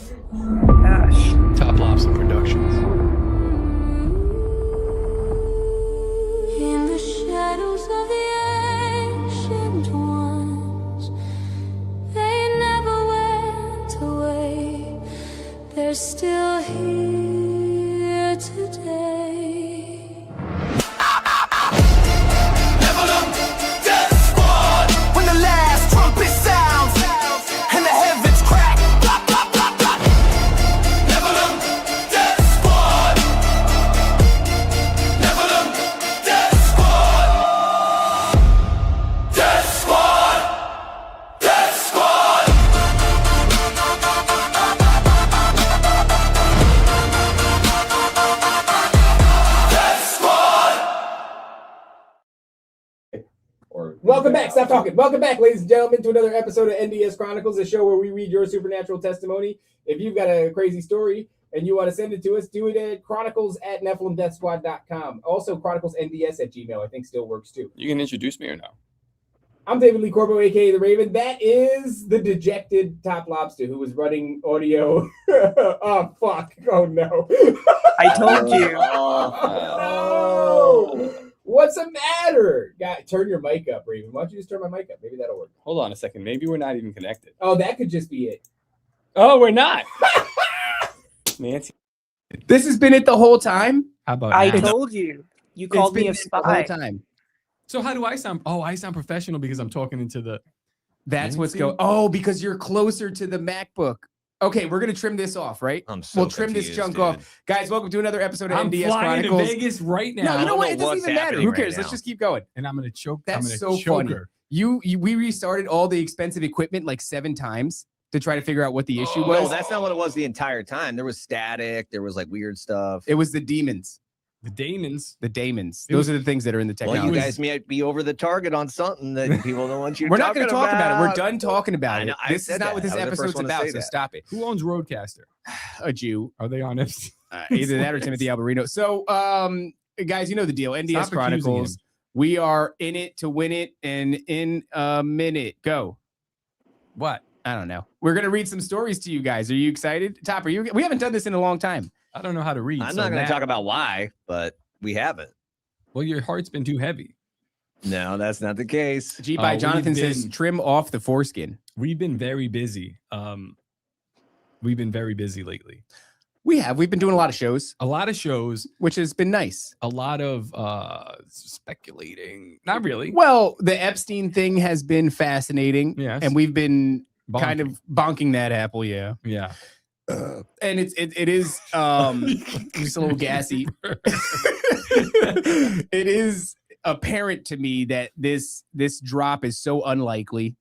Gosh. Top Lobster Productions. In the shadows of the ancient ones, they never went away. They're still here today. When the last trumpet sounds and the heavens crack, blah, blah, blah, blah. Neverland, Death Squad. Neverland, Death Squad. Death Squad. Death Squad. Death Squad. Welcome back. Stop talking. Welcome back, ladies and gentlemen, to another episode of NDS Chronicles, a show where we read your supernatural testimony. If you've got a crazy story and you want to send it to us, do it at chronicles@nephilimdeathsquad.com. Also, chroniclesnds@gmail, I think still works too. You can introduce me or no? I'm David Lee Corbo, aka The Raven. That is the dejected Top Lobster who was running audio. Oh, fuck. Oh, no. I told you. No. What's the matter? God, turn your mic up, Raven. Why don't you just turn my mic up? Maybe that'll work. Hold on a second. Maybe we're not even connected. Oh, that could just be it. Oh, we're not. Nancy. This has been it the whole time. How about I now? told you. You called me a The whole spy. time. So how do I sound? Oh, I sound professional because I'm talking into the... That's what's Nancy? going. Oh, because you're closer to the MacBook. Okay, we're gonna trim this off, right? I'm so We'll trim this confused, junk dude. off, guys. Welcome to another episode of I'm NDS flying to Chronicles. Vegas right now. No, you know don't what? know It doesn't what's even matter. happening Who right cares? Let's now. just keep going. And I'm going to choke. That's I'm gonna so choke funny. her. We restarted all the expensive equipment like 7 times to try to figure out what the issue was. No, that's not what it was the entire time. There was static. There was like weird stuff. It was the demons. The Damons. The daemons. It Those was- are the things that are in the Well, technology. you guys might be over the target on something that people don't want you to We're not going to talk about it. We're about. done talking about I it. know, I This is said not that. what this I was the first episode's one to about. say So that. stop it. Who owns Roadcaster? A Jew. Are they on FC? Either that or Timothy Alberino. So, guys, you know the deal. NDS Stop accusing Chronicles. him. We are in it to win it, and in a minute, go. What? I don't know. We're gonna read some stories to you guys. Are you excited? Top, are you? We haven't done this in a long time. I don't know how to read. I'm so not going Matt- to talk about why, but we haven't. Well, your heart's been too heavy. No, that's not the case. G by we've Jonathan says been- trim off the foreskin. We've been very busy. We've been very busy lately. We've been doing a lot of shows, A lot of shows, which has been nice. a lot of speculating. Not really. Well, the Epstein thing has been fascinating, Yes. and we've been Bonking. kind of bonking that apple, yeah. Yeah. And it is just a little gassy. It is apparent to me that this drop is so unlikely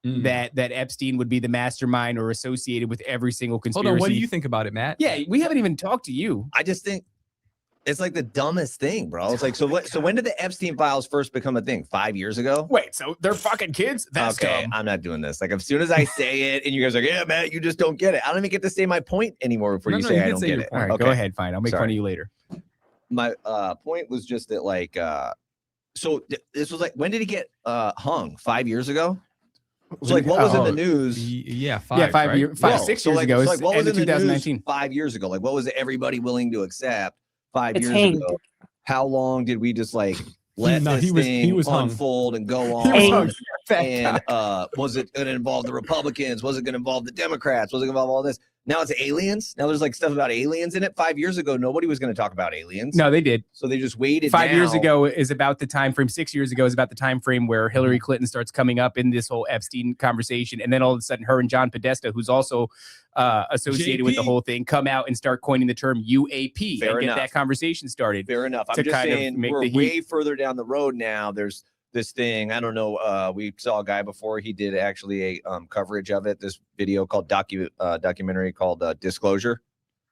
Mm. that Epstein would be the mastermind or associated with every single Hold conspiracy. on. What do you think about it, Matt? Yeah, we haven't even talked to you. I just think it's like the dumbest thing, bro. It's like, so what? So when did the Epstein files first become a thing? 5 years ago? Wait, so they're fucking kids? That's okay, dumb. I'm not doing this. Like, as soon as I say it, and you guys are like, yeah, Matt, you just don't get it. I don't even get to say my point anymore before No, you no, say you I can don't say get your it. All right, Okay. go ahead. Fine. I'll make fun Sorry. of you later. My point was just that, like, so this was like, when did he get hung? 5 years ago? So like, what was in the news? Yeah, five. Yeah, 5 right? years, 5, No, 6 so years like- ago. so It's like, what end was of in the news 2019. 5 years ago? Like, what was everybody willing to accept 5 It's years hanged. ago? How long did we just like let No, this he thing was hung. unfold and go He on? was Hey. hung. Fat And cock. was it going to involve the Republicans? Was it going to involve the Democrats? Was it going to involve all this? Now it's aliens. Now there's like stuff about aliens in it. 5 years ago, nobody was going to talk about aliens. No, they did. So they just waited. 5 years now. ago is about the time frame. 6 years ago is about the time frame where Hillary Clinton starts coming up in this whole Epstein conversation, and then all of a sudden, her and John Podesta, who's also associated with the JP. whole thing, come out and start coining the term UAP Fair and get enough. that conversation started. Fair enough. I'm to just kind of saying make we're the heat. way further down the road now. There's this thing. I don't know. We saw a guy before. He did actually a coverage of it. This video called documentary called Disclosure.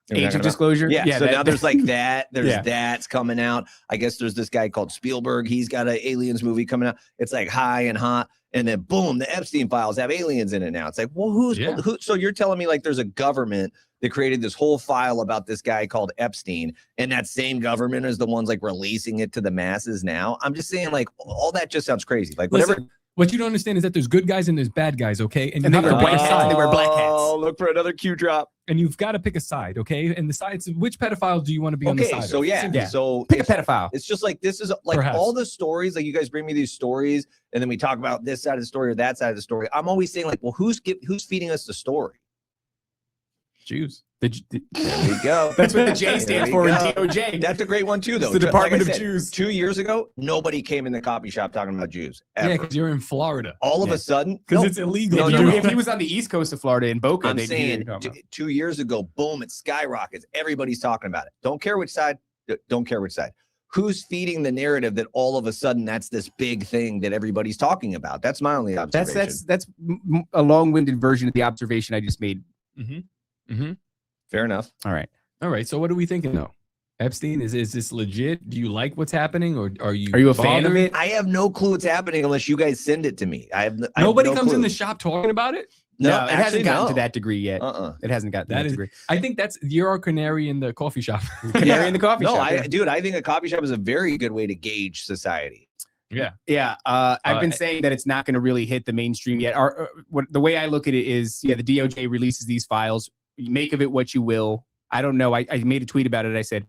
You know what I'm Age of talking about? disclosure. Yeah. So that- now there's like that. There's Yeah. that's coming out. I guess there's this guy called Spielberg. He's got an aliens movie coming out. It's like high and hot. And then boom, the Epstein files have aliens in it now. It's like, well, who? So you're telling me like there's a government that created this whole file about this guy called Epstein, and that same government is the ones like releasing it to the masses now? I'm just saying, like, all that just sounds crazy. Like, whatever. Listen, what you don't understand is that there's good guys and there's bad guys, okay? And you they have wear to pick white a hats. side. They wear black hats. Oh, look for another Q drop. and you've got to pick a side, okay? And the sides, which pedophile do you want to be on the Okay, side? so of? yeah, Simple. so Pick a pedophile. it's just like this is like Perhaps. all the stories, like you guys bring me these stories, and then we talk about this side of the story or that side of the story. I'm always saying like, well, who's feeding us the story? Jews. There we go. That's what the J There stands we for in go. DOJ. That's a great one too, though. It's the Like I Department of said, Jews. 2 years ago, nobody came in the coffee shop talking about Jews. Yeah, Ever. because you're in Florida. All of a sudden, Because no, it's illegal. No, if, no, you- no. if he was on the east coast of Florida in Boca, I'm they'd hear saying you talking about. 2 years ago, boom, it skyrockets. Everybody's talking about it. Don't care which side. Don't care which side. Who's feeding the narrative that all of a sudden that's this big thing that everybody's talking about? That's my only observation. That's a long-winded version of the observation I just made. Fair enough. All right. All right. So what are we thinking though? Epstein, is this legit? Do you like what's happening, or are you a fan of bothered? it? I have no clue what's happening unless you guys send it to me. I have Nobody no comes in clue. the shop talking about it. No, it actually, hasn't gotten no. to that degree yet. It hasn't gotten to That that is- degree. I think you're our canary in the coffee shop. Canary in the coffee No, shop. yeah. dude, I think a coffee shop is a very good way to gauge society. Yeah, I've been saying that it's not going to really hit the mainstream yet. The way I look at it is, the DOJ releases these files. You make of it what you will. I don't know. I made a tweet about it. I said,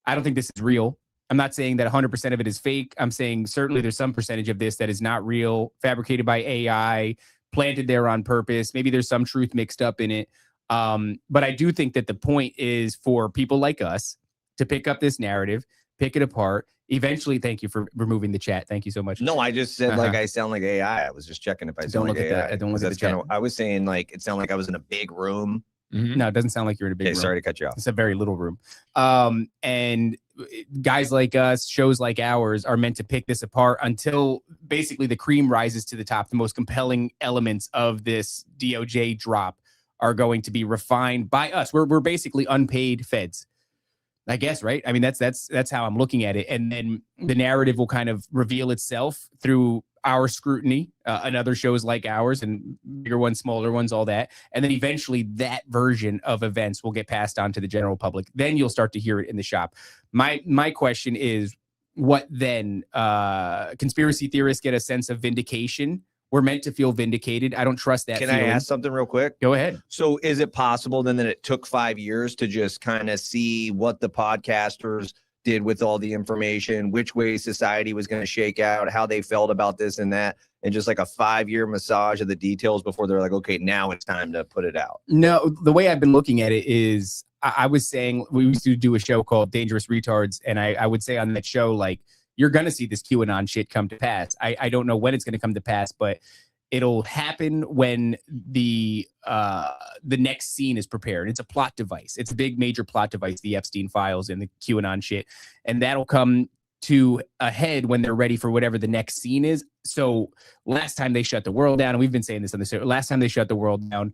I don't think this is real. I'm not saying that 100% of it is fake. I'm saying certainly there's some percentage of this that is not real, fabricated by AI, planted there on purpose. Maybe there's some truth mixed up in it. But I do think that the point is for people like us to pick up this narrative, pick it apart. Eventually, thank you for removing the chat. Thank you so much. No, I just said like I sound like AI. I was just checking if I Don't sound look like at AI. that. Don't look at the That's kinda- chat. I was saying like it sounded like I was in a big room. No, it doesn't sound like you're in a big Okay, room. sorry to cut you off. It's a very little room. And guys like us, shows like ours are meant to pick this apart until basically the cream rises to the top. The most compelling elements of this DOJ drop are going to be refined by us. We're basically unpaid feds, I guess, right? I mean, that's how I'm looking at it. And then the narrative will kind of reveal itself through our scrutiny and other shows like ours and bigger ones, smaller ones, all that. And then eventually that version of events will get passed on to the general public. Then you'll start to hear it in the shop. My question is, what then? Conspiracy theorists get a sense of vindication. We're meant to feel vindicated. I don't trust that Can feeling. I ask something real quick? Go ahead. So is it possible then that it took 5 years to just kind of see what the podcasters did with all the information, which way society was going to shake out, how they felt about this and that, and just like a 5-year massage of the details before they're like, okay, now it's time to put it out? No, the way I've been looking at it is I was saying we used to do a show called Dangerous Retards. And I would say on that show, like, you're going to see this QAnon shit come to pass. I don't know when it's going to come to pass, but it'll happen when the next scene is prepared. It's a plot device. It's a big major plot device, the Epstein files and the QAnon shit. And that'll come to a head when they're ready for whatever the next scene is. So last time they shut the world down, and we've been saying this on the show, last time they shut the world down,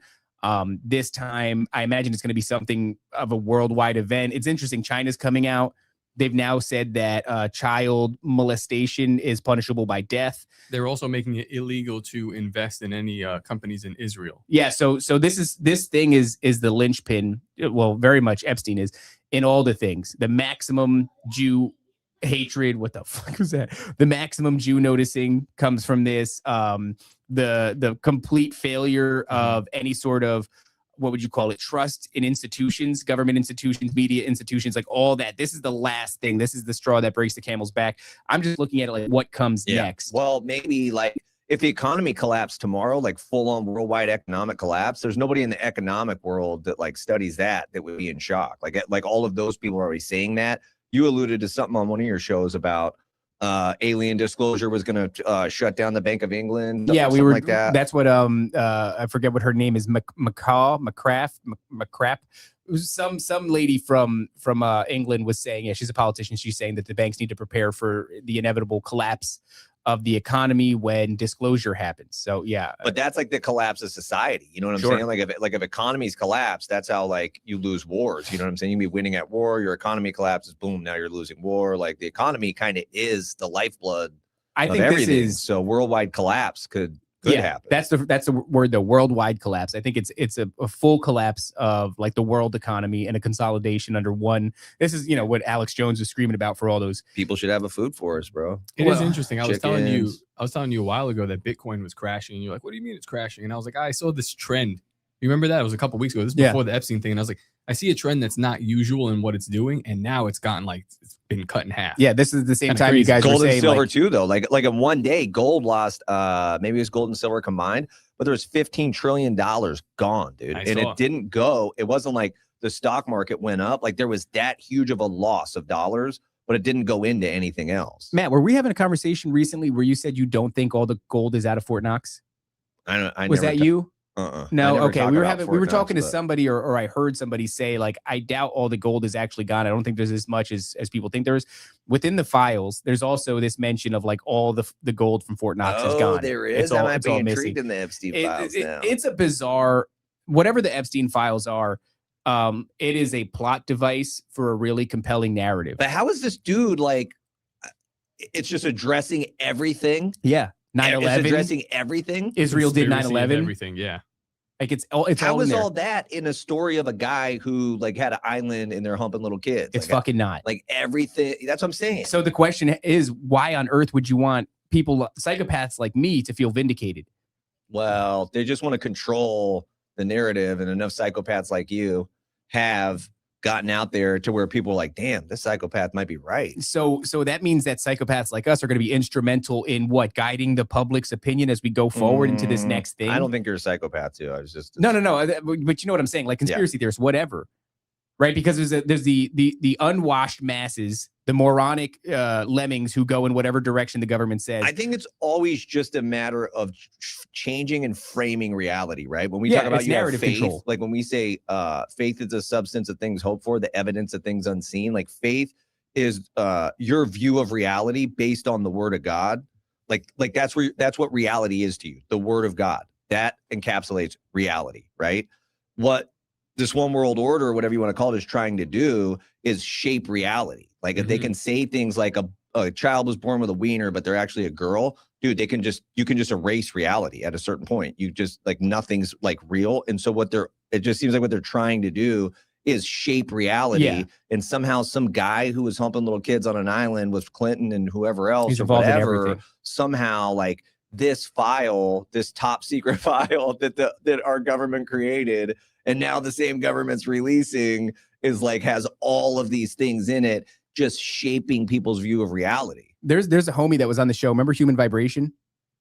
this time I imagine it's going to be something of a worldwide event. It's interesting. China's coming out. They've now said that child molestation is punishable by death. They're also making it illegal to invest in any companies in Israel. Yeah, so this thing is the linchpin. Well, very much Epstein is in all the things. The maximum Jew hatred. What the fuck was that? The maximum Jew noticing comes from this. The complete failure of any sort of, what would you call it, trust in institutions, government institutions, media institutions, like all that. This is the last thing. This is the straw that breaks the camel's back. I'm just looking at it like what comes next. Well, maybe like if the economy collapsed tomorrow, like full on worldwide economic collapse, there's nobody in the economic world that like studies that would be in shock. Like all of those people are already saying that. You alluded to something on one of your shows about alien disclosure was going to shut down the Bank of England. Yeah, we something were. like that. That's what I forget what her name is. McCrapp. It was some lady from England was saying. Yeah, she's a politician. She's saying that the banks need to prepare for the inevitable collapse of the economy when disclosure happens. So yeah, But that's like the collapse of society. You know what I'm Sure. saying? Like if economies collapse, that's how like you lose wars. You know what I'm saying? You can be winning at war, your economy collapses, boom, now you're losing war. Like the economy kind of is the lifeblood I of think everything. this is So worldwide collapse could happen. That's the word, the worldwide collapse. I think it's a full collapse of like the world economy and a consolidation under one. This is, what Alex Jones was screaming about for all those. People should have a food forest, bro. It is interesting. I was telling chickens. you a while ago that Bitcoin was crashing, and you're like, "What do you mean it's crashing?" And I was like, "I saw this trend You remember that? It was a couple weeks ago. This is before the Epstein thing. And I was like, I see a trend that's not usual in what it's doing. And now it's gotten like, it's been cut in half. Yeah, this is the same time crazy. you guys Gold were and saying silver like, too, though. Like in one day, gold lost, maybe it was gold and silver combined, but there was $15 trillion gone, dude. And it didn't go. It wasn't like the stock market went up. Like there was that huge of a loss of dollars, but it didn't go into anything else. Matt, were we having a conversation recently where you said you don't think all the gold is out of Fort Knox? Was that you? No, okay. We were talking to somebody, or I heard somebody say, like, I doubt all the gold is actually gone. I don't think there's as much as people think there is. Within the files, there's also this mention of like all the gold from Fort Knox is gone. There is. I might be intrigued in the Epstein files now. It's a bizarre, whatever the Epstein files are, it is a plot device for a really compelling narrative. But how is this dude like, it's just addressing everything? Yeah. 9/11, it's addressing everything. Israel did 9/11. Everything, yeah. Like it's how all is in there. all that in a story of a guy who like had an island and they're humping little kids? It's like, fucking not. Like everything. That's what I'm saying. So the question is, why on earth would you want people, psychopaths like me, to feel vindicated? Well, they just want to control the narrative, and enough psychopaths like you have gotten out there to where people are like, damn, this psychopath might be right. So that means that psychopaths like us are going to be instrumental in what, guiding the public's opinion as we go forward into this next thing. I don't think you're a psychopath too. I was just no. But you know what I'm saying? Like conspiracy theorists, whatever, right? Because there's the unwashed masses, the moronic lemmings who go in whatever direction the government says. I think it's always just a matter of changing and framing reality, right? When we talk about narrative faith, control. like when we say faith is a substance of things hoped for, the evidence of things unseen. Like faith is your view of reality based on the word of God. Like that's what reality is to you, the word of God. That encapsulates reality, right? What this one world order, or whatever you want to call it, is trying to do is shape reality. Like if they can say things like a child was born with a wiener, but they're actually a girl, dude, you can just erase reality at a certain point. You just like nothing's like real. And so it just seems like what they're trying to do is shape reality. Yeah. And somehow some guy who was humping little kids on an island with Clinton and whoever else, He's or involved in whatever, everything. somehow like this file, this top secret file that our government created, and now the same government's releasing, is like has all of these things in it, just shaping people's view of reality. There's a homie that was on the show. Remember Human Vibration?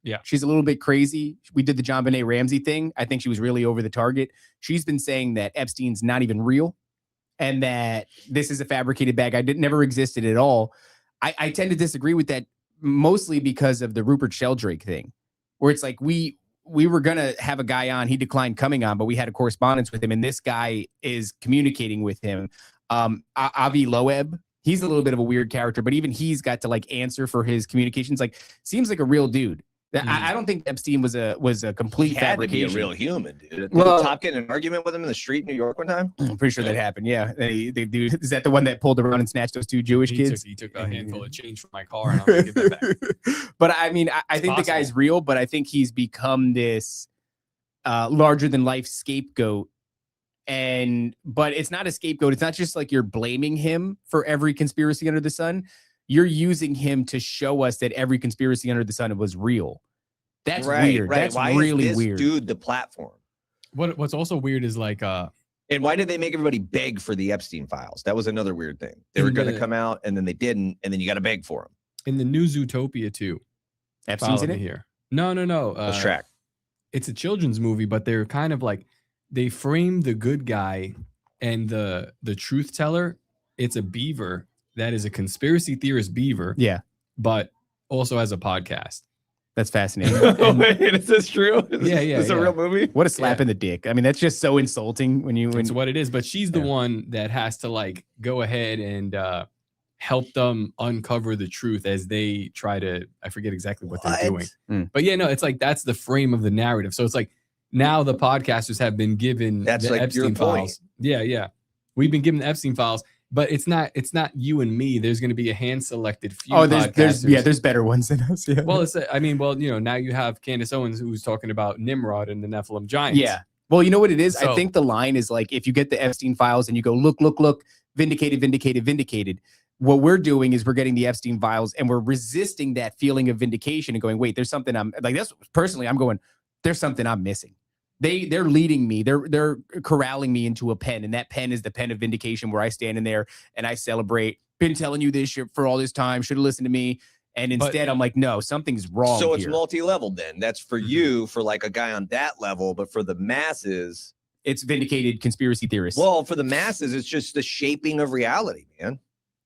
Yeah. She's a little bit crazy. We did the John Benet Ramsey thing. I think she was really over the target. She's been saying that Epstein's not even real and that this is a fabricated bad guy. Never existed at all. I tend to disagree with that, mostly because of the Rupert Sheldrake thing, where it's like we were going to have a guy on. He declined coming on, but we had a correspondence with him, and this guy is communicating with him. Avi Loeb, he's a little bit of a weird character, but even he's got to like answer for his communications. Like, seems like a real dude. I don't think Epstein was a complete He had to be fabrication. a real human, dude. Did Well- Top get in an argument with him in the street in New York one time? I'm pretty sure that happened. Yeah, they do. Is that the one that pulled around and snatched those two Jewish kids? He took a handful of change from my car, and I'm gonna give that back. But I mean, I think the guy's real, but I think he's become this larger than life scapegoat. But it's not a scapegoat. It's not just like you're blaming him for every conspiracy under the sun. You're using him to show us that every conspiracy under the sun was real. That's weird. Right. That's Why really is this weird. dude the platform? What's also weird is like And why did they make everybody beg for the Epstein files? That was another weird thing. They were In going to the- come out, and then they didn't, and then you got to beg for them. in the new Zootopia 2. Epstein's in Follow me it. here. No. Let's track. It's a children's movie, but they're kind of like they frame the good guy and the truth teller. It's a beaver that is a conspiracy theorist beaver, Yeah, but also has a podcast. that's fascinating. Wait, is this true? Yeah. Is this a real movie? What a slap in the dick. I mean, that's just so insulting when you. It's what it is. But she's the Yeah. one that has to like go ahead and help them uncover the truth as they try to. I forget exactly what they're doing. But yeah, no, it's like that's the frame of the narrative. So it's like now the podcasters have been given That's the like Epstein your point. files. Yeah. We've been given the Epstein files, but it's not you and me. There's going to be a hand selected few. Oh, there's podcasters. better ones than us. Yeah. Well, now you have Candace Owens who's talking about Nimrod and the Nephilim giants. Yeah. Well, you know what it is? I So- think the line is like, if you get the Epstein files and you go, look, vindicated. What we're doing is we're getting the Epstein files and we're resisting that feeling of vindication and going, wait, there's something I'm like, that's personally, I'm going, there's something I'm missing. They're leading me. They're corralling me into a pen, and that pen is the pen of vindication where I stand in there and I celebrate. Been telling you this shit for all this time. Should have listened to me. And instead, I'm like, no, something's wrong. So it's here. multi-level then. That's for you, for like a guy on that level, but for the masses, it's vindicated conspiracy theorists. Well, for the masses, it's just the shaping of reality, man.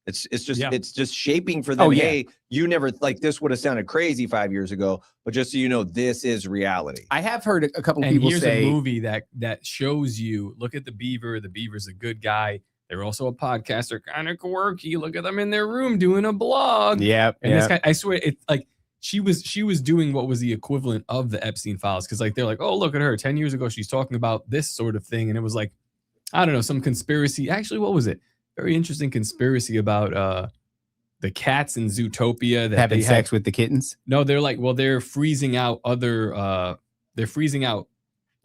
It's just shaping for them. Oh, yeah. Hey, you never like this would have sounded crazy 5 years ago, but just so you know, this is reality. I have heard a couple of And people here's say a movie that shows you. Look at the Beaver. The Beaver's a good guy. They're also a podcaster, kind of quirky. Look at them in their room doing a blog. Yeah, and this guy, I swear, it's like she was doing what was the equivalent of the Epstein files, because like they're like, oh, look at her. 10 years ago, she's talking about this sort of thing, and it was like, I don't know, some conspiracy. Actually, what was it? Very interesting conspiracy about the cats in Zootopia that having they sex with the kittens. No, they're like, well, they're freezing out they're freezing out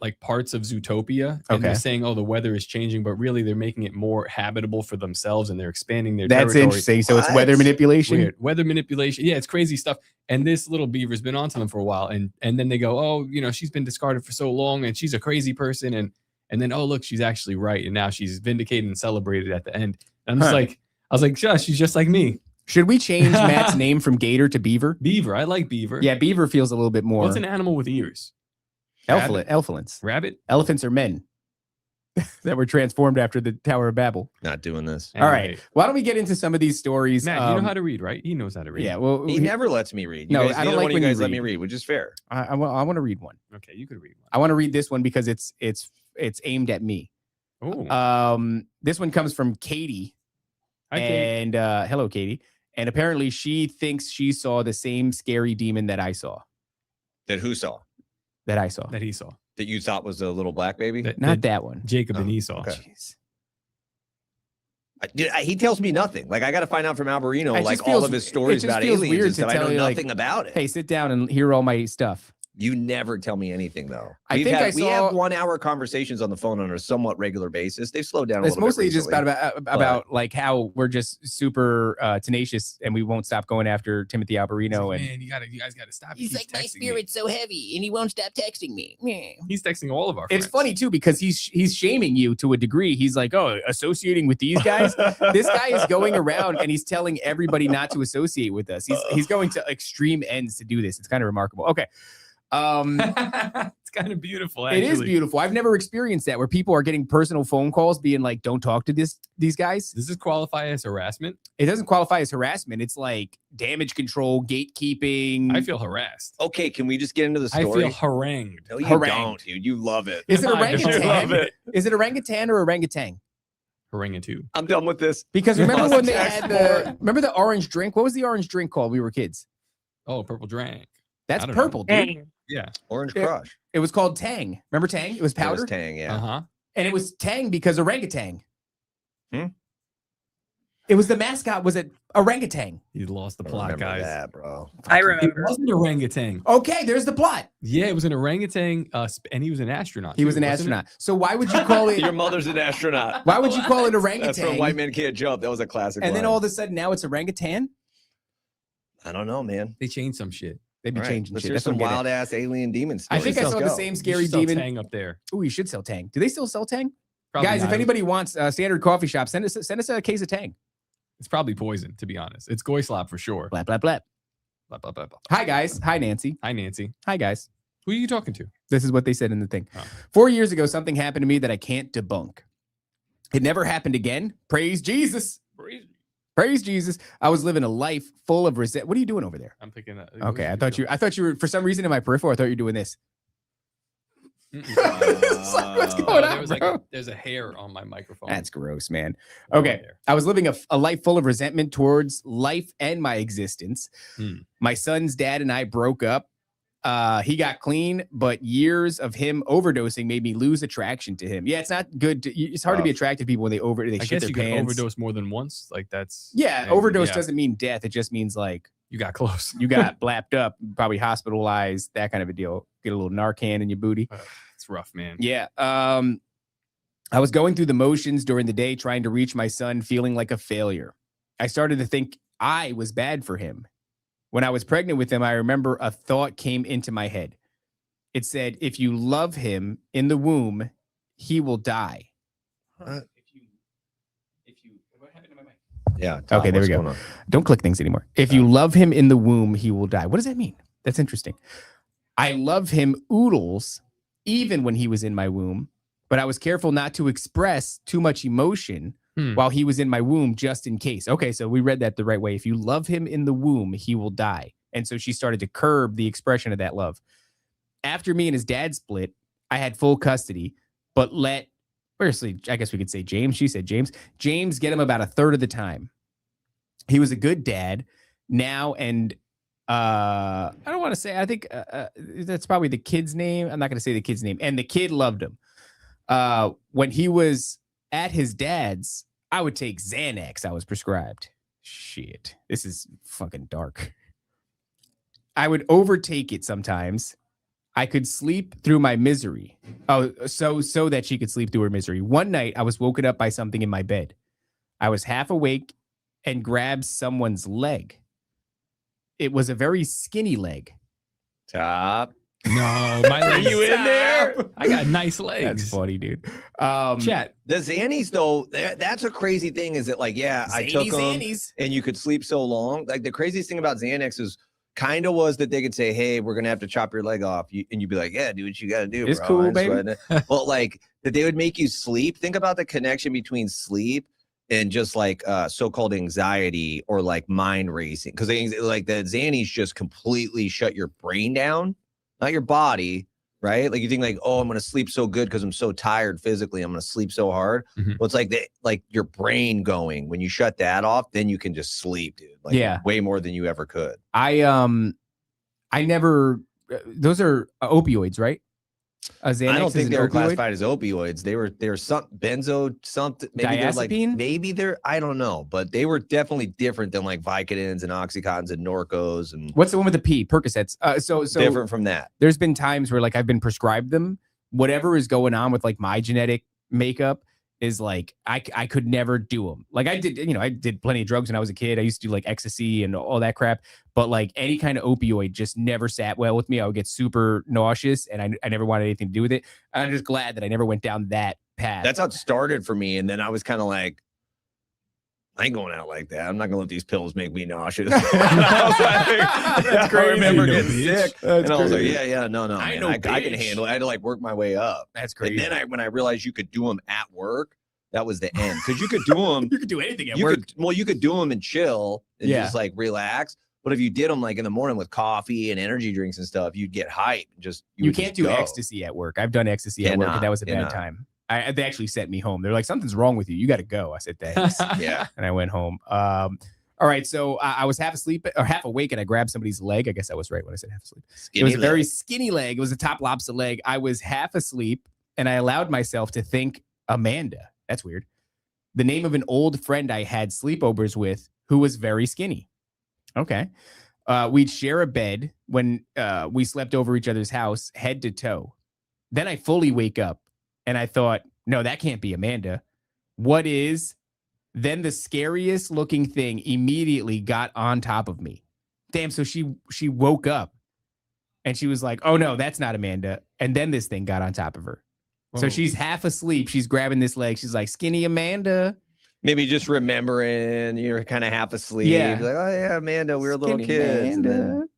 like parts of Zootopia, and they're saying, oh, the weather is changing, but really they're making it more habitable for themselves, and they're expanding their That's territory. interesting. So it's weather manipulation. Weird. Weather manipulation. Yeah, it's crazy stuff. And this little beaver's been onto them for a while, and then they go, oh, you know, she's been discarded for so long, and she's a crazy person, and then oh, look, she's actually right, and now she's vindicated and celebrated at the end. And I'm just like, I was like, shush, she's just like me. Should we change Matt's name from Gator to Beaver? Beaver, I like Beaver. Yeah, Beaver feels a little bit more. What's an animal with ears? Elephants. Rabbit? Elephants are men that were transformed after the Tower of Babel. Not doing this. All right. Why don't we get into some of these stories? Matt, you know how to read, right? He knows how to read. Yeah. Well, he never lets me read. No, I don't like when you let me read, which is fair. I want to read one. Okay, you could read one. I want to read this one because it's aimed at me. Oh. This one comes from Katie. Hi, Katie. And hello, Katie. And apparently she thinks she saw the same scary demon that I saw. That who saw? That I saw. That he saw. That you thought was a little black baby? Not that one. Jacob and Esau. Okay. He tells me nothing. Like, I got to find out from Alberino, like, all of his stories about aliens and stuff. I know nothing about it. Hey, sit down and hear all my stuff. You never tell me anything, though. We have 1 hour conversations on the phone on a somewhat regular basis. They've slowed down a little bit. It's mostly just about like how we're just super tenacious and we won't stop going after Timothy Alberino. Like, and man, you guys got to stop. He's like, my spirit's so heavy and he won't stop texting me. He's texting all of our friends. It's funny, too, because he's shaming you to a degree. He's like, oh, associating with these guys? This guy is going around and he's telling everybody not to associate with us. He's going to extreme ends to do this. It's kind of remarkable. Okay. It's kind of beautiful. Actually. It is beautiful. I've never experienced that where people are getting personal phone calls being like, don't talk to these guys. Does this qualify as harassment? It doesn't qualify as harassment. It's like damage control, gatekeeping. I feel harassed. Okay, can we just get into the story? I feel harangued. No, you don't, dude. You love it. Is it I love orangutan? it. Is it orangutan or orangutan? Orangutan. I'm done with this. Because remember when they had the orange drink? What was the orange drink called? We were kids. Oh, purple drink. That's purple, dude. Yeah. Orange Crush. It was called Tang. Remember Tang? It was powder. It was Tang, yeah. Uh-huh. And it was Tang because orangutan. Hmm? It was the mascot. Was it orangutan? You lost the I plot, remember guys. that, bro. I It remember. wasn't orangutan. Okay, there's the plot. Yeah, it was an orangutan, and he was an astronaut. He was too, an wasn't it? astronaut. So why would you call it? Your mother's an astronaut. Why would you call it That's orangutan? from White Men Can't Jump. That was a classic And then line. all of a sudden now it's orangutan? I don't know, man. They changed some shit. They'd be All right, changing let's shit. hear That's what some I'm getting at. wild ass alien demon I stories. think I Let's saw the go. same You scary should sell demon. Tang up there. Oh, you should sell Tang. Do they still sell Tang? Probably Guys, if not. anybody wants standard coffee shop, send us a case of Tang. It's probably poison, to be honest. It's goy slop for sure. Blah, blah, blah. Blah, blah, blah, blah. Hi, guys. Hi, Nancy. Hi, Nancy. Hi, guys. Who are you talking to? This is what they said in the thing. Oh. 4 years ago, something happened to me that I can't debunk. It never happened again. Praise Jesus. Praise Jesus. I was living a life full of resent. What are you doing over there? I'm picking that. Okay, I thought you were, for some reason in my peripheral, I thought you were doing this. It's like, what's going on, bro? There's a hair on my microphone. That's gross, man. Oh, Okay. hair. I was living a life full of resentment towards life and my existence. My son's dad and I broke up. He got clean, but years of him overdosing made me lose attraction to him. Yeah, it's not good. It's hard to be attracted to people when they I shit guess their you can pants. overdose more than once. Like that's Yeah, overdose doesn't mean death. It just means like you got close. you got blapped up, probably hospitalized, that kind of a deal. Get a little Narcan in your booty. It's rough, man. Yeah. I was going through the motions during the day, trying to reach my son, feeling like a failure. I started to think I was bad for him. When I was pregnant with him, I remember a thought came into my head. It said, if you love him in the womb, he will die. What? What happened to my mic? Yeah. Tom, Okay, there we what's go. going on? Don't click things anymore. If you love him in the womb, he will die. What does that mean? That's interesting. I love him oodles even when he was in my womb, but I was careful not to express too much emotion while he was in my womb, just in case. Okay, so we read that the right way. If you love him in the womb, he will die. And so she started to curb the expression of that love. After me and his dad split, I had full custody, but firstly, I guess we could say James. She said James. James get him about a third of the time. He was a good dad now, and I don't want to say, I think that's probably the kid's name. I'm not going to say the kid's name. And the kid loved him. When he was at his dad's, I would take Xanax. I was prescribed. Shit, this is fucking dark. I would overtake it sometimes. I could sleep through my misery. Oh, so that she could sleep through her misery. One night, I was woken up by something in my bed. I was half awake and grabbed someone's leg. It was a very skinny leg. Top. No, my legs. You in there? I got nice legs. That's funny, dude. Chat. The Xannies, though, that's a crazy thing. Is that like, yeah, I took them and you could sleep so long. Like the craziest thing about Xanax is kind of was that they could say, hey, we're going to have to chop your leg off. And you'd be like, yeah, do what you got to do. It's bro. cool, baby. But like that they would make you sleep. Think about the connection between sleep and just like so-called anxiety or like mind racing. Because like the Xannies just completely shut your brain down, not your body, right? Like you think like, oh, I'm going to sleep so good because I'm so tired physically. I'm going to sleep so hard. Mm-hmm. Well, it's like your brain going. When you shut that off, then you can just sleep, dude. Like way more than you ever could. I never, those are opioids, right? I don't think they were classified as opioids. They were some benzo something. Maybe they're like, maybe they're, I don't know, but they were definitely different than like Vicodins and Oxycontins and Norcos and what's the one with the P? Percocets. So different from that. There's been times where like I've been prescribed them. Whatever is going on with like my genetic makeup is like I could never do them. Like I did plenty of drugs when I was a kid. I used to do like ecstasy and all that crap, but like any kind of opioid just never sat well with me. I would get super nauseous and I never wanted anything to do with it. I'm just glad that I never went down that path. That's how it started for me. And then I was kind of like, I ain't going out like that. I'm not gonna let these pills make me nauseous. That's crazy. I remember getting sick. And I was like, yeah, no, man. I can handle it. I had to like work my way up. That's crazy. And then when I realized you could do them at work, that was the end. Because you could do them. You could do anything at work. You could do them and chill and just like relax. But if you did them like in the morning with coffee and energy drinks and stuff, you'd get hype. You can't do ecstasy at work. I've done ecstasy at work, and that was a bad time. They actually sent me home. They're like, something's wrong with you. You got to go. I said, thanks. Yeah. And I went home. All right. So I was half asleep or half awake and I grabbed somebody's leg. I guess I was right when I said half asleep. It was a very skinny leg. It was a top lobster leg. I was half asleep and I allowed myself to think Amanda. That's weird. The name of an old friend I had sleepovers with who was very skinny. Okay. We'd share a bed when we slept over each other's house, head to toe. Then I fully wake up. And I thought, no, that can't be Amanda. What is? Then the scariest looking thing immediately got on top of me. Damn, so she woke up and she was like, oh no, that's not Amanda. And then this thing got on top of her. Whoa. So she's half asleep. She's grabbing this leg. She's like, skinny Amanda. Maybe just remembering you're kind of half asleep. Yeah. Like, oh yeah, Amanda, we were little kids.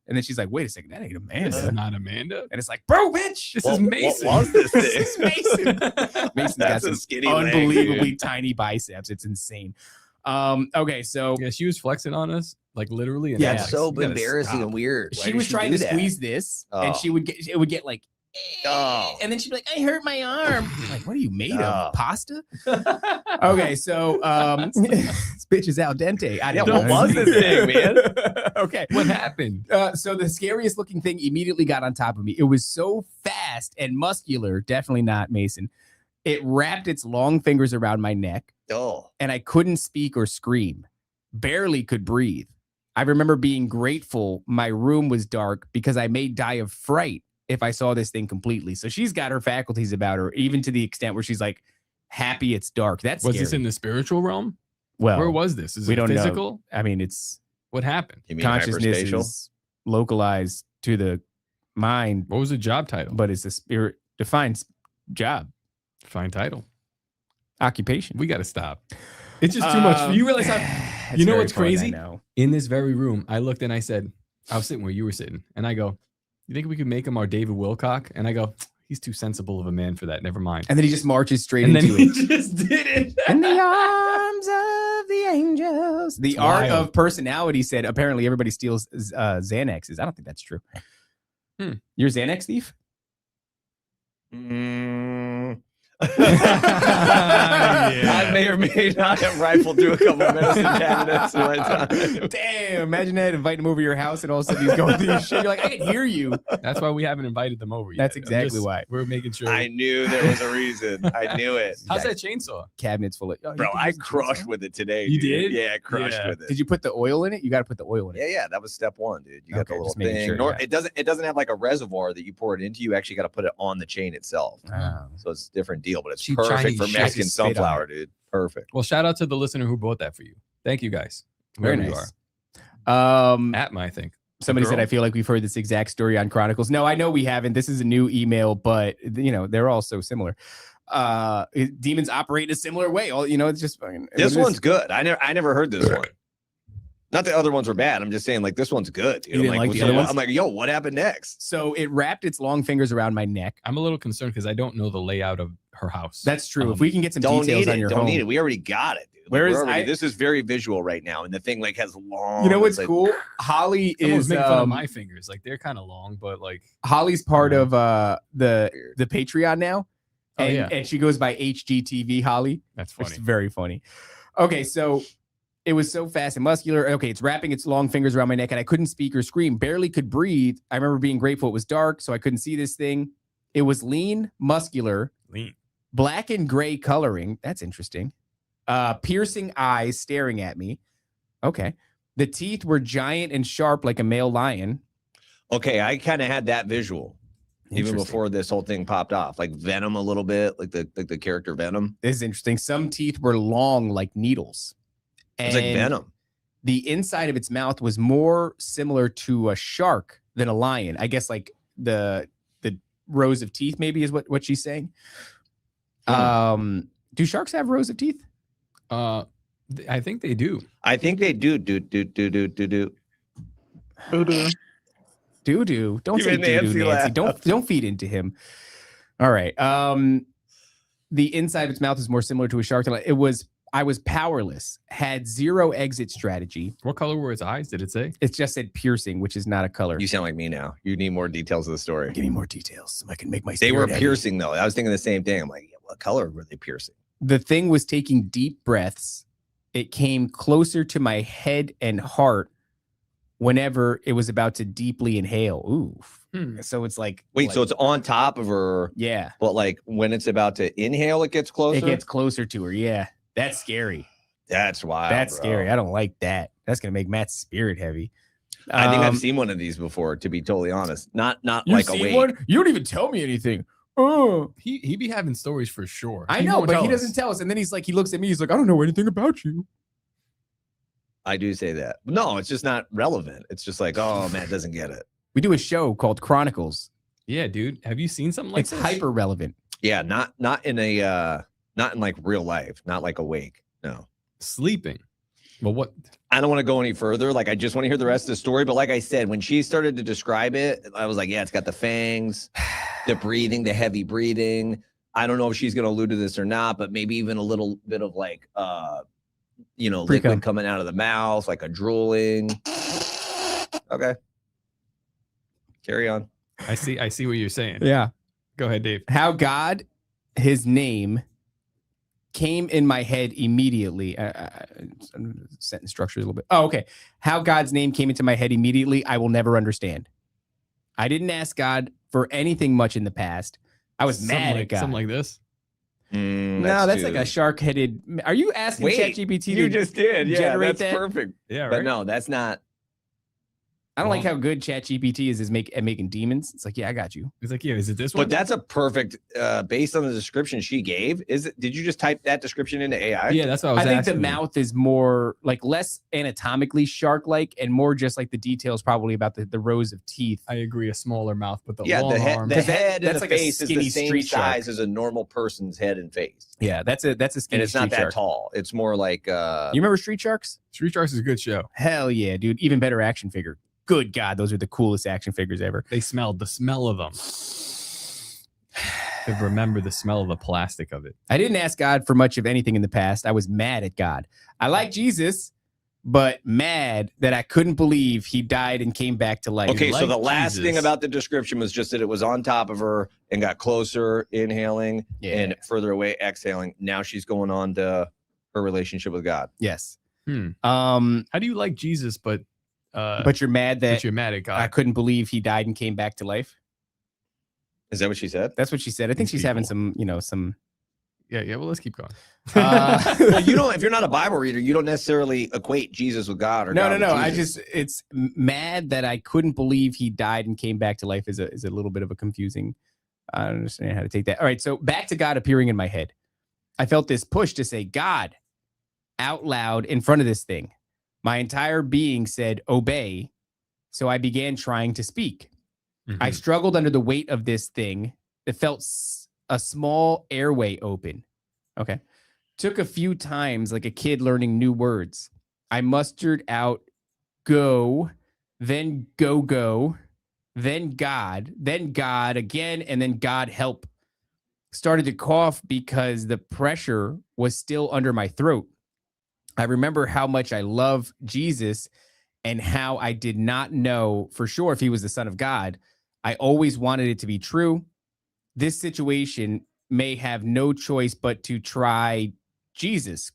And then she's like, wait a second, that ain't Amanda. This is not Amanda. And it's like, bro, bitch, this is Mason. What was this thing? This is Mason. Mason's got some skinny unbelievably leg, tiny biceps. It's insane. Okay, so yeah, she was flexing on us, like literally. And yeah, that's so embarrassing and weird. She was trying to squeeze this, and it would get like, and then she'd be like, I hurt my arm. Like, what are you made of? Pasta? Okay, so this bitch is al dente. What was this thing, man? Okay. What happened? So the scariest looking thing immediately got on top of me. It was so fast and muscular, definitely not Mason. It wrapped its long fingers around my neck, and I couldn't speak or scream, barely could breathe. I remember being grateful my room was dark because I may die of fright if I saw this thing completely. So she's got her faculties about her, even to the extent where she's like happy it's dark. That's was scary. this in the spiritual realm? Well, where was this? Is we it don't physical? know. I mean, it's what happened. You mean consciousness is localized to the Mine. What was the job title? But it's a spirit defines job. Fine title. Occupation. We got to stop. It's just too much. You realize how, you know what's crazy? Know. In this very room, I looked and I said, I was sitting where you were sitting. And I go, you think we could make him our David Wilcock? And I go, he's too sensible of a man for that. Never mind. And then he just marches straight and into then it. he just did it. In the arms of the angels. The art of personality said apparently everybody steals Xanaxes. I don't think that's true. You're a Xanax thief? I may or may not have rifled through a couple of medicine cabinets in my time. Damn, imagine that, inviting him over to your house and all of a sudden he's going through your shit. You're like, I can hear you. That's why we haven't invited them over yet. That's exactly why. We're making sure. I knew there was a reason. I knew it. How's that chainsaw? Cabinets full of... Bro, I crushed with it today. You dude. did? Yeah, I crushed with it. Did you put the oil in it? You got to put the oil in it. Yeah, that was step one, dude. You got the little just making thing. sure, It doesn't have like a reservoir that you pour it into. You actually got to put it on the chain itself. Oh. So it's a different deal, but it's Cheap perfect Chinese for shit. Mexican Just spit on sunflower, dude. Perfect. Well, shout out to the listener who bought that for you. Thank you guys. Very Whoever nice. you are. Atma, I think. Somebody said, I feel like we've heard this exact story on Chronicles. No, I know we haven't. This is a new email, but they're all so similar. Demons operate in a similar way. It's just This one's good. I never heard this one. Not the other ones were bad. I'm just saying, like, this one's good. Dude. You didn't like the other ones? I'm like, yo, what happened next? So it wrapped its long fingers around my neck. I'm a little concerned because I don't know the layout of her house. That's true. If we can get some Don't details need on it. your Don't home. need it. We already got it, dude. This is very visual right now, and the thing like has long. You know what's like, cool? Holly Someone's is making fun of my fingers. Like they're kind of long, but like Holly's part of the Patreon now. Oh, And, yeah. and she goes by HGTV Holly. That's Which funny. is very funny. Okay, so it was so fast and muscular. Okay, it's wrapping its long fingers around my neck, and I couldn't speak or scream, barely could breathe. I remember being grateful it was dark, so I couldn't see this thing. It was lean, muscular, black and gray coloring. That's interesting. Piercing eyes staring at me. Okay. The teeth were giant and sharp like a male lion. Okay, I kind of had that visual even before this whole thing popped off, like Venom a little bit, like the character Venom. This is interesting. Some teeth were long like needles. It's like Venom. The inside of its mouth was more similar to a shark than a lion. I guess like the rows of teeth maybe is what she's saying. Do sharks have rows of teeth? I think they do. I think they do. Doo-doo. Don't Even say doo-doo, Nancy Nancy. laughed. Don't feed into him. All right. The inside of its mouth is more similar to a shark. I was powerless, had zero exit strategy. What color were its eyes? Did it say? It just said piercing, which is not a color. You sound like me now. You need more details of the story. Give me more details so I can make my They were spirit heavy. piercing though. I was thinking the same thing. I'm like, yeah, what color were they piercing? The thing was taking deep breaths. It came closer to my head and heart whenever it was about to deeply inhale. Ooh. So it's like, Wait, so it's on top of her. Yeah. But like when it's about to inhale, it gets closer. It gets closer to her. Yeah. That's scary. That's wild. That's bro. scary. I don't like that. That's going to make Matt's spirit heavy. I think I've seen one of these before, to be totally honest. Not You've like seen awake. one? You don't even tell me anything. Oh, He be having stories for sure. I He know, won't but tell he us. doesn't tell us. And then he's like, he looks at me. He's like, I don't know anything about you. I do say that. No, it's just not relevant. It's just like, oh, Matt doesn't get it. We do a show called Chronicles. Yeah, dude. Have you seen something like It's this? hyper relevant. Yeah, not in like real life, not like awake. No. Sleeping. Well, what? I don't want to go any further. Like, I just want to hear the rest of the story. But like I said, when she started to describe it, I was like, yeah, it's got the fangs, the breathing, the heavy breathing. I don't know if she's going to allude to this or not, but maybe even a little bit of like, liquid coming out of the mouth, like a drooling. Okay. Carry on. I see what you're saying. Yeah. Go ahead, Dave. How God, his name, came in my head immediately. Sentence structure a little bit. Oh, okay. How God's name came into my head immediately, I will never understand. I didn't ask God for anything much in the past. I was mad at God. Something like this. No, that's like a shark-headed. Are you asking ChatGPT to You just did. Yeah, generate that's that? perfect. Yeah, right. But no, that's not. I don't like how good ChatGPT is at making demons. It's like, yeah, I got you. It's like, yeah, is it this one? But that's a perfect, based on the description she gave. Did you just type that description into AI? Yeah, that's what I was think asking the mouth is more like less anatomically shark-like and more just like the details probably about the rows of teeth. I agree, a smaller mouth, but the Yeah, long arm. the head and that's the like a face is skinny the same street shark. size as a normal person's head and face. Yeah, that's a skinny And it's not street that shark. tall. It's more like You remember Street Sharks? Street Sharks is a good show. Hell yeah, dude. Even better action figure. Good God, those are the coolest action figures ever. They smelled the smell of them. I remember the smell of the plastic of it. I didn't ask God for much of anything in the past. I was mad at God. I like Jesus, but mad that I couldn't believe he died and came back to life. Okay, so like the last Jesus. thing about the description was just that it was on top of her and got closer, inhaling, and further away, exhaling. Now she's going on to her relationship with God. Yes. How do you like Jesus, but you're mad that you're mad at God? I couldn't believe he died and came back to life? Is that what she said? That's what she said. I think she's having some. Yeah. Well, let's keep going. Well, you don't. If you're not a Bible reader, you don't necessarily equate Jesus with God or God No. with Jesus. It's mad that I couldn't believe he died and came back to life is a little bit of a confusing. I don't understand how to take that. All right, so back to God appearing in my head. I felt this push to say God out loud in front of this thing. My entire being said obey, so I began trying to speak. I struggled under the weight of this thing. It felt a small airway open. Okay. Took a few times like a kid learning new words. I mustered out go, then go, then God again, and then God help. Started to cough because the pressure was still under my throat. I remember how much I love Jesus and how I did not know for sure if he was the Son of God. I always wanted it to be true. This situation may have no choice but to try Jesus, ?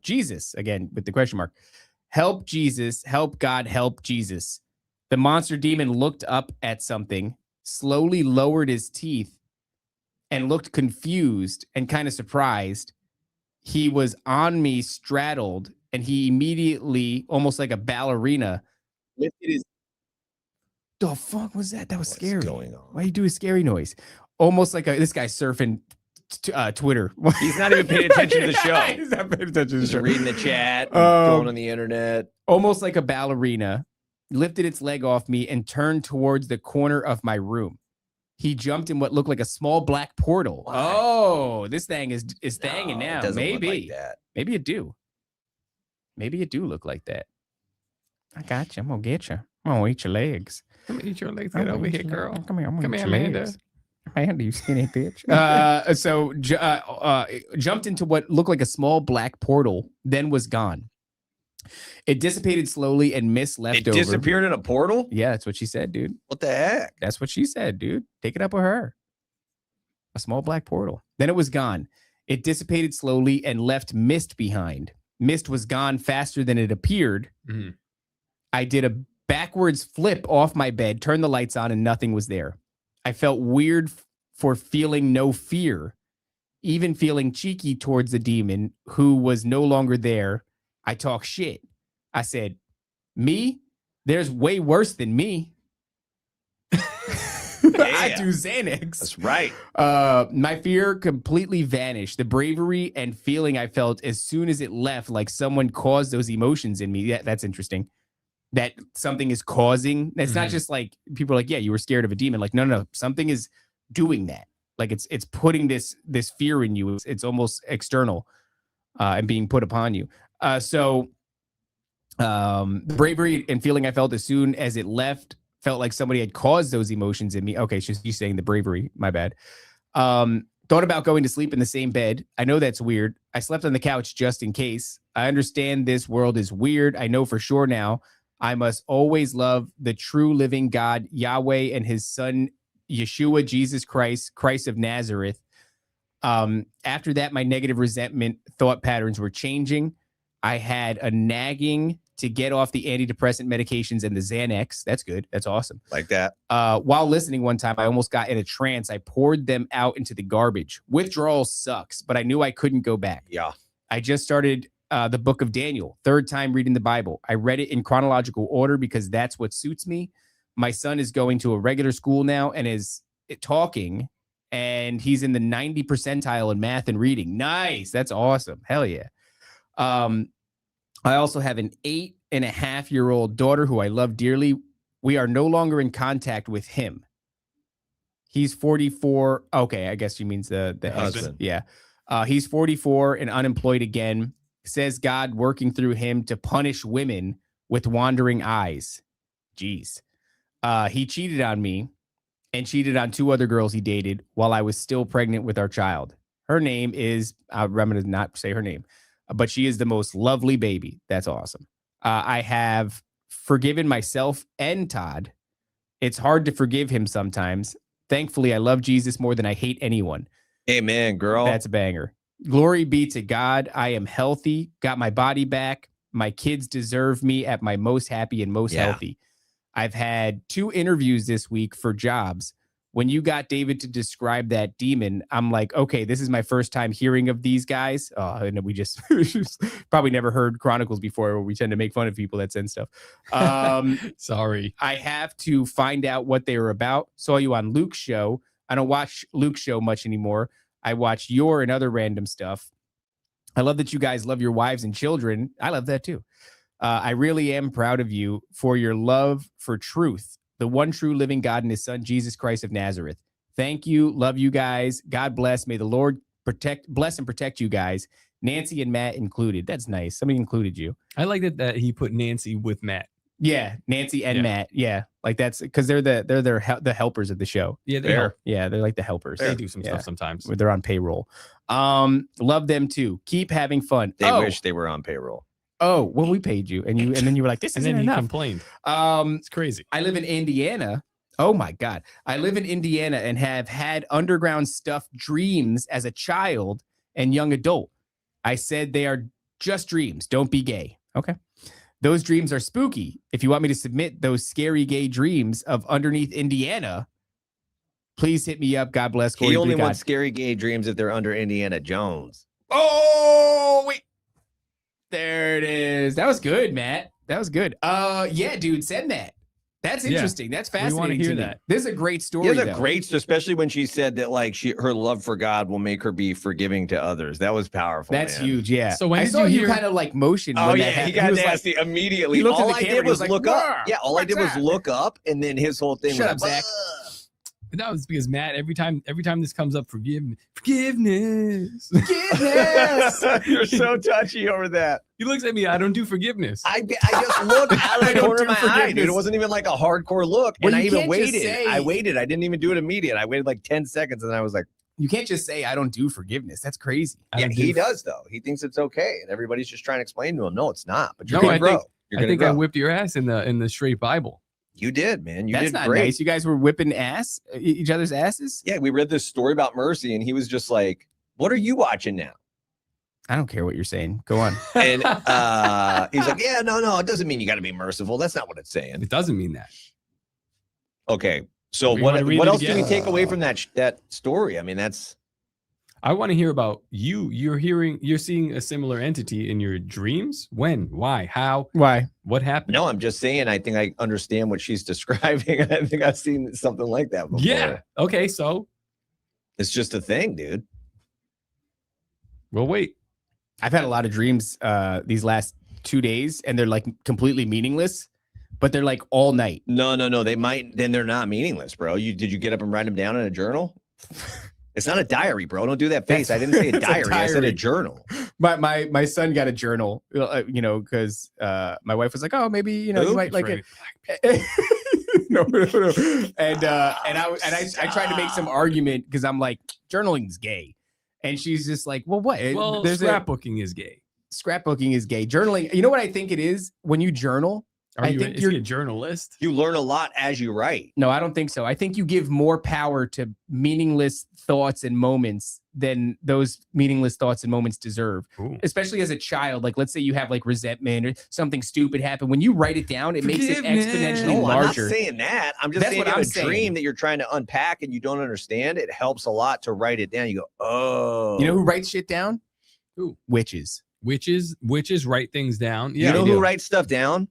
Jesus, again, with the question mark. Help Jesus, help God, help Jesus. The monster demon looked up at something, slowly lowered his teeth, and looked confused and kind of surprised. He was on me, straddled, and he immediately, almost like a ballerina, lifted his... The fuck was that? That was scary. What's going on? Why you do a scary noise? Almost like this guy surfing Twitter. He's not even paying attention to the show. He's not paying attention to the He's show. reading the chat, going on the internet. Almost like a ballerina, lifted its leg off me and turned towards the corner of my room. He jumped in what looked like a small black portal. Why? Oh, this thing is thanging now. It doesn't Maybe. look like that. Maybe it do. Maybe it do look like that. I got you. I'm gonna get you. I'm gonna eat your legs. Come eat your legs. Get over here, girl. Come here. I'm gonna Come eat here, your Amanda. legs. Amanda, you skinny bitch. Jumped into what looked like a small black portal, then was gone. It dissipated slowly and mist left It over. disappeared in a portal? Yeah, that's what she said, dude. What the heck? That's what she said, dude. Take it up with her. A small black portal. Then it was gone. It dissipated slowly and left mist behind. Mist was gone faster than it appeared. I did a backwards flip off my bed, turned the lights on, and nothing was there. I felt weird for feeling no fear, even feeling cheeky towards the demon who was no longer there. I talk shit. I said, me? There's way worse than me. I do Xanax. That's right. My fear completely vanished. The bravery and feeling I felt as soon as it left, like someone caused those emotions in me. Yeah, that's interesting. That something is causing. It's not just like people are like, yeah, you were scared of a demon. Like, no. Something is doing that. Like it's putting this fear in you. It's almost external and being put upon you. So the bravery and feeling I felt as soon as it left felt like somebody had caused those emotions in me. Okay, she's saying the bravery. My bad. Thought about going to sleep in the same bed. I know that's weird. I slept on the couch just in case. I understand this world is weird. I know for sure now. I must always love the true living God, Yahweh, and his son, Yeshua, Jesus Christ, Christ of Nazareth. After that, my negative resentment thought patterns were changing. I had a nagging to get off the antidepressant medications and the Xanax. That's good. That's awesome. Like that. While listening one time, I almost got in a trance. I poured them out into the garbage. Withdrawal sucks, but I knew I couldn't go back. Yeah. I just started the book of Daniel, third time reading the Bible. I read it in chronological order because that's what suits me. My son is going to a regular school now and is talking, and he's in the 90 percentile in math and reading. Nice. That's awesome. Hell yeah. I also have an 8.5-year-old daughter who I love dearly. We are no longer in contact with him. He's 44. Okay, I guess she means the husband. Yeah. He's 44 and unemployed again. Says God working through him to punish women with wandering eyes. Jeez. He cheated on me and cheated on 2 other girls he dated while I was still pregnant with our child. Her name is, I'm going to not say her name, but she is the most lovely baby. That's awesome. I have forgiven myself and Todd. It's hard to forgive him sometimes. Thankfully, I love Jesus more than I hate anyone. Amen, girl. That's a banger. Glory be to God. I am healthy, got my body back. My kids deserve me at my most happy and most healthy. I've had 2 interviews this week for jobs. When you got David to describe that demon, I'm like, okay, this is my first time hearing of these guys. And we just probably never heard Chronicles before, where we tend to make fun of people that send stuff. Sorry. I have to find out what they were about. Saw you on Luke's show. I don't watch Luke's show much anymore. I watch your and other random stuff. I love that you guys love your wives and children. I love that too. I really am proud of you for your love for truth, the one true living God and his son, Jesus Christ of Nazareth. Thank you. Love you guys. God bless. May the Lord bless and protect you guys. Nancy and Matt included. That's nice. Somebody included you. I like that he put Nancy with Matt. Yeah, Nancy and Matt. Yeah, like that's because they're the helpers of the show. Yeah, they're like the helpers. They do some stuff sometimes. They're on payroll. Love them too. Keep having fun. They wish they were on payroll. Oh, well, we paid you, and then you were like, "This isn't enough." He complained. It's crazy. I live in Indiana. Oh my God, I live in Indiana and have had underground stuff dreams as a child and young adult. I said they are just dreams. Don't be gay. Okay. Those dreams are spooky. If you want me to submit those scary gay dreams of underneath Indiana, please hit me up. God bless. He only wants scary gay dreams if they're under Indiana Jones. Oh, wait. There it is. That was good, Matt. That was good. Yeah, dude, send that. That's interesting. That's fascinating. We want to hear that. This is a great story. Yeah, great, especially when she said that like her love for God will make her be forgiving to others. That was powerful. That's huge. Yeah. So when I did saw you you hear... kind of like motion. Oh yeah, he got nasty immediately. All I did was look up. Yeah, all I did was look up, and then his whole thing. Shut up, Zach. That was because Matt, every time this comes up, forgiveness. You're so touchy over that. He looks at me. I don't do forgiveness. I just looked out of the corner of my eye, dude. It wasn't even like a hardcore look. Well, and I even waited. I waited. I didn't even do it immediate. I waited like 10 seconds, and I was like, you can't just say I don't do forgiveness. That's crazy. Yeah, he does though. He thinks it's okay, and everybody's just trying to explain to him, no, it's not. But you're gonna grow. I think I whipped your ass in the straight Bible. You did, man. That's did not great. Nice. You guys were whipping each other's asses. Yeah, we read this story about Mercy, and he was just like, "What are you watching now?" I don't care what you're saying. Go on. And he's like, "Yeah, no, it doesn't mean you got to be merciful. That's not what it's saying. It doesn't mean that." Okay, so what else do we take away from that story? I mean, that's. I want to hear about you. You're seeing a similar entity in your dreams. When? Why? How? Why? What happened? No, I'm just saying. I think I understand what she's describing. I think I've seen something like that before. Yeah. Okay. So it's just a thing, dude. Well, wait. I've had a lot of dreams these last 2 days, and they're like completely meaningless, but they're like all night. No. They might. Then they're not meaningless, bro. Did you get up and write them down in a journal? It's not a diary, bro. Don't do that face. I didn't say a diary. I said a journal. My son got a journal, because my wife was like, oh, maybe, you might like it. No. And I tried to make some argument because I'm like, journaling's gay. And she's just like, well, what? Well, scrapbooking is gay. Scrapbooking is gay. Journaling. You know what I think it is? When you journal, is he a journalist? You learn a lot as you write. No, I don't think so. I think you give more power to meaningless thoughts and moments than those meaningless thoughts and moments deserve. Ooh. Especially as a child. Like, let's say you have like resentment or something stupid happen. When you write it down, it makes it exponentially larger. I'm not saying that. I'm just saying if a dream that you're trying to unpack and you don't understand, it helps a lot to write it down. You go, oh. You know who writes shit down? Who? Witches. Witches write things down. Yeah, you know they who do. writes stuff down?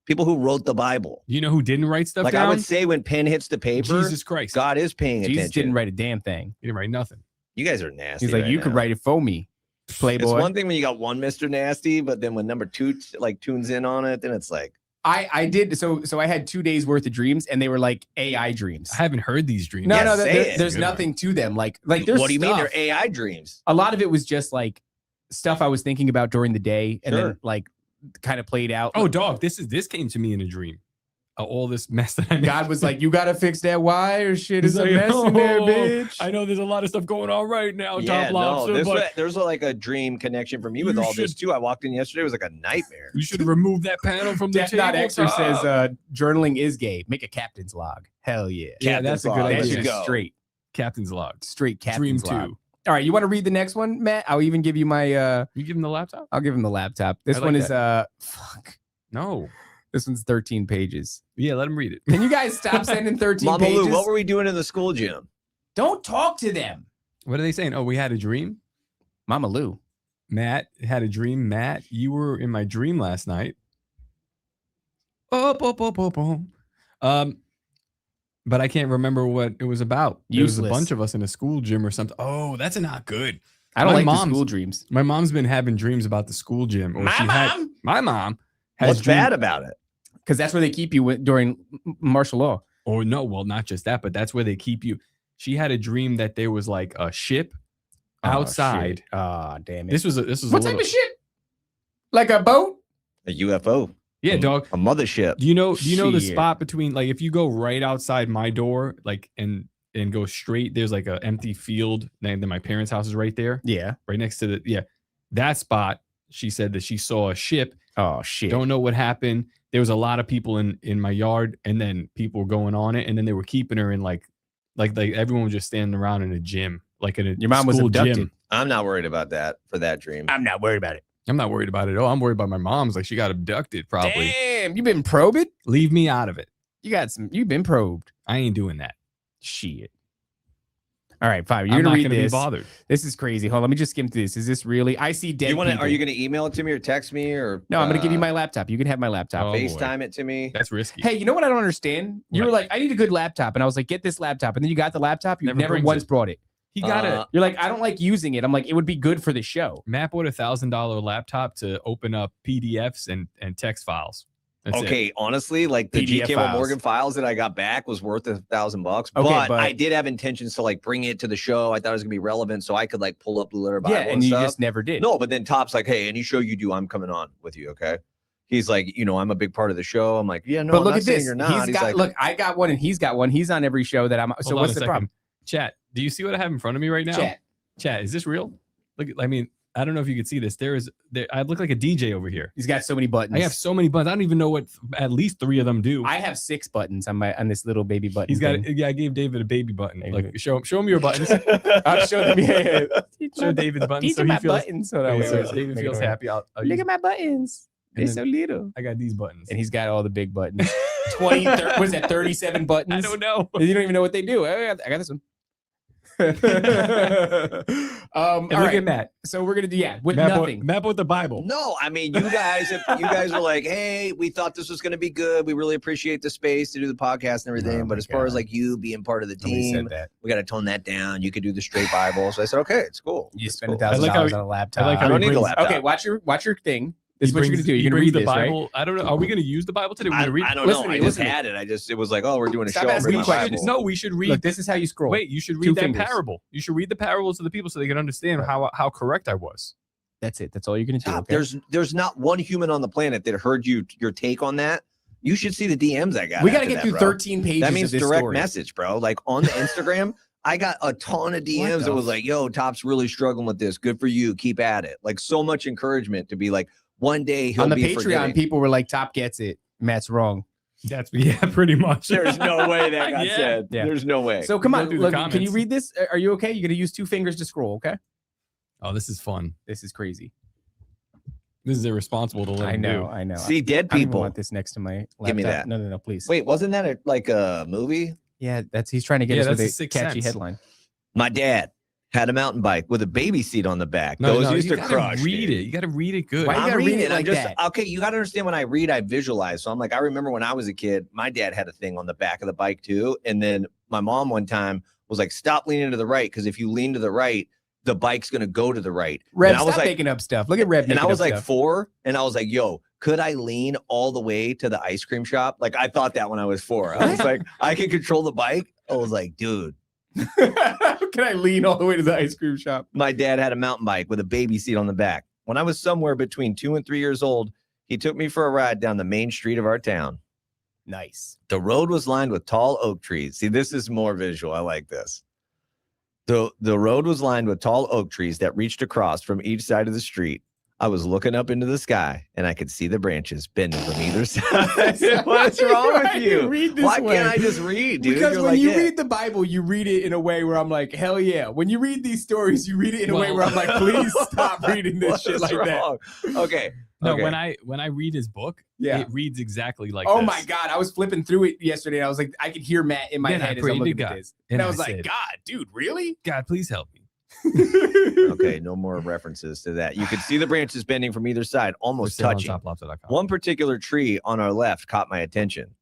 People who wrote the Bible. You know who didn't write stuff Like down? I would say, when pen hits the paper, Jesus Christ. God is paying Jesus attention. didn't write a damn thing. He didn't write nothing. You guys are nasty. He's like, right you now. could write it for me, Playboy. It's one thing when you got one Mr. Nasty, but then when number 2 like tunes in on it, then it's like I did so I had 2 days worth of dreams, and they were like AI dreams. I haven't heard these dreams. No, Yeah, no, say it. there's Good nothing to them. Like there's what do you mean stuff. they're AI dreams? A lot of it was just like stuff I was thinking about during the day, and then Sure. like kind of played out. Oh, dog, this came to me in a dream. All this mess that I made. God was like, you gotta fix that wire shit. He's It's a like, mess in there, "Oh, bitch. I know there's a lot of stuff going on right now, Yeah, Top no, Lobster, but there's like a dream connection for me with You all this should- too. I walked in yesterday, it was like a nightmare. you should remove that panel from the Death table. Not Exer Top. says journaling is gay. Make a captain's log. Hell yeah. Yeah, that's a good Captain's log. That idea. shit Let's is go. straight. Captain's log. Straight Dream captain's log. 2. All right, you want to read the next one, Matt? I'll even give you my You give him the laptop? I'll give him the laptop. This I like one is that. fuck. No. This one's 13 pages. Yeah, let him read it. Can you guys stop sending 13 Mama pages? Lou, what were we doing in the school gym? Don't talk to them. What are they saying? Oh, we had a dream. Mama Lou. Matt had a dream. Matt, you were in my dream last night. But I can't remember what it was about. There was a Useless. bunch of us in a school gym or something. Oh, that's not good. I don't My like the mom's- school dreams. My mom's been having dreams about the school gym. Or my mom has What's dream- bad about it? Because that's where they keep you during martial law. Oh no, well, not just that, but that's where they keep you. She had a dream that there was like a ship outside. Ah, damn it. This was what a type little, of shit? Like a boat? A UFO. yeah, dog. A mothership. Do you know the Shit. spot between, like, if you go right outside my door, like and go straight, there's like an empty field, and then my parents' house is right there, Yeah. right next to that spot. She said that she saw a ship. Oh shit. Don't know what happened. There was a lot of people in my yard, and then people were going on it, and then they were keeping her in like everyone was just standing around in a gym, like in a Your mom was school abducted. gym. I'm not worried about that for that dream. I'm not worried about it. I'm not worried about it at all. I'm worried about my mom's. Like, she got abducted, probably. Damn, you been probed? Leave me out of it. You've been probed. I ain't doing that. Shit. All right, fine. You're I'm gonna not read gonna this. be bothered. This is crazy. Hold on, let me just skim through this. Is this really? I see dead people. Are you going to email it to me or text me or No, I'm gonna give you my laptop. You can have my laptop. Oh, boy. FaceTime it to me? That's risky. Hey, you know what I don't understand? You What? were like, I need a good laptop, and I was like, get this laptop, and then you got the laptop. You Never never brings once it. brought it. He got it. You're like, I don't like using it. I'm like, it would be good for the show. Matt bought $1,000 laptop to open up PDFs and text files. That's it. Okay, honestly, like the PDF GK files. Morgan files that I got back was worth $1,000. Okay, but I did have intentions to like bring it to the show. I thought it was gonna be relevant, so I could like pull up Blue Letter Bible. Yeah, and you stuff. just never did. No, but then Top's like, hey, any show you do, I'm coming on with you. Okay. He's like, I'm a big part of the show. I'm like, yeah, no, but I'm look not at saying this. you're not. He's got like, look. I got one, and he's got one. He's on every show that I'm. So Hold on what's a the second. problem? Chat, do you see what I have in front of me right now? Chat, is this real? Look, I mean, I don't know if you could see this. I look like a DJ over here. He's got so many buttons. I have so many buttons. I don't even know what at least 3 of them do. I have 6 buttons on this little baby button. He's got thing. yeah. I gave David a baby button. Like, show him your buttons. I'll show them. Yeah. Show David's buttons. These So are he my feels. buttons. So that Okay, way so it's- David make it feels away. happy. I'll Look at my buttons. They're And so then- little. I got these buttons. And he's got all the big buttons. 20, was that 37 buttons? I don't know. You don't even know what they do. I got this one. And All look right. at Matt. So we're gonna do with Matt nothing. Matt with the Bible. No, I mean, you guys are like, hey, we thought this was going to be good. We really appreciate the space to do the podcast and everything. Oh but my as far as God. like you being part of the Nobody team, said that. we got to tone that down. You could do the straight Bible. So I said, okay, it's cool. You It's spend cool. $1,000 I like how on a laptop. I like how I don't he need a brings- laptop. Okay, watch your thing. This is He what you're brings- gonna do. he You're gonna brings read the this, right? Bible. I don't know. Are we gonna use the Bible today? We're gonna read. I don't Listen know. to me, I just listen to me. had it. It was like, oh, we're doing a Stop show. asking Bring me my questions. Bible. No, we should read. Look, this is how you scroll. Wait, you should 2 read that fingers. parable. You should read the parables to the people so they can understand how correct I was. That's it. That's all you're gonna do. Top, Okay? there's not one human on the planet that heard your take on that. You should see the DMs I got. We gotta after get that, through bro. 13 pages. That means of this direct story. message, bro. Like on the Instagram, I got a ton of DMs the that was like, yo, Top's really struggling with this. Good for you. Keep at it. Like so much encouragement to be like, one day he'll On the be Patreon, forgiving. people were like, "Top gets it." Matt's wrong. That's pretty much. There's no way that got Yeah. said. Yeah. There's no way. So come Go on, through the look. Can you comments. read this? Are you okay? You're gonna use 2 fingers to scroll. Okay. Oh, this is fun. This is crazy. This is irresponsible to let I him know. do. I know. See, dead I don't even people. want this next to my laptop. Give me that. No, please. Wait, wasn't that like a movie? Yeah, he's trying to get Yeah, us with that's a The Sixth catchy Sense. headline. My dad had a mountain bike with a baby seat on the back. No, Those no, used you to gotta crush. read dude. it. You got to read it good. Why you I'm gotta read reading it it. I'm like just that? okay. You got to understand when I read, I visualize. So I'm like, I remember when I was a kid, my dad had a thing on the back of the bike too. And then my mom one time was like, stop leaning to the right. Because if you lean to the right, the bike's going to go to the right. Rev, and I was stop like, making up stuff. Look at Rev. and I was like stuff. 4. And I was like, yo, could I lean all the way to the ice cream shop? Like I thought that when I was 4. I was like, I can control the bike. I was like, dude. Can I lean all the way to the ice cream shop? My dad had a mountain bike with a baby seat on the back. When I was somewhere between 2 and 3 years old, he took me for a ride down the main street of our town. Nice. The road was lined with tall oak trees. See, this is more visual. I like this. The road was lined with tall oak trees that reached across from each side of the street. I was looking up into the sky and I could see the branches bending from either side. What's wrong with you? Why can't I just read, dude? Because You're when like, you yeah. read the Bible, you read it in a way where I'm like, hell yeah. When you read these stories, you read it in a way where I'm like, please stop reading this shit like wrong? that. Okay. No, okay. when I read his book, Yeah. it reads exactly like Oh this. my God. I was flipping through it yesterday and I was like, I could hear Matt in my Then I head as prayed I'm to looking at God, this. And I and was I like, said, God, dude, really? God, please help me. Okay, no more references to that. You could see the branches bending from either side, almost For sale on touching. toplobster.com. One particular tree on our left caught my attention.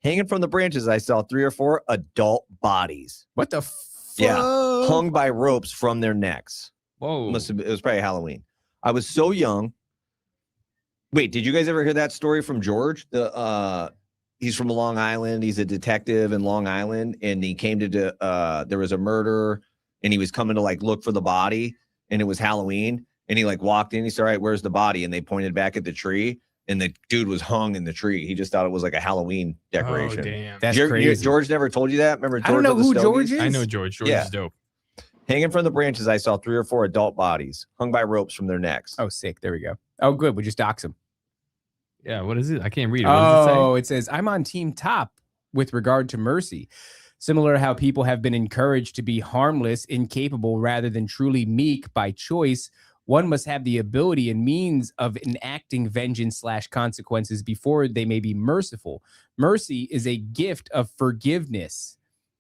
Hanging from the branches, I saw 3 or 4 adult bodies. What the fuck? Yeah, hung by ropes from their necks. Whoa. It was probably Halloween. I was so young. Wait, did you guys ever hear that story from George? He's from Long Island. He's a detective in Long Island, and he came to there was a murder, and he was coming to like look for the body, and it was Halloween, and he like walked in. He said, "All right, where's the body?" And they pointed back at the tree, and the dude was hung in the tree. He just thought it was like a Halloween decoration. Oh, damn. That's crazy. George never told you that? Remember? George I don't know with the who Stogies? George is. I know George. George Yeah. is dope. Hanging from the branches, I saw 3 or 4 adult bodies hung by ropes from their necks. Oh, sick. There we go. Oh, good. We just dox him. Yeah, what is it? I can't read it. What does it say? Oh, it says, I'm on team top with regard to mercy. Similar to how people have been encouraged to be harmless, incapable, rather than truly meek by choice, one must have the ability and means of enacting vengeance / consequences before they may be merciful. Mercy is a gift of forgiveness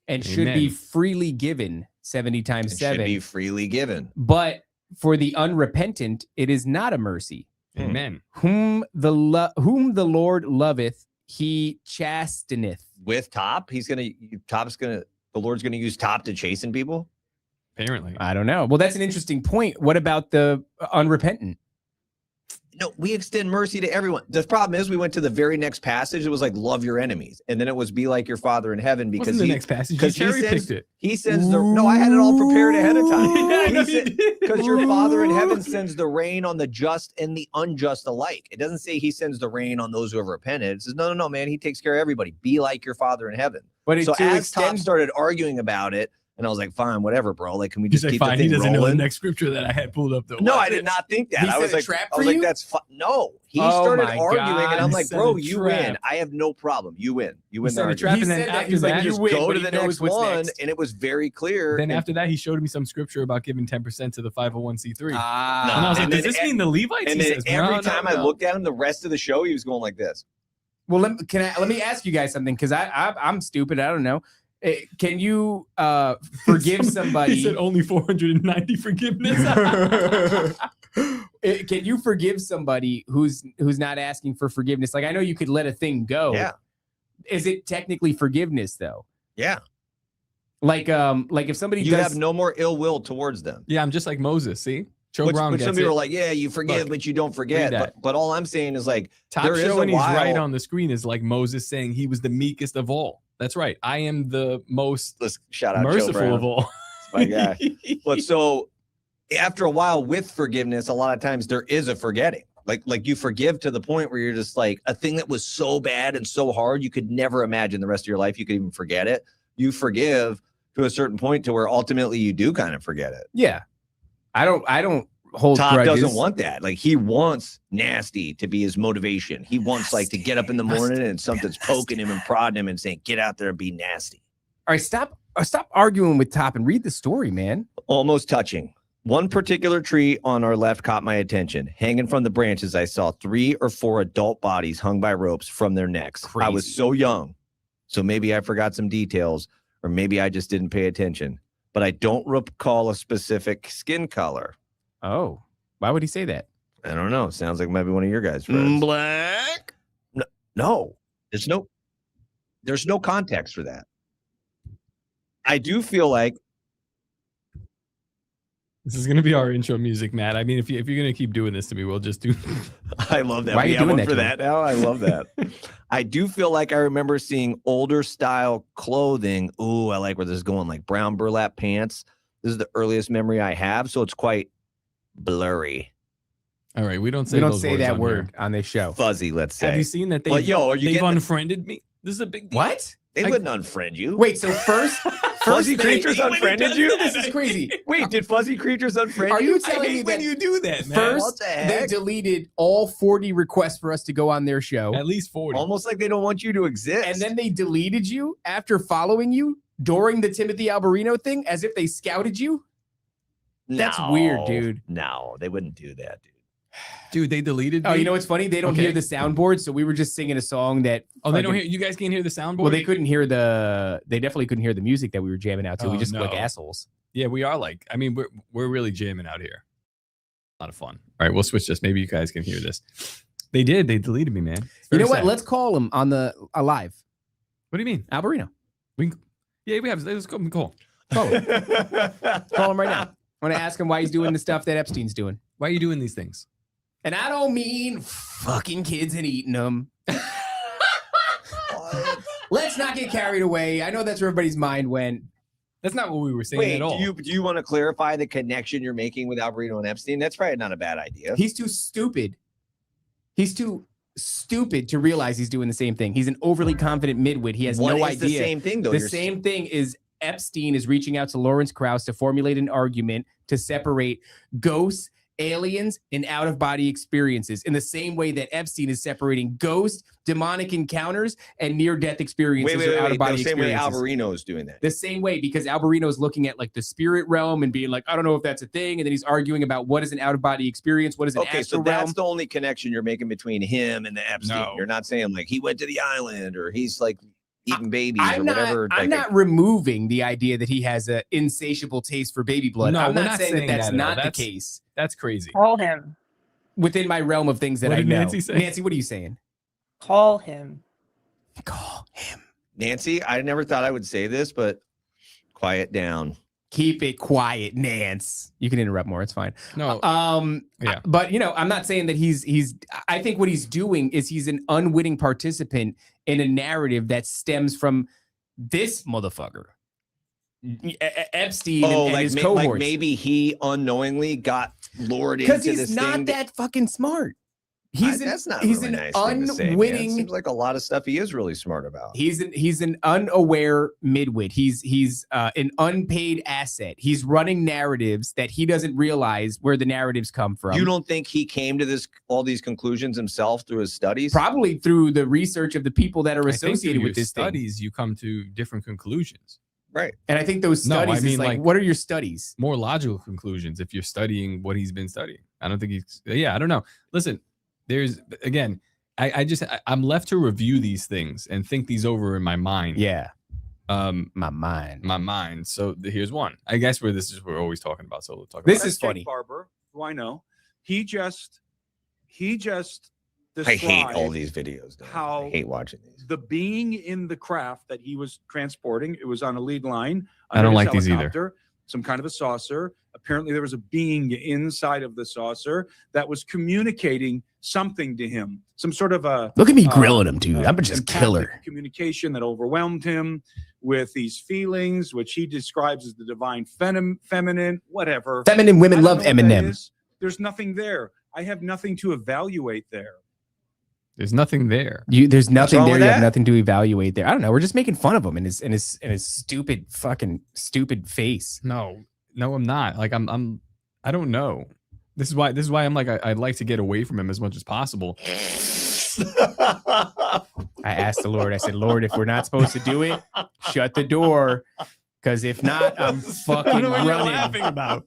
and should be Amen. freely given 70 times It 7. should be freely given. But for the unrepentant, it is not a mercy. Amen. Whom the Lord loveth, he chasteneth. With Top, the Lord's gonna use Top to chasten people. Apparently. I don't know. Well, that's an interesting point. What about the unrepentant? No, we extend mercy to everyone. The problem is we went to the very next passage. It was like love your enemies, and then it was be like your Father in heaven because Wasn't the next passage? You because he cherry sends, picked it. he sends the no. I had it all prepared ahead of time. Yeah, I know you did. Because your Father in heaven sends the rain on the just and the unjust alike. It doesn't say he sends the rain on those who have repented. It says no, man. He takes care of everybody. Be like your Father in heaven. But So as Tom started arguing about it, and I was like, fine, whatever, bro. Like, can we He's just like, keep fine. the He thing doesn't know the rolling? next scripture that I had pulled up though. No, Watch I did this. not think that. He I was set a like, trap I was for like, you? that's no. He Oh started my arguing, God. and I'm He like, set bro, a you trap. win. I have no problem. You win. You win. He set the a trap, argument. and then said that. after He's like, that, you Just win, go but to he the knows next what's one, next. and it was very clear. Then and- after that, he showed me some scripture about giving 10% to the 501c3. and I Ah. was like, and does then this mean the Levites? and He then says, every no, time I no. looked at him, the rest of the show, he was going like this. Well, let me ask you guys something because I'm stupid. I don't know. Can you forgive somebody? He said only 490 forgiveness. Can you forgive somebody who's not asking for forgiveness? Like I know you could let a thing go. Yeah. Is it technically forgiveness though? Yeah. Like if somebody You does have no more ill will towards them. Yeah, I'm just like Moses. See, Joe Which Brown some gets people it. are like, yeah, you forgive, Look, but you don't forget. read that. But all I'm saying is like, Top there is show a when he's while- right on the screen is like Moses saying he was the meekest of all. That's right. I am the most Let's shout out Joe merciful Brown. of all. My guy. But so after a while with forgiveness, a lot of times there is a forgetting. Like you forgive to the point where you're just like a thing that was so bad and so hard you could never imagine the rest of your life you could even forget it. You forgive to a certain point to where ultimately you do kind of forget it. Yeah. I don't hold Top grudges. doesn't want that. Like he wants nasty to be his motivation. He wants like to get up in the morning and something's poking him and prodding him and saying, get out there and be nasty. All right, stop arguing with Top and read the story, man. Almost touching. One particular tree on our left caught my attention. Hanging from the branches, I saw 3 or 4 adult bodies hung by ropes from their necks. I was Crazy. so young, so maybe I forgot some details, or maybe I just didn't pay attention. but I don't recall a specific skin color. Oh, why would he say that? I don't know. Sounds like maybe one of your guys' friends. Black? No. There's no context for that. I do feel like this is gonna be our intro music, Matt. I mean, if you're gonna keep doing this to me, we'll just do. I love that. Why are you doing that for that now? I love that. I do feel like I remember seeing older style clothing. Ooh, I like where this is going, like brown burlap pants. This is the earliest memory I have, so it's quite blurry. All right, we don't say that word on this show. Fuzzy, let's say. Have you seen that Well, they've unfriended me? This is a big deal. What? They wouldn't unfriend you. Wait, so first Fuzzy Creatures unfriended you? This is crazy. Wait, did Fuzzy Creatures unfriend Are you? you telling me when that you do that, man? first they deleted all 40 requests for us to go on their show, At least 40. Almost like they don't want you to exist. and then they deleted you after following you during the Timothy Alberino thing, as if they scouted you? That's weird, dude. No, they wouldn't do that, dude. Dude, they deleted me. Oh, you know what's funny? They don't Okay. hear the soundboard, so we were just singing a song that. Oh, they don't hear. You guys can't hear the soundboard. Well, they couldn't hear they definitely couldn't hear the music that we were jamming out to. We Oh, just look like no. assholes. Yeah, we are like. I mean, we're really jamming out here. A lot of fun. All right, we'll switch this. Maybe you guys can hear this. They did. They deleted me, man. It's You very know what? sad. Let's call him on the live. What do you mean? Alberino. We have. Let's go. Call. Call him. Call him right now. I want to ask him why he's doing the stuff that Epstein's doing. Why are you doing these things? And I don't mean fucking kids and eating them. Let's not get carried away. I know that's where everybody's mind went. That's not what we were saying Wait, at all. do you want to clarify the connection you're making with Alberino and Epstein? That's probably not a bad idea. He's too stupid. He's too stupid to realize he's doing the same thing. He's an overly confident midwit. He has What no is idea. the same thing, though? The same thing is Epstein is reaching out to Lawrence Krauss to formulate an argument to separate ghosts, aliens, and out-of-body experiences in the same way that Epstein is separating ghosts, demonic encounters, and near-death experiences or out-of-body The same way experiences. Alberino is doing that. The same way, because Alberino is looking at like the spirit realm and being like, I don't know if that's a thing. And then he's arguing about what is an out-of-body experience, what is an Okay, so astral that's realm. the only connection you're making between him and the Epstein. No. You're not saying like he went to the island or he's like eating babies or I'm whatever. I'm not removing the idea that he has an insatiable taste for baby blood. No, I'm we're not not saying saying that that's that at all. not the That's- case That's crazy. Call him. within my realm of things that What I did know. Nancy say? Nancy, what are you saying? Call him. Call him. Nancy, I never thought I would say this, but quiet down. Keep it quiet, Nance. You can interrupt more. It's fine. No. Yeah. But you know, I'm not saying that he's. I think what he's doing is he's an unwitting participant in a narrative that stems from this motherfucker, Epstein, and his cohorts. like maybe he unknowingly got lured into Because this he's thing. not that fucking smart. He's That's not he's really an nice thing to say, man. unwitting. Seems like a lot of stuff he is really smart about. He's an unaware midwit. He's an unpaid asset. He's running narratives that he doesn't realize where the narratives come from. You don't think he came to all these conclusions himself through his studies? Probably through the research of the people that are I think through associated your with this thing. studies, you come to different conclusions, Right. And I think those No, I studies is mean, like, like- what are your studies? more logical conclusions. If you're studying what he's been studying, I don't think he's. Yeah, I don't know. Listen, there's again. I'm left to review these things and think these over in my mind. Yeah, My mind. So here's one. I guess we're always talking about. So we'll talk about This it. is funny. Barber, who I know, he just I hate all described these videos. Though. how I hate watching these. the being in the craft that he was transporting. It was on a lead line. I don't under his like these either. helicopter, some kind of a saucer. Apparently, there was a being inside of the saucer that was communicating something to him. Some sort of a Look at me Uh, grilling him, dude. I'm just empathic killer. communication that overwhelmed him with these feelings, which he describes as the divine feminine, whatever. Feminine women I don't love know what that Eminem. is. There's nothing there. I have nothing to evaluate there. There's nothing there. There's nothing wrong there. with You have that? nothing to evaluate there. I don't know. We're just making fun of him and his stupid stupid face. No, I'm not. Like I don't know. This is why I'm like I'd like to get away from him as much as possible. I asked the Lord. I said, Lord, if we're not supposed to do it, shut the door. Because if not, I'm fucking What are you running. laughing about?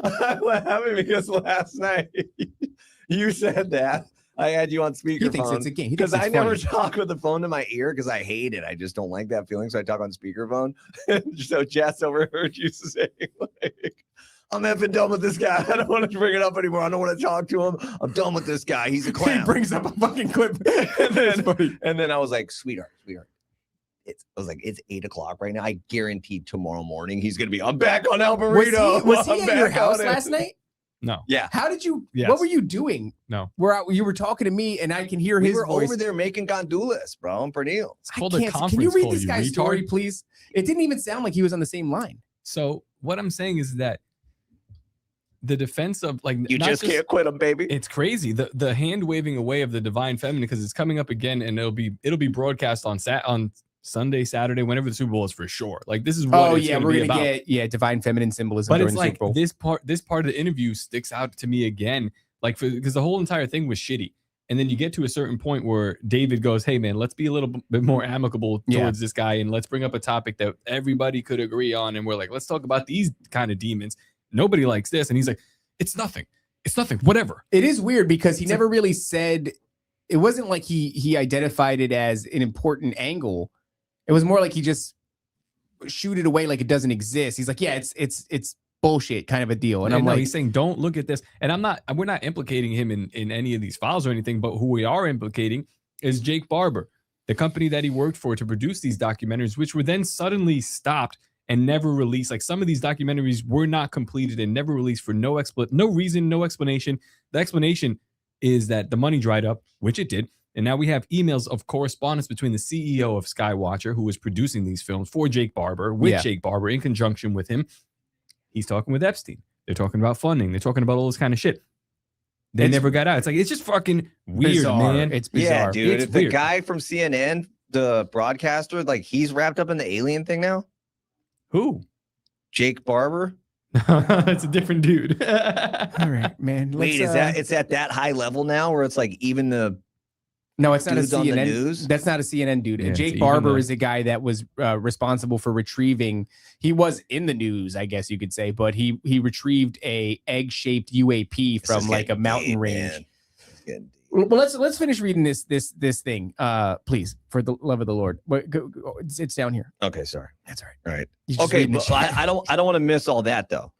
I'm laughing because last night you said that. I had you on speakerphone. He thinks it's a game. He Because thinks I it's never funny. talk with the phone to my ear because I hate it. I just don't like that feeling. So I talk on speakerphone. So Jess overheard you say, like, I'm effing done with this guy. I don't want to bring it up anymore. I don't want to talk to him. I'm done with this guy. He's a clown. He brings up a fucking clip. and then I was like, sweetheart. I was like, it's 8 o'clock right now. I guarantee tomorrow morning he's gonna be. I'm back on El Burrito. Was he I'm at your back house on it." last night? No. Yeah. How did you? Yes. What were you doing? No. You were talking to me, and I can hear We his were voice. over there making gondolas, bro, in Pernille. It's called I a can't- conference Can you read call, this you guy's retard. story, please? It didn't even sound like he was on the same line. So what I'm saying is that the defense of like You not just can't quit him, baby. It's crazy. The hand waving away of the divine feminine, because it's coming up again, and it'll be broadcast on Sunday, Saturday, whenever the Super Bowl is for sure. Like this is what it's we're be gonna about. get divine feminine symbolism But during it's the like Super Bowl. this part of the interview sticks out to me again, like because the whole entire thing was shitty. And then you get to a certain point where David goes, "Hey man, let's be a little bit more amicable towards this guy, and let's bring up a topic that everybody could agree on." And we're like, "Let's talk about these kind of demons. Nobody likes this." And he's like, "It's nothing. It's nothing. Whatever." It is weird because he never really said. It wasn't like he identified it as an important angle. It was more like he just shoot it away like it doesn't exist. He's like, "Yeah, it's bullshit," kind of a deal. And I'm like, he's saying, "Don't look at this." And we're not implicating him in any of these files or anything, but who we are implicating is Jake Barber, the company that he worked for to produce these documentaries, which were then suddenly stopped and never released. Like some of these documentaries were not completed and never released for no reason, no explanation. The explanation is that the money dried up, which it did. And now we have emails of correspondence between the CEO of Skywatcher, who was producing these films for Jake Barber, with Jake Barber in conjunction with him. He's talking with Epstein. They're talking about funding. They're talking about all this kind of shit. They never got out. It's like, it's just fucking weird, bizarre. man. It's bizarre. Yeah, dude. It's If the weird. guy from CNN, the broadcaster, like he's wrapped up in the alien thing now. Who? Jake Barber. That's a different dude. all right, man. Wait, it's at that high level now where it's like even the No, it's not a dudes on the CNN. news? That's not a CNN dude. Yeah, it's Jake even Barber the- is a guy that was responsible for retrieving. He was in the news, I guess you could say, but he retrieved a egg-shaped UAP This from is like a getting mountain deep, range. man. It's getting deep. Well, let's finish reading this thing, please, for the love of the Lord. Go, it's down here. Okay, sorry. That's all right. All right. You just Okay, reading the but chat. I don't want to miss all that though.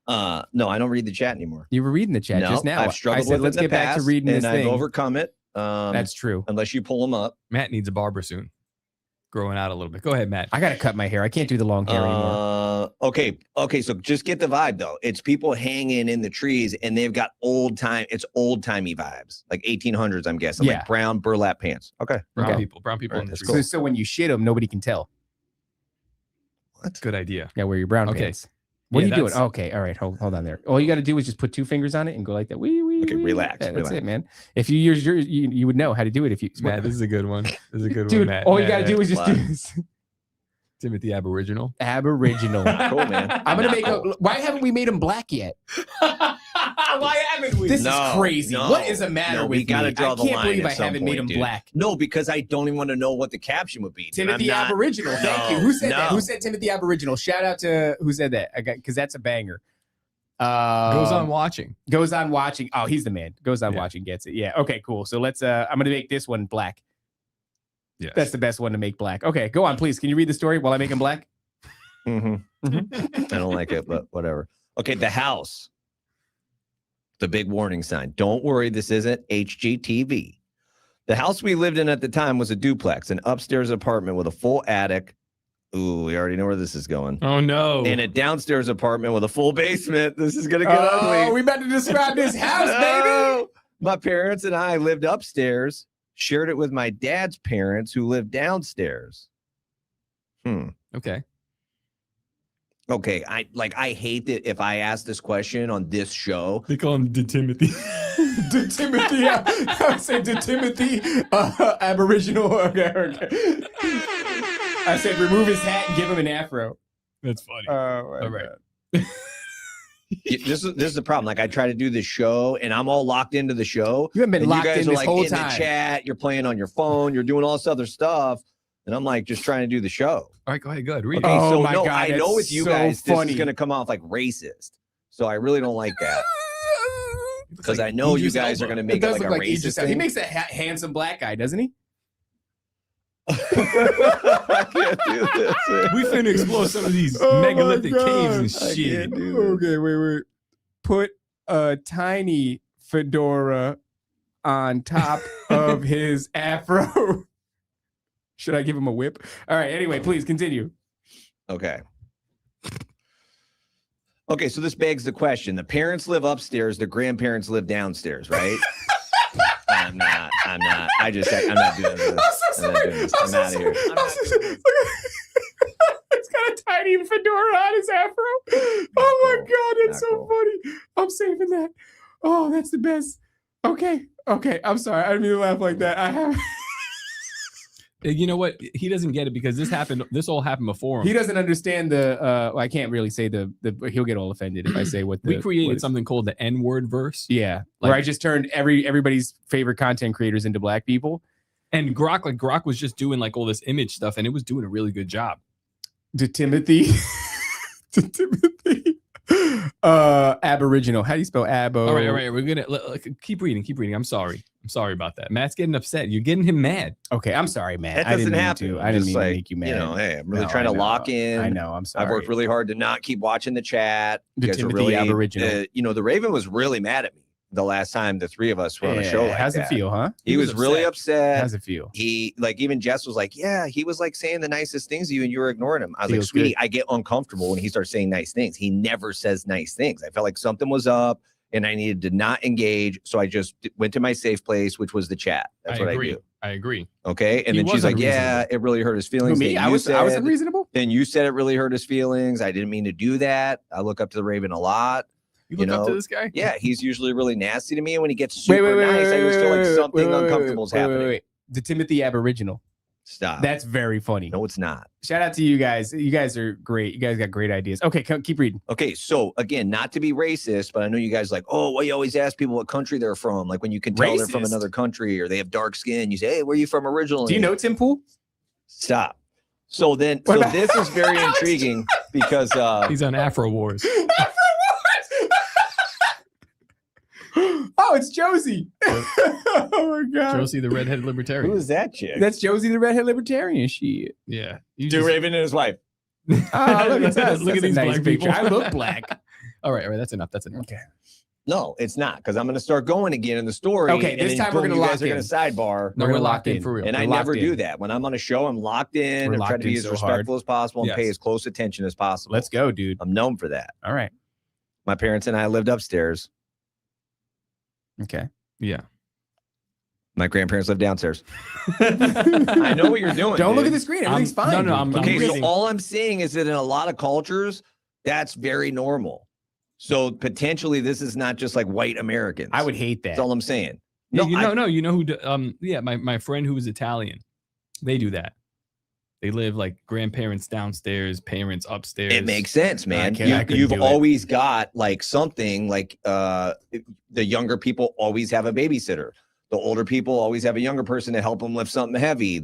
No, I don't read the chat anymore. You were reading the chat No, just now. I've struggled I said, with let's it in get the back to past, reading and this I've thing. overcome it. That's true. Unless you pull them up. Matt needs a barber soon. Growing out a little bit. Go ahead, Matt. I got to cut my hair. I can't do the long hair anymore. Okay. So just get the vibe though. It's people hanging in the trees, and they've got old timey vibes, like 1800s. I'm guessing, Yeah. like brown burlap pants. Okay. Brown people All right, in the that's streets. So when you shit them, nobody can tell. What? Good idea. Yeah, wear your brown Okay. pants. What Yeah, are you doing? that's- Okay, all right, hold on there. All you got to do is just put 2 fingers on it and go like that. Okay, relax, Yeah, that's relax. it, man. If you use yours, you would know how to do it. If you, Matt, this is a good one. This is a good one, dude, Matt. all you Matt, got to do is just do What? this. Timothy Aboriginal. Aboriginal. Cool, man. I'm gonna make. Why haven't we made him black yet? Why haven't we? This No, is crazy. no, what is the matter no, with we gotta me? draw I the can't line believe at I some haven't made point, him dude. black. No, because I don't even want to know what the caption would be. dude. Timothy I'm not- Aboriginal. Thank you. No, Who said that? no. Who said Timothy Aboriginal? Shout out to who said that? I got because that's a banger. Goes on watching. Goes on watching. Oh, he's the man. Goes on Yeah. watching. Gets it. Yeah. Okay. Cool. So let's. I'm gonna make this one black. Yeah. That's the best one to make black. Okay. Go on, please. Can you read the story while I make him black? Mhm. I don't like it, but whatever. Okay, the house. The big warning sign. Don't worry, this isn't HGTV. The house we lived in at the time was a duplex, an upstairs apartment with a full attic. Ooh, we already know where this is going. Oh no. And a downstairs apartment with a full basement. This is gonna get ugly. we about to describe this house, baby. No. My parents and I lived upstairs, shared it with my dad's parents who lived downstairs. Okay. Okay, I hate that if I ask this question on this show. They call him Timothy. To Timothy, I said to Timothy, Aboriginal. Okay. I said remove his hat and give him an afro. That's funny. All right. This is the problem. Like I try to do this show and I'm all locked into the show. You haven't been and locked you guys in are this like whole in time. the chat, you're playing on your phone, you're doing all this other stuff. And I'm like just trying to do the show. All right, go ahead. Good. Read Okay, it. Oh so my no, God, I know that's with you so guys, this funny. is gonna come off like racist. So I really don't like that. Because I know you guys are going to It make it does like a look like racist Idris Elba. thing. He makes that handsome black guy, doesn't he? I can't do this. We finna explore some of these Oh my megalithic caves God. and shit. Okay, wait. Put a tiny fedora on top of his afro. Should I give him a whip? All right. Anyway, please continue. Okay. Okay, so this begs the question. The parents live upstairs, the grandparents live downstairs, right? I'm not. I'm not doing this. I'm not doing this. I'm out of here. It's got a tiny fedora on his afro. Oh my God, that's Not so cool. funny. I'm saving that. Oh, that's the best. Okay. I'm sorry. I didn't mean to laugh like that. I have. You know what? He doesn't get it because this all happened before him. He doesn't understand the. Well, I can't really say the. He'll get all offended if I say what the. We created something called the N-word verse. Yeah, where I just turned everybody's favorite content creators into black people. And Grok was just doing like all this image stuff, and it was doing a really good job. To Timothy. Aboriginal. How do you spell abo? All right. We're gonna keep reading. I'm sorry about that. Matt's getting upset. You're getting him mad. Okay, I'm sorry, Matt. That I didn't doesn't mean happen. to. I didn't mean to make you mad. You know, hey, I'm really No, trying to I know. lock in. I know. I'm sorry. I've worked really hard to not keep watching the chat. The You guys are Timothy really Aboriginal. you know, the Raven was really mad at me the last time the three of us were on a show like how's that. it feel, huh? He was really upset. How's it feel? He like even Jess was like, yeah, he was like saying the nicest things to you and you were ignoring him. I was Feels like, sweetie, good. I get uncomfortable when he starts saying nice things. He never says nice things. I felt like something was up and I needed to not engage. So I just went to my safe place, which was the chat. That's what I do. I agree. Okay. And He then she's was like, yeah, unreasonable. it really hurt his Who, feelings. me? Then I you was said- unreasonable. Then you said it really hurt his feelings. I didn't mean to do that. I look up to the Raven a lot. You look up to this guy? Yeah, he's usually really nasty to me. And when he gets super nice, I just feel like something uncomfortable is happening. Wait. The Timothy Aboriginal. Stop. That's very funny. No, it's not. Shout out to you guys. You guys are great. You guys got great ideas. Okay, keep reading. Okay, so again, not to be racist, but I know you guys like, oh, well, you always ask people what country they're from. Like when you can tell they're from Racist? another country or they have dark skin, you say, hey, where are you from originally? Do you know Tim Pool? Stop. So then, What so about- this is very intriguing because He's on Afro Wars. Oh, it's Josie. Oh my God. Josie, the redheaded libertarian. who is that chick? That's Josie the redhead libertarian. She. Yeah. You Dude just- Raven and his wife. Oh, look at us. Look That's at a these nice black picture. people. I look black. All right. That's enough. Okay. No, it's not because I'm going to start going again in the story. Okay, and this then time we're boom, gonna you lock guys are going in. to sidebar. No, We're we're locked locked in in. for real. And I We're never locked do in. that. When I'm on a show, I'm locked in. We're I'm trying locked to be in as so respectful hard. as possible and pay Yes. as close attention as possible. Let's go, dude. I'm known for that. All right. My parents and I lived upstairs. Okay. Yeah. My grandparents lived downstairs. I know what you're doing. Don't look at dude. the screen. Everything's fine. no, dude. I'm Keep Okay, so reading. all I'm saying is that in a lot of cultures, that's very normal. So potentially, this is not just like white Americans. I would hate that. That's all I'm saying. No, No, you know who? Yeah, my friend who is Italian, they do that. They live like grandparents downstairs, parents upstairs. it makes sense, man. I couldn't You've do it. always got like something like the younger people always have a babysitter. The older people always have a younger person to help them lift something heavy.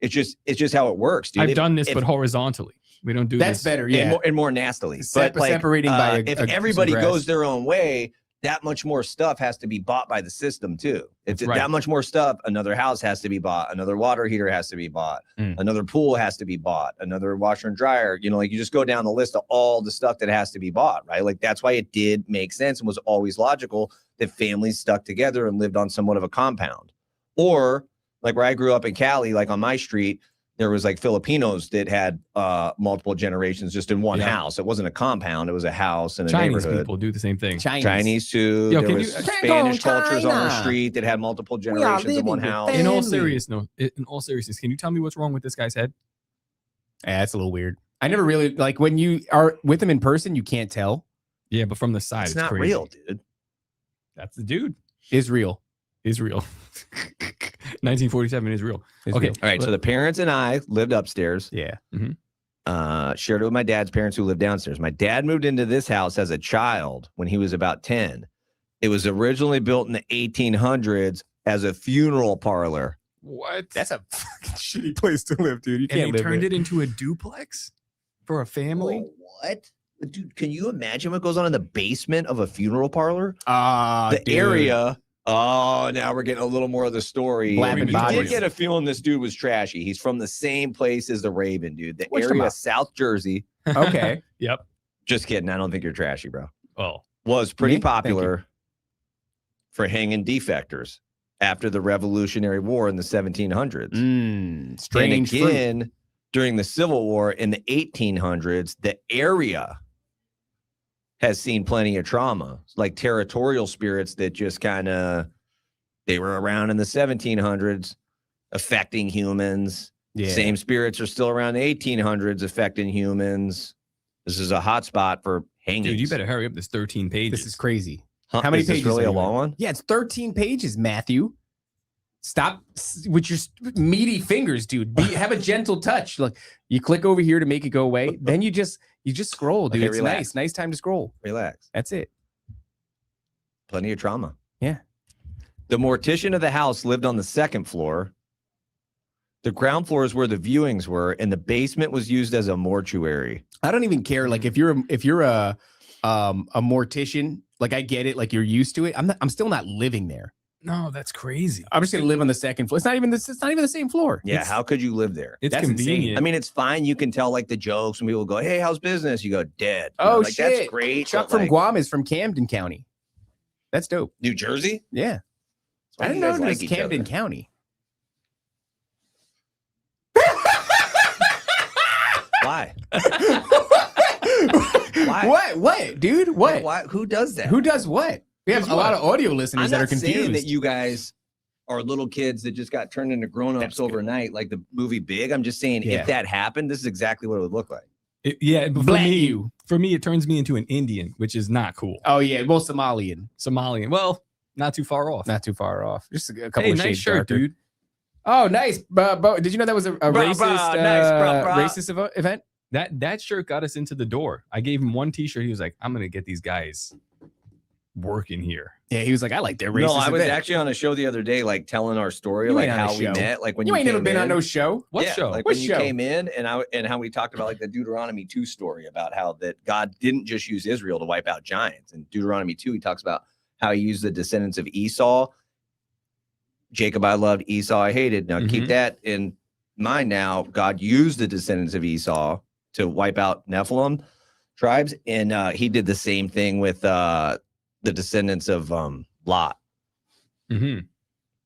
It's just how it works, dude. I've If- done this, if- but horizontally. We don't do That's this. better. and Yeah. more nastily. Separating by if some everybody grass. goes their own way, that much more stuff has to be bought by the system too. If That's right. that much more stuff, another house has to be bought, another water heater has to be bought, Mm. another pool has to be bought, another washer and dryer. You know, like you just go down the list of all the stuff that has to be bought, right? Like that's why it did make sense and was always logical that families stuck together and lived on somewhat of a compound. Or like where I grew up in Cali, like on my street, there was like Filipinos that had multiple generations just in one Yeah. house. It wasn't a compound; it was a house and a Chinese neighborhood. people do the same thing. Chinese too. Yo, there can was you- Spanish cultures on our China. street that had multiple generations in one house. In all Family. seriousness, can you tell me what's wrong with this guy's head? Yeah, that's a little weird. I never really like when you are with him in person, you can't tell. Yeah, but from the side, It's it's not crazy. real, dude. That's the dude. Israel. Israel. 1947 Israel. Okay. All right. So the parents and I lived upstairs. Yeah. Shared it with my dad's parents who lived downstairs. My dad moved into this house as a child when he was about 10. It was originally built in the 1800s as a funeral parlor. What? That's a fucking shitty place to live, dude. You and can't they live turned there. it into a duplex for a family. What? Dude, can you imagine what goes on in the basement of a funeral parlor? The area. Oh, now we're getting a little more of the story. Blabbing You bodies. did get a feeling this dude was trashy. He's from the same place as the Raven, dude. The What's the area, mouth? South Jersey. Okay. Yep. Just kidding. I don't think you're trashy, bro. Oh, Was pretty Me? Thank popular for hanging defectors after the Revolutionary War in the 1700s. Strange and fruit. again, during the Civil War in the 1800s, the area has seen plenty of trauma, like territorial spirits that just kind of, they were around in the 1700s affecting humans. Yeah. Same spirits are still around the 1800s affecting humans. This is a hot spot for hanging. dude, you better hurry up. This 13 pages. This is crazy. Huh? How many Is this pages really are a you long in? one? Yeah, it's 13 pages, Matthew. Stop with your meaty fingers, dude. Have a gentle touch. Look, you click over here to make it go away. Then you just scroll, dude. Okay, It's relax. nice time to scroll. Relax. That's it. Plenty of trauma. Yeah. The mortician of the house lived on the second floor. The ground floor is where the viewings were, and the basement was used as a mortuary. I don't even care. Like if you're a mortician, like I get it, like you're used to it. I'm still not living there. No, that's crazy. I'm just gonna live on the second floor. It's not even the same floor. Yeah, It's- how could you live there? It's That's convenient. insane. I mean, it's fine. You can tell like the jokes when people go, "Hey, how's business?" You go, "Dead." You Oh know, like, shit. that's great. Chuck but, from like, Guam is from Camden County. That's dope. New Jersey. Yeah. Why I do didn't you know guys it was like each Camden other? County. Why? Why? What, dude? What? Why? Who does that? Who does what? We have Who's a lot what? of audio listeners I'm that are not saying confused. that you guys are little kids that just got turned into grown-ups That's good. overnight, like the movie Big. I'm just saying, Yeah. if that happened, this is exactly what it would look like. Yeah, but Black you. for me, it turns me into an Indian, which is not cool. Oh yeah, well Somalian, Somalian. Well, not too far off. not too far off. Just a couple Hey, of nice shades shirt, darker. dude. Oh, nice. Did you know that was a racist, nice, bruh. racist event? That shirt got us into the door. I gave him one T-shirt. He was like, "I'm gonna get these guys working here." Yeah, he was like, I like their racist No, I was event. actually on a show the other day, like telling our story, You like ain't on a how we show. met, like when You you ain't never came been on in. no show. What Yeah, show? Like What when you show? came in, and how we talked about like the Deuteronomy 2 story about how that God didn't just use Israel to wipe out giants. In Deuteronomy 2, he talks about how he used the descendants of Esau. Jacob I loved, Esau I hated. Now keep Mhm. that in mind. Now God used the descendants of Esau to wipe out Nephilim tribes, and he did the same thing with the descendants of Lot. Mm-hmm.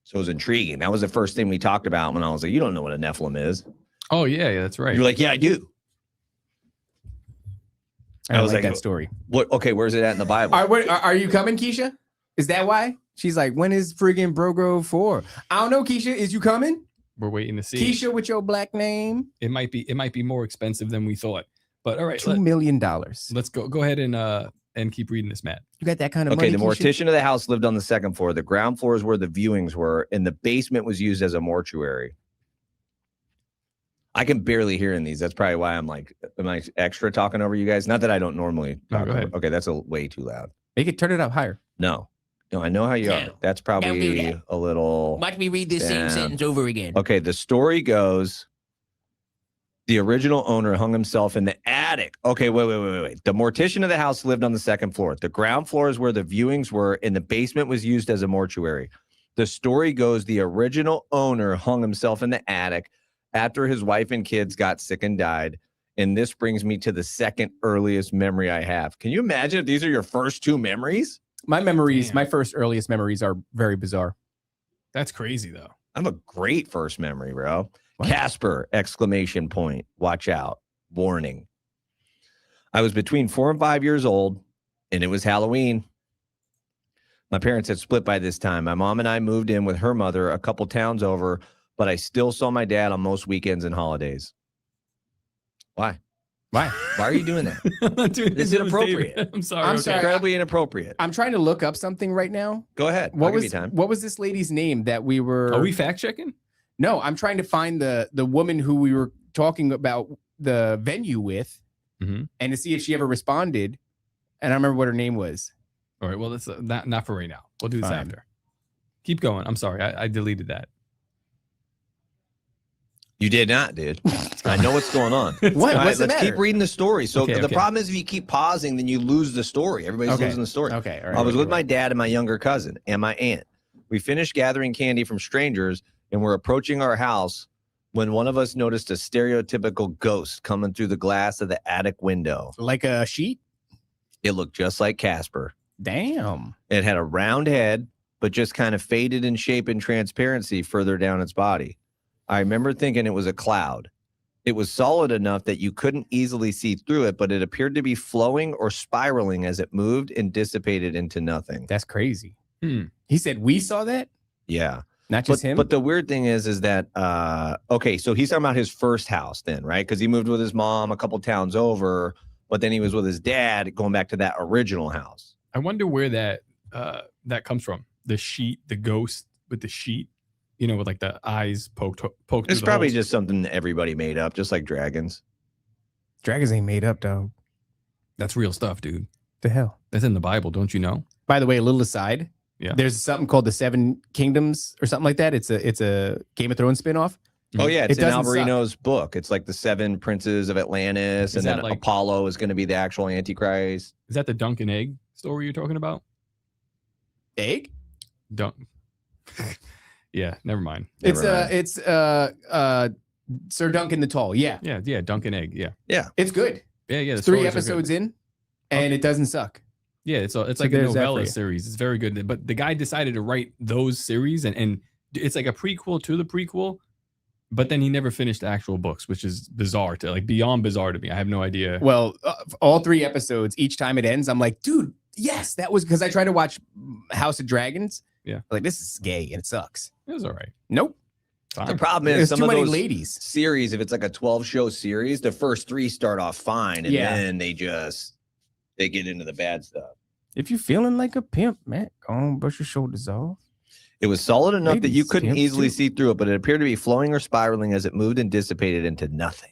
So it was intriguing. That was the first thing we talked about when I was like, "You don't know what a Nephilim is." Oh yeah, that's right. You're like, "Yeah, I do." I was like like, that story. What? Okay, where's it at in the Bible? Are you coming, Keisha? Is that why? She's like, when is friggin' Brogrove 4? I don't know, Keisha. Is you coming? We're waiting to see. Keisha with your black name? It might be more expensive than we thought. But all right, $2 million. You let's go ahead and keep reading this, Matt. got that kind of Okay, money, the Keisha? mortician of the house lived on the second floor. The ground floor is where the viewings were, and the basement was used as a mortuary. I can barely hear in these. That's probably why I'm like, am I extra talking over you guys? Not that I don't normally No, talk go over. ahead. Okay, that's way too loud. Make it turn it up higher. No, I know how you are. No, That's don't do probably that. a little. Watch me read this same Damn. sentence over again. Okay, the story goes the original owner hung himself in the attic. Okay, wait. The mortician of the house lived on the second floor. The ground floor is where the viewings were, and the basement was used as a mortuary. The story goes the original owner hung himself in the attic after his wife and kids got sick and died. And this brings me to the second earliest memory I have. Can you imagine if these are your first two memories? My memories, Damn. my first earliest memories are very bizarre. That's crazy though. I have a great first memory, bro. What? Casper, exclamation point. Watch out. Warning. I was between 4 and 5 years old, and it was Halloween. My parents had split by this time. My mom and I moved in with her mother a couple towns over, but I still saw my dad on most weekends and holidays. Why? Why? Why are you doing that? I'm not doing It's this. It was inappropriate. David. I'm sorry. I'm okay. sorry. Incredibly inappropriate. I'm trying to look up something right now. Go ahead. What I'll give was you time. what was this lady's name that we were? Are we fact checking? No, I'm trying to find the woman who we were talking about the venue with, Mhm. and to see if she ever responded. And I remember what her name was. All right. Well, that's not for right now. We'll do this Fine. after. Keep going. I'm sorry. I deleted that. You did not, dude. I know what's going on. What? All What's the let's matter? keep reading the story. So Okay, the okay. problem is if you keep pausing, then you lose the story. Everybody's losing the story. Okay. All right. I was with my dad and my younger cousin and my aunt. We finished gathering candy from strangers and we're approaching our house when one of us noticed a stereotypical ghost coming through the glass of the attic window. Like a sheet? It looked just like Casper. Damn. It had a round head, but just kind of faded in shape and transparency further down its body. I remember thinking it was a cloud. It was solid enough that you couldn't easily see through it, but it appeared to be flowing or spiraling as it moved and dissipated into nothing. That's crazy. He said we saw that? Yeah. Not just him? But the weird thing is that, okay, so he's talking about his first house then, right? Because he moved with his mom a couple towns over, but then he was with his dad going back to that original house. I wonder where that comes from. The sheet, the ghost with the sheet, you know, with like the eyes poked. It's probably just something that everybody made up, just like dragons. Dragons ain't made up, dog. That's real stuff, dude. The hell? That's in the Bible, don't you know? By the way, a little aside. Yeah. There's something called the Seven Kingdoms or something like that. It's a Game of Thrones spinoff. Oh yeah, it's It in doesn't Alvarino's book. It's like the 7 princes of Atlantis, Is and that then like- Apollo is going to be the actual Antichrist. Is that the Dunk and Egg story you're talking about? Egg? Dunk. Yeah, never mind. It's Never mind. Sir Duncan the Tall. Yeah. Yeah, Dunk and Egg. Yeah. It's good. Yeah. The It's 3 stories are good. episodes in, and it doesn't suck. Yeah, it's So like a there's that for novella you. series. It's very good. But the guy decided to write those series and it's like a prequel to the prequel, but then he never finished the actual books, which is bizarre to like beyond bizarre to me. I have no idea. Well, all 3 episodes, each time it ends, I'm like, dude, yes, that was because I tried to watch House of Dragons. Yeah. Like, this is gay and it sucks. It was all right. Nope. Fine. The problem is There's some too of many those ladies. series, if it's like a 12-show series, the first 3 start off fine, and Yeah. then they get into the bad stuff. If you're feeling like a pimp, man, go on, brush your shoulders off. It was solid enough that Maybe you couldn't pimps easily too. see through it, but it appeared to be flowing or spiraling as it moved and dissipated into nothing.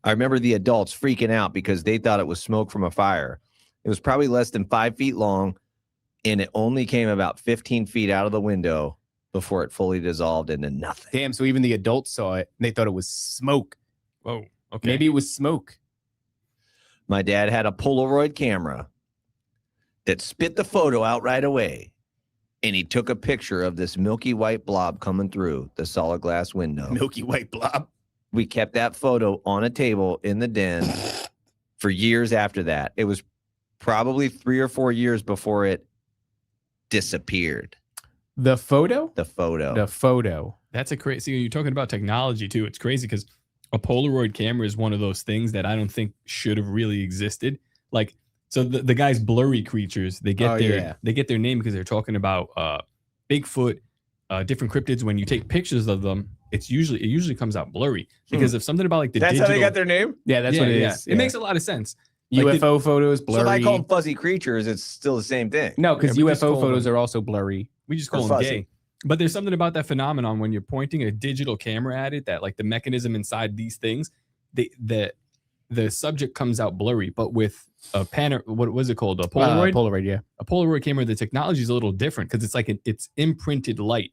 I remember the adults freaking out because they thought it was smoke from a fire. It was probably less than 5 feet long, and it only came about 15 feet out of the window before it fully dissolved into nothing. Damn, so even the adults saw it and they thought it was smoke. Whoa. Okay. Maybe it was smoke. My dad had a Polaroid camera that spit the photo out right away, and he took a picture of this milky white blob coming through the solid glass window. Milky white blob. We kept that photo on a table in the den for years after that. It was probably 3 or 4 years before it disappeared. The photo? The photo. The photo. That's a crazy. You're talking about technology too. It's crazy because a Polaroid camera is one of those things that I don't think should have really existed. Like, so the guy's blurry creatures, they get they get their name because they're talking about Bigfoot, different cryptids. When you take pictures of them, it usually comes out blurry because of something about like the That's digital. how they got their name? Yeah, that's what it is. It makes a lot of sense. UFO photos, blurry. So if I call them fuzzy creatures, it's still the same thing. No, because Yeah, we just UFO call photos them- are also blurry. We just Or call them fuzzy. gay. But there's something about that phenomenon when you're pointing a digital camera at it that like the mechanism inside these things, the subject comes out blurry. But with a what was it called? A Polaroid? Polaroid, yeah. A Polaroid camera, the technology is a little different because it's like it's imprinted light.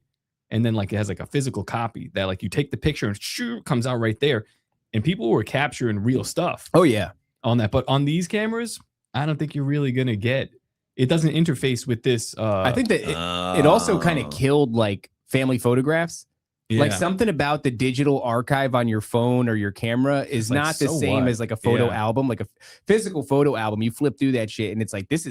And then like it has like a physical copy that like you take the picture and shoo, comes out right there. And people were capturing real stuff Oh, yeah. on that. But on these cameras, I don't think you're really going to get, it doesn't interface with this. I think that it also kind of killed like family photographs. Like yeah. something about the digital archive on your phone or your camera is Like, not the so same what? as like a photo Yeah. album, like a physical photo album. You flip through that shit and it's like, this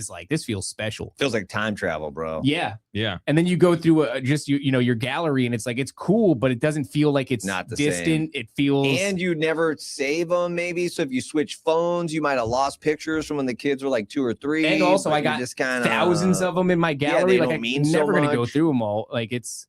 feels special. Feels like time travel, bro. Yeah. Yeah. And then you go through just you know your gallery and it's like it's cool, but it doesn't feel like it's Not the distant. same. It feels And you never save them, maybe. So if you switch phones, you might have lost pictures from when the kids were like 2 or 3. And also, but I you got just kinda, thousands of them in my gallery. they like don't I'm mean so never gonna go much. through them all. Like it's,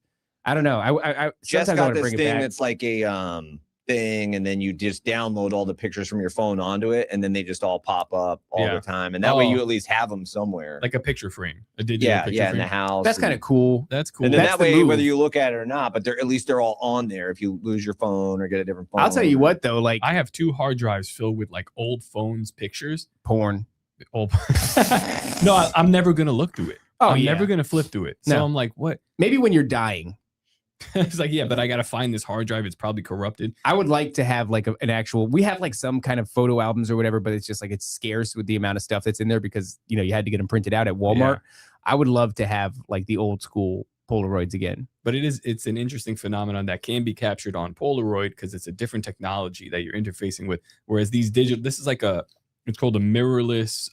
I don't know. I Jess sometimes I got want to this bring it thing back. that's like a thing, and then you just download all the pictures from your phone onto it, and then they just all pop up all Yeah. the time, and that way Oh. you at least have them somewhere. Like a picture frame, a digital picture in frame. the house. That's kind of cool. That's cool. And then That's that the way, move. whether you look at it or not, but at least they're all on there. If you lose your phone or get a different phone, I'll tell you what though, like I have 2 hard drives filled with like old phones pictures. porn. Old. No, I'm never going to look through it. Oh, I'm yeah. never going to flip through it. So No. I'm like, what? Maybe when you're dying. It's like, yeah, but I got to find this hard drive. It's probably corrupted. I would like to have like an actual, we have like some kind of photo albums or whatever, but it's just like, it's scarce with the amount of stuff that's in there because, you know, you had to get them printed out at Walmart. Yeah. I would love to have like the old school Polaroids again. But it's an interesting phenomenon that can be captured on Polaroid because it's a different technology that you're interfacing with. Whereas these digital, this is like it's called a mirrorless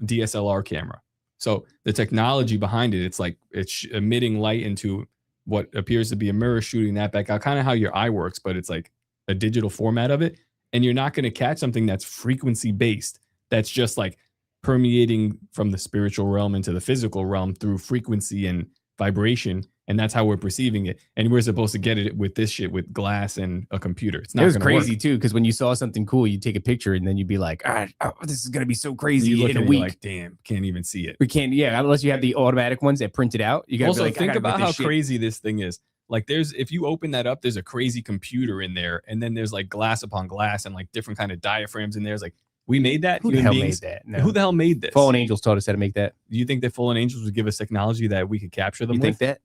DSLR camera. So the technology behind it, it's like it's emitting light into what appears to be a mirror, shooting that back out, kind of how your eye works, but it's like a digital format of it. And you're not going to catch something that's frequency based. That's just like permeating from the spiritual realm into the physical realm through frequency and vibration. And that's how we're perceiving it. And we're supposed to get it with this shit with glass and a computer. It's not. It was crazy too, because when you saw something cool, you'd take a picture and then you'd be like, oh, this is gonna be so crazy in a week. Like, damn, can't even see it. We can't, yeah, unless you have the automatic ones that print it out. You gotta also be like, think about how crazy this thing is. Like if you open that up, there's a crazy computer in there, and then there's like glass upon glass and like different kind of diaphragms in there. It's like, we made that? Who the hell made that? No. Who the hell made this? Fallen Angels taught us how to make that. Do you think that Fallen Angels would give us technology that we could capture them You think that?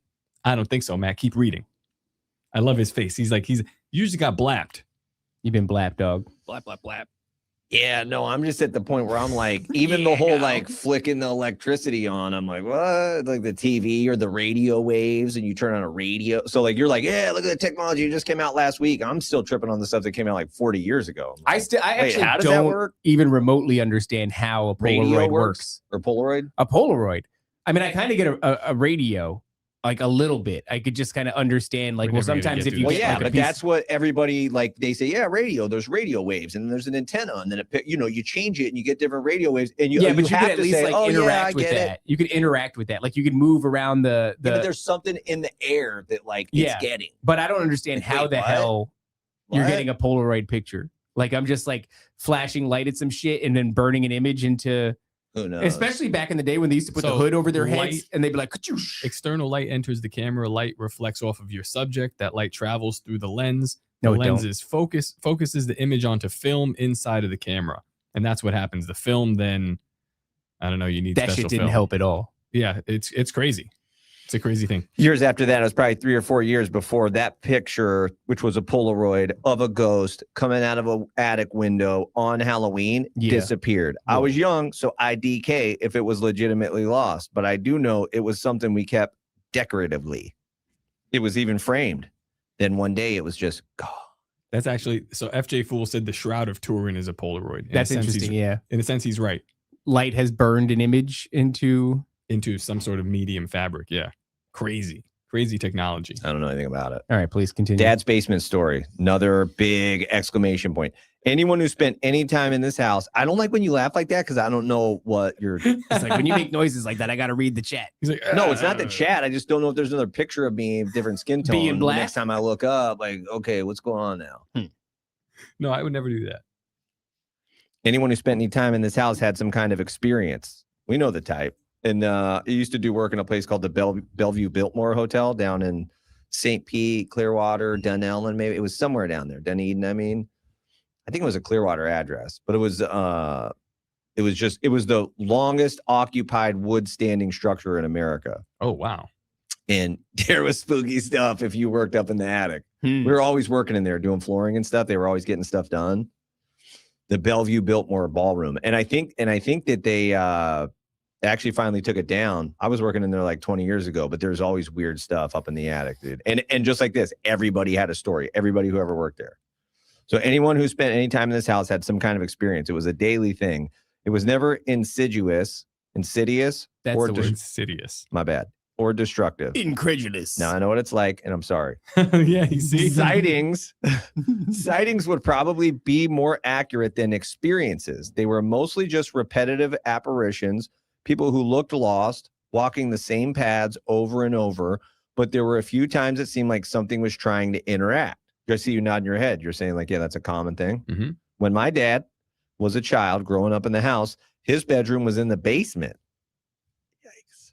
I don't think so, Matt. Keep reading. I love his face. He's you just got blapped. You've been blapped, dog. Blap, blap, blap. Yeah, no, I'm just at the point where I'm like, even the whole like flicking the electricity on, I'm like, what? Like the TV or the radio waves, and you turn on a radio. So like, you're like, yeah, look at the technology that just came out last week. I'm still tripping on the stuff that came out like 40 years ago. I actually how does that don't work? even remotely understand how a Polaroid Radio works. Or Polaroid? A Polaroid. I mean, I kind of get a radio. Like a little bit, I could just kind of understand. Like, well, sometimes if you well, get yeah, like but that's what everybody like. They say, yeah, radio. There's radio waves, and then there's an antenna, and then you change it, and you get different radio waves, and but you have could at to least say, like interact with that. You could interact with that. Like you could move around the. Yeah, but there's something in the air that like it's getting. But I don't understand how the hell you're getting a Polaroid picture. Like I'm just like flashing light at some shit and then burning an image into. Who knows? Especially back in the day when they used to put the hood over their heads and they'd be like, external light enters the camera, light reflects off of your subject, that light travels through the lens. No, the lens is focuses the image onto film inside of the camera. And that's what happens. The film then, I don't know, you need that special shit didn't film. help at all. Yeah, it's crazy. It's a crazy thing. Years after that, it was probably 3 or 4 years before that picture, which was a Polaroid of a ghost coming out of an attic window on Halloween, disappeared. I was young, so I DK if it was legitimately lost. But I do know it was something we kept decoratively. It was even framed. Then one day it was just gone. That's actually, so FJ Fool said the Shroud of Turin is a Polaroid. That's interesting, yeah. In a sense, he's right. Light has burned an image into some sort of medium fabric, yeah. Crazy technology. I don't know anything about it. All right, please continue. Dad's basement story. Another big exclamation point. Anyone who spent any time in this house, I don't like when you laugh like that because I don't know what you're. It's like when you make noises like that, I got to read the chat. He's like, no, it's not the chat. I just don't know if there's another picture of me, different skin tone. Being black? Next time I look up, like, okay, what's going on now? No, I would never do that. Anyone who spent any time in this house had some kind of experience. We know the type. And I used to do work in a place called the Bellevue Biltmore Hotel down in St. Pete, Clearwater, Dunellen, maybe. It was somewhere down there. Dunedin, I mean. I think it was a Clearwater address, but it was the longest occupied wood standing structure in America. Oh, wow. And there was spooky stuff if you worked up in the attic. We were always working in there doing flooring and stuff. They were always getting stuff done. The Bellevue Biltmore Ballroom. And I think that they actually finally took it down. I was working in there like 20 years ago, but there's always weird stuff up in the attic, dude. And just like this, everybody had a story. Everybody who ever worked there. So anyone who spent any time in this house had some kind of experience. It was a daily thing. It was never insidious. That's the word, insidious. My bad. Or destructive. Incredulous. Now I know what it's like, and I'm sorry. Yeah, you see? Sightings would probably be more accurate than experiences. They were mostly just repetitive apparitions, people who looked lost, walking the same paths over and over, but there were a few times it seemed like something was trying to interact. I see you nodding your head. You're saying like, yeah, that's a common thing. Mm-hmm. When my dad was a child growing up in the house, his bedroom was in the basement. Yikes.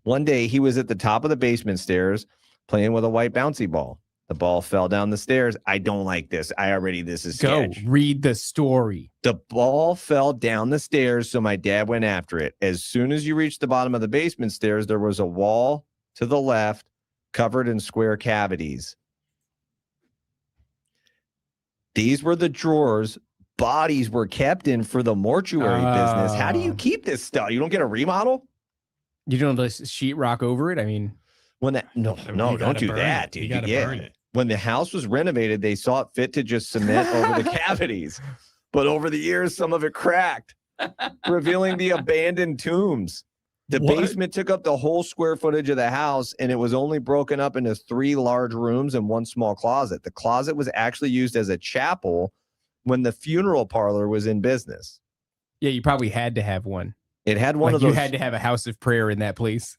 One day he was at the top of the basement stairs playing with a white bouncy ball. The ball fell down the stairs. I don't like this. This is sketch. Go read the story. The ball fell down the stairs, so my dad went after it. As soon as you reached the bottom of the basement stairs, there was a wall to the left covered in square cavities. These were the drawers bodies were kept in for the mortuary business. How do you keep this stuff? You don't get a remodel? You don't just sheetrock over it? I mean, when that don't do that, dude. You gotta burn it. When the house was renovated, they saw it fit to just cement over the cavities. But over the years, some of it cracked, revealing the abandoned tombs. The basement took up the whole square footage of the house, and it was only broken up into 3 large rooms and 1 small closet. The closet was actually used as a chapel when the funeral parlor was in business. Yeah, you probably had to have one. It had one of those. You had to have a house of prayer in that place.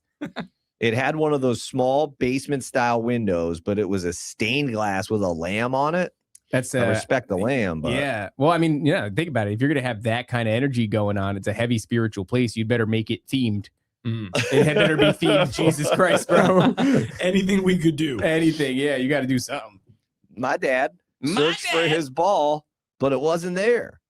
It had one of those small basement style windows, but it was a stained glass with a lamb on it. That's I respect the lamb, but yeah. Well, I mean, think about it. If you're gonna have that kind of energy going on, it's a heavy spiritual place. You'd better make it themed. It had better be themed. Jesus Christ, bro. Anything we could do. Anything. Yeah, you got to do something. My dad searched for his ball, but it wasn't there.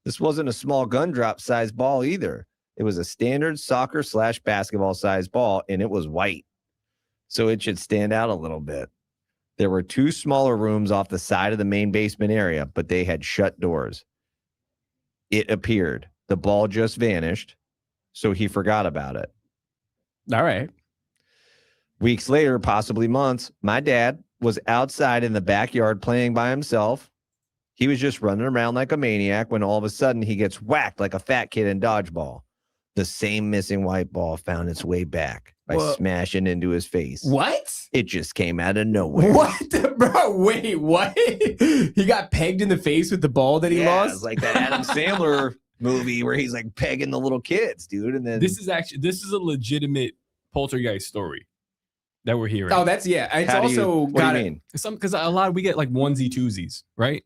This wasn't a small gun drop size ball either. It was a standard soccer/basketball size ball, and it was white. So it should stand out a little bit. There were 2 smaller rooms off the side of the main basement area, but they had shut doors. It appeared. The ball just vanished, so he forgot about it. All right. Weeks later, possibly months, my dad was outside in the backyard playing by himself. He was just running around like a maniac when all of a sudden he gets whacked like a fat kid in dodgeball. The same missing white ball found its way back by smashing into his face. What? It just came out of nowhere. What? Bro, wait, what? He got pegged in the face with the ball that he lost? It's like that Adam Sandler movie where he's like pegging the little kids, dude. And then this is a legitimate poltergeist story that we're hearing. Oh, that's It's How do also what do you mean? Because a lot we get like onesie twosies, right?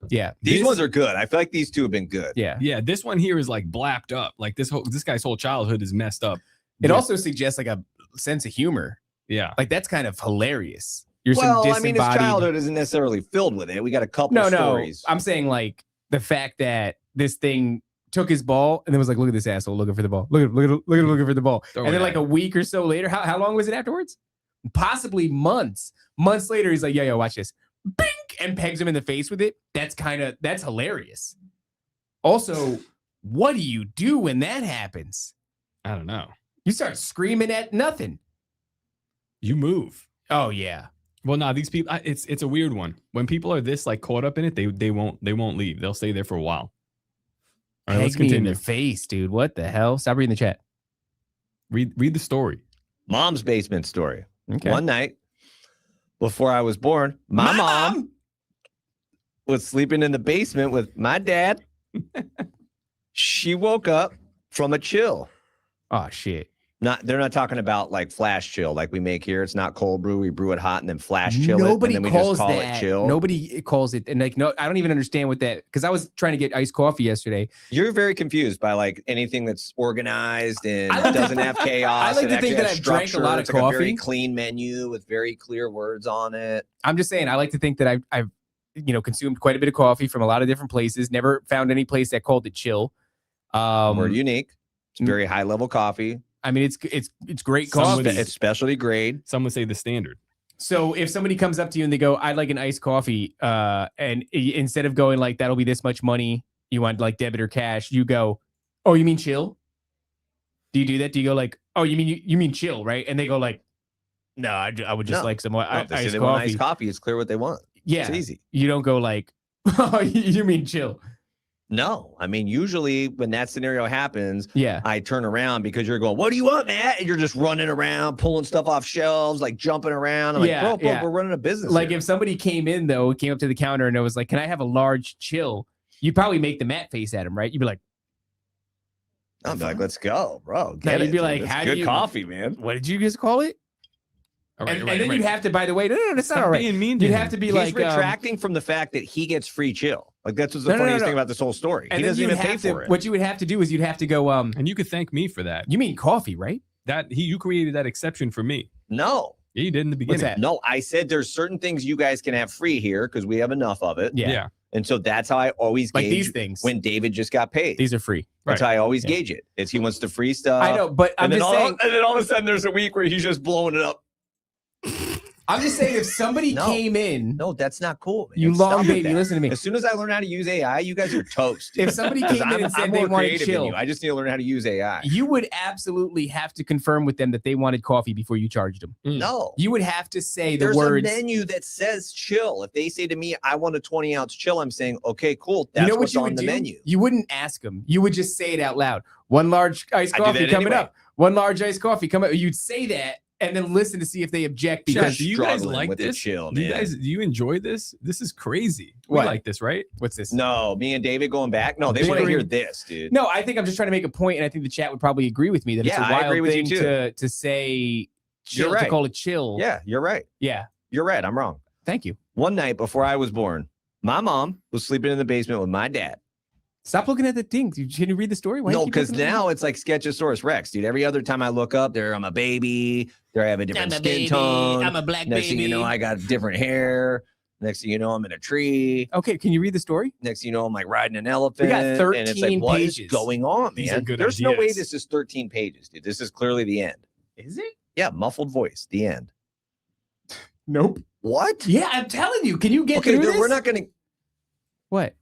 Yeah, these ones are good. I feel like these 2 have been good. Yeah. This one here is like blapped up. Like this guy's whole childhood is messed up. It also suggests like a sense of humor. Yeah, like that's kind of hilarious. Well, I mean, his childhood isn't necessarily filled with it. We got a couple stories. I'm saying like the fact that this thing took his ball and then was like, look at this asshole looking for the ball. Look at looking for the ball. And then like a week or so later, how long was it afterwards? Possibly months. Months later, he's like, yo, watch this. Bink! And pegs him in the face with it. That's hilarious. Also, what do you do when that happens? I don't know. You start screaming at nothing. You move. Oh yeah. Well, nah, these people, it's a weird one. When people are this like caught up in it, they won't leave. They'll stay there for a while. All right, let's continue. In the face, dude. What the hell? Stop reading the chat. Read the story. Mom's basement story. Okay. One night before I was born, my mom was sleeping in the basement with my dad. She woke up from a chill. Oh shit. They're not talking about like flash chill like we make here. It's not cold brew. We brew it hot and then flash chill Nobody it. And then we calls just call that. it chill. Nobody calls it. And like, no, I don't even understand what that, because I was trying to get iced coffee yesterday. You're very confused by like anything that's organized and doesn't have chaos. I like to think that I've drank a lot of coffee. Like a very clean menu with very clear words on it. I'm just saying, I like to think that I've consumed quite a bit of coffee from a lot of different places. Never found any place that called it chill. We're unique. It's very high level coffee. I mean, it's great coffee. It's specialty grade. Some would say the standard. So if somebody comes up to you and they go, I'd like an iced coffee, and instead of going like, that'll be this much money, you want like debit or cash, you go, oh, you mean chill? Do you do that? Do you go like, oh, you mean chill, right? And they go like, no, I would just like some iced coffee. Iced coffee. It's clear what they want. Yeah. It's easy. You don't go like, oh, you mean chill. No, I mean, usually when that scenario happens, yeah, I turn around because you're going, what do you want, Matt? And you're just running around, pulling stuff off shelves, like jumping around. I'm like, bro, we're running a business. Like here. If somebody came up to the counter and it was like, can I have a large chill? You'd probably make the Matt face at him, right? You'd be like, I'm like, let's go, bro. You'd be like, how good coffee, man. What did you just call it? And then you'd have to, by the way, no, that's not all right. Being mean you'd have to be He's like retracting from the fact that he gets free chill. Like that's what's the funniest thing about this whole story. And he doesn't even pay for it. What you would have to do is you'd have to go. And you could thank me for that. You mean coffee, right? You created that exception for me. No. Yeah, you did in the beginning. What's that? No, I said there's certain things you guys can have free here because we have enough of it. Yeah. And so that's how I always like gauge these things when David just got paid. These are free. That's how I always gauge it. Is he wants the free stuff. I know, but I'm just saying. And then all of a sudden there's a week where he's just blowing it up. I'm just saying, if somebody No. came in, No, that's not cool. Man. you Stop long with baby, that. listen to me. As soon as I learn how to use AI, you guys are toast. If somebody 'Cause came in and I'm said they more wanted creative than chill, you. I just need to learn how to use AI. you would absolutely have to confirm with them that they wanted coffee before you charged them. No. You would have to say the There's words. a menu that says chill. If they say to me, I want a 20-ounce chill, I'm saying, okay, cool. That's You know what what's you on would the do? menu. You wouldn't ask them. You would just say it out loud. One large iced I do coffee that coming anyway. up. One large iced coffee coming up. You'd say that and then listen to see if they object Chat, because do you guys struggling like with the this? chill, do you man. guys do you enjoy this? This is crazy. What? We like this, right? what's this? No, me and David going back. No, they want to hear this, dude. No, I think I'm just trying to make a point, and I think the chat would probably agree with me that Yeah, it's a I wild agree with you thing too. to say chill, You're right. to call it chill. Yeah, you're right. Yeah. You're right. I'm wrong. Thank you. One night before I was born, my mom was sleeping in the basement with my dad. Stop looking at the things. Can you read the story? Why do you No, keep because looking at now it's like Sketchosaurus Rex, dude. Every other time I look up, there I'm a baby. There I have a different I'm a skin baby. tone. I'm a black Next thing you baby. know, I got different hair. Next thing you know, I'm in a tree. Okay, can you read the story? Next thing you know, I'm like riding an elephant. We got and it's 13 like, what is pages. going on, These are man? good There's no way ideas. this is 13 pages, dude. This is clearly the end. Is it? Yeah, muffled voice, the end. Nope. What? Yeah, I'm telling you. Can you get Okay, through dude, this? we're not gonna. What?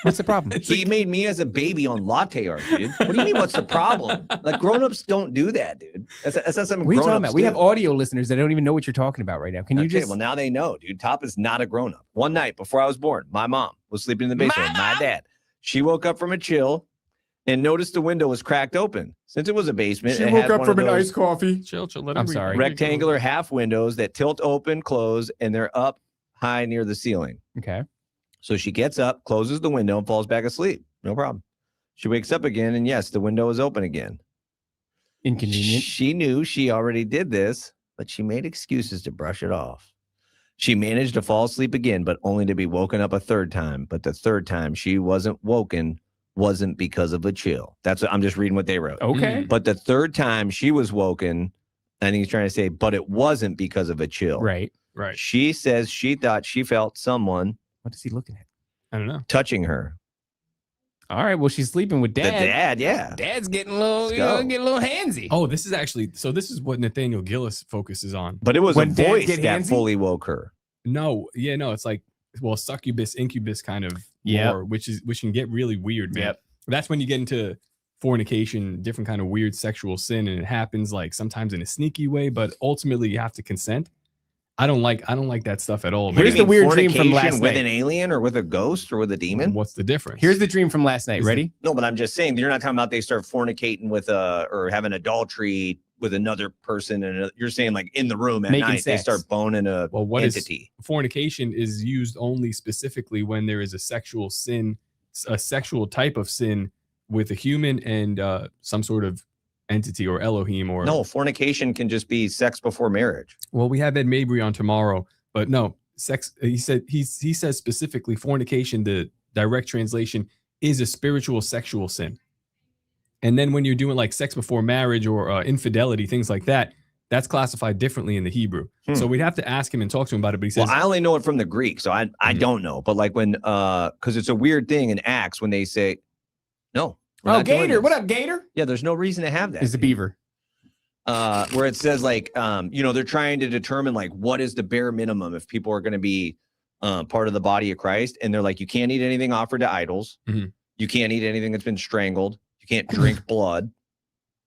What's the problem? He made me as a baby on latte art, dude. What do you mean? What's the problem? Like grown-ups don't do that, dude. That's not something What are you talking grown-ups about? We do. have audio listeners that don't even know what you're talking about right now. Can you Okay, just? well, now they know, dude. Top is not a grown-up. One night before I was born, my mom was sleeping in the basement with my dad. She woke up from a chill and noticed the window was cracked open. Since it was a basement, She it woke had up one from of an those iced coffee. Chill. Let I'm him read. sorry. rectangular half windows that tilt open, close, and they're up high near the ceiling. Okay. So she gets up, closes the window, and falls back asleep. No problem. She wakes up again, and yes, the window is open again. Inconvenient. She knew she already did this, but she made excuses to brush it off. She managed to fall asleep again, but only to be woken up a third time. But the third time she wasn't woken wasn't because of a chill. That's what I'm just reading what they wrote. Okay. But the third time she was woken, I think he's trying to say, but it wasn't because of a chill. Right. Right. She says she thought she felt someone What is he looking at? I don't know. touching her. All right. Well, she's sleeping with The dad. dad, yeah. Dad's getting a little, Let's you know, go. getting a little handsy. Oh, this is actually so. This is what Nathaniel Gillis focuses on. But it was When a dad voice get that handsy? fully woke her. No, yeah, no. It's like succubus, incubus kind of Yep. lore, which can get really weird, man. Yep. That's when you get into fornication, different kind of weird sexual sin, and it happens like sometimes in a sneaky way, but ultimately you have to consent. I don't like that stuff at all. What do Here's you the mean, weird dream from fornication last with night. an alien or with a ghost or with a demon? What's the difference? Here's the dream from last night. Is Ready? No, but I'm just saying you're not talking about they start fornicating with or having adultery with another person, and you're saying like in the room at Making night they sex. start boning a Well, what is entity. fornication is used only specifically when there is a sexual sin, a sexual type of sin with a human and some sort of entity or Elohim or No, fornication can just be sex before marriage. Well, we have Ed Mabry on tomorrow, but no, sex. He says specifically fornication. The direct translation is a spiritual sexual sin. And then when you're doing like sex before marriage or infidelity, things like that, that's classified differently in the Hebrew. So we'd have to ask him and talk to him about it. But he says, Well, I only know it from the Greek, so I don't know. But like when because it's a weird thing in Acts when they say, no. we're Oh, not doing Gator. this." What up, Gator? Yeah, there's no reason to have that. Is the beaver. Where it says like they're trying to determine like what is the bare minimum if people are going to be part of the body of Christ, and they're like, you can't eat anything offered to idols, Mhm. you can't eat anything that's been strangled, you can't drink blood,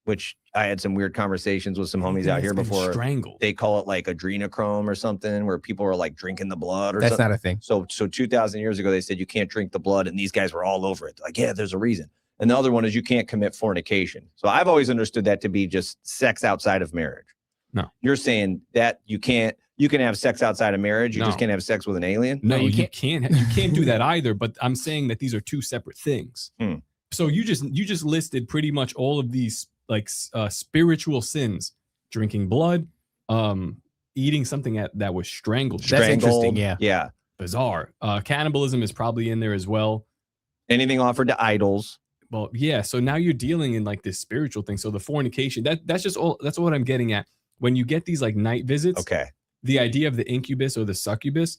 which I had some weird conversations with some homies out "It's here been before. strangled." They call it like adrenochrome or something, where people are like drinking the blood or That's something. not a thing. So 2,000 years ago, they said you can't drink the blood, and these guys were all over it. Like, yeah, there's a reason. And the other one is you can't commit fornication. So I've always understood that to be just sex outside of marriage. No. You're saying that you can have sex outside of marriage. You just No. can't have sex with an alien. No, you you can't do that either. But I'm saying that these are two separate things. Hmm. So you just listed pretty much all of these like spiritual sins: drinking blood, eating something that was strangled. That's interesting, yeah. Yeah. Bizarre. Cannibalism is probably in there as well. Anything offered to idols. Well, yeah. So now you're dealing in like this spiritual thing. So the fornication, that's what I'm getting at. When you get these like night visits, Okay. the idea of the incubus or the succubus,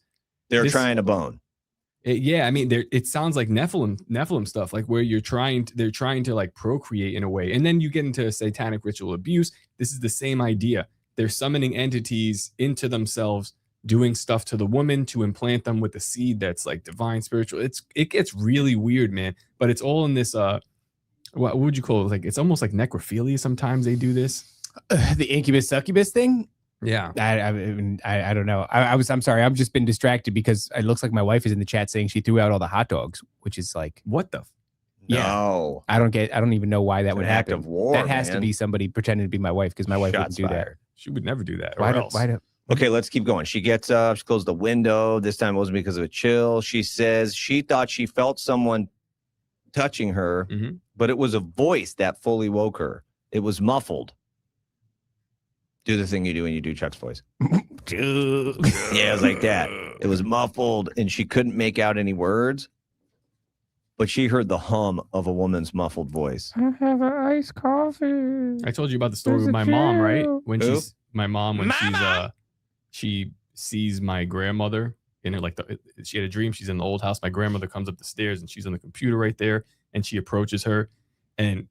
They're This- trying to bone. yeah, I mean, it sounds like Nephilim stuff, like where they're trying to like procreate in a way. And then you get into satanic ritual abuse. This is the same idea. they're summoning entities into themselves, doing stuff to the woman to implant them with the seed that's like divine spiritual. It gets really weird, man. But it's all in this what would you call it? Like it's almost like necrophilia. Sometimes they do this. The incubus succubus thing. Yeah, I don't know. I'm sorry. I've just been distracted because it looks like my wife is in the chat saying she threw out all the hot dogs, which is like what the. No, I don't even know why that would happen. Act of war, that has man. to be somebody pretending to be my wife because my wife Shots wouldn't do fired. that. She would never do that. Why do? Okay, let's keep going. She gets up, she closed the window. This time it wasn't because of a chill. She says she thought she felt someone touching her, but it was a voice that fully woke her. It was muffled. Do the thing you do when you do Chuck's voice. Yeah, it was like that. It was muffled, and she couldn't make out any words, but she heard the hum of a woman's muffled voice. I have an iced coffee. I told you about the story with my mom, right? When she sees my grandmother in it, like she had a dream. She's in the old house. My grandmother comes up the stairs and she's on the computer right there, and she approaches her, and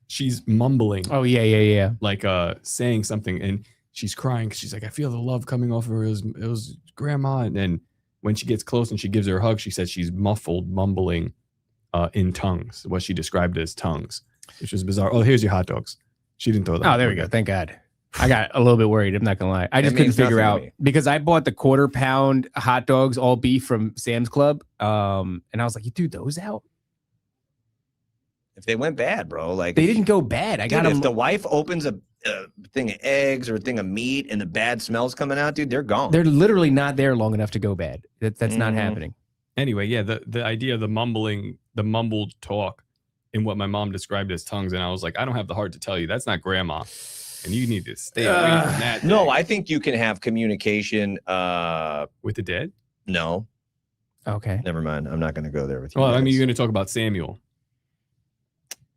she's mumbling. Oh yeah. Like saying something, and she's crying. She's like, I feel the love coming off of her. It was grandma. And then when she gets close and she gives her a hug, she says she's mumbling in tongues, what she described as tongues, which was bizarre. Oh, here's your hot dogs. She didn't throw them. Oh, there we go. Thank God. I got a little bit worried. I'm not gonna lie. I just couldn't figure out because I bought the quarter-pound hot dogs, all beef from Sam's Club, and I was like, "You threw those out?" If they went bad, bro, like they didn't go bad. I got them. If the wife opens a thing of eggs or a thing of meat and the bad smells coming out, dude, they're gone. They're literally not there long enough to go bad. That's not happening. Anyway, yeah, the idea of the mumbled talk in what my mom described as tongues, and I was like, I don't have the heart to tell you that's not grandma. And you need to stay away from that. No, I think you can have communication with the dead. No. Okay. Never mind. I'm not going to go there with you. Well, I mean, you're going to talk about Samuel,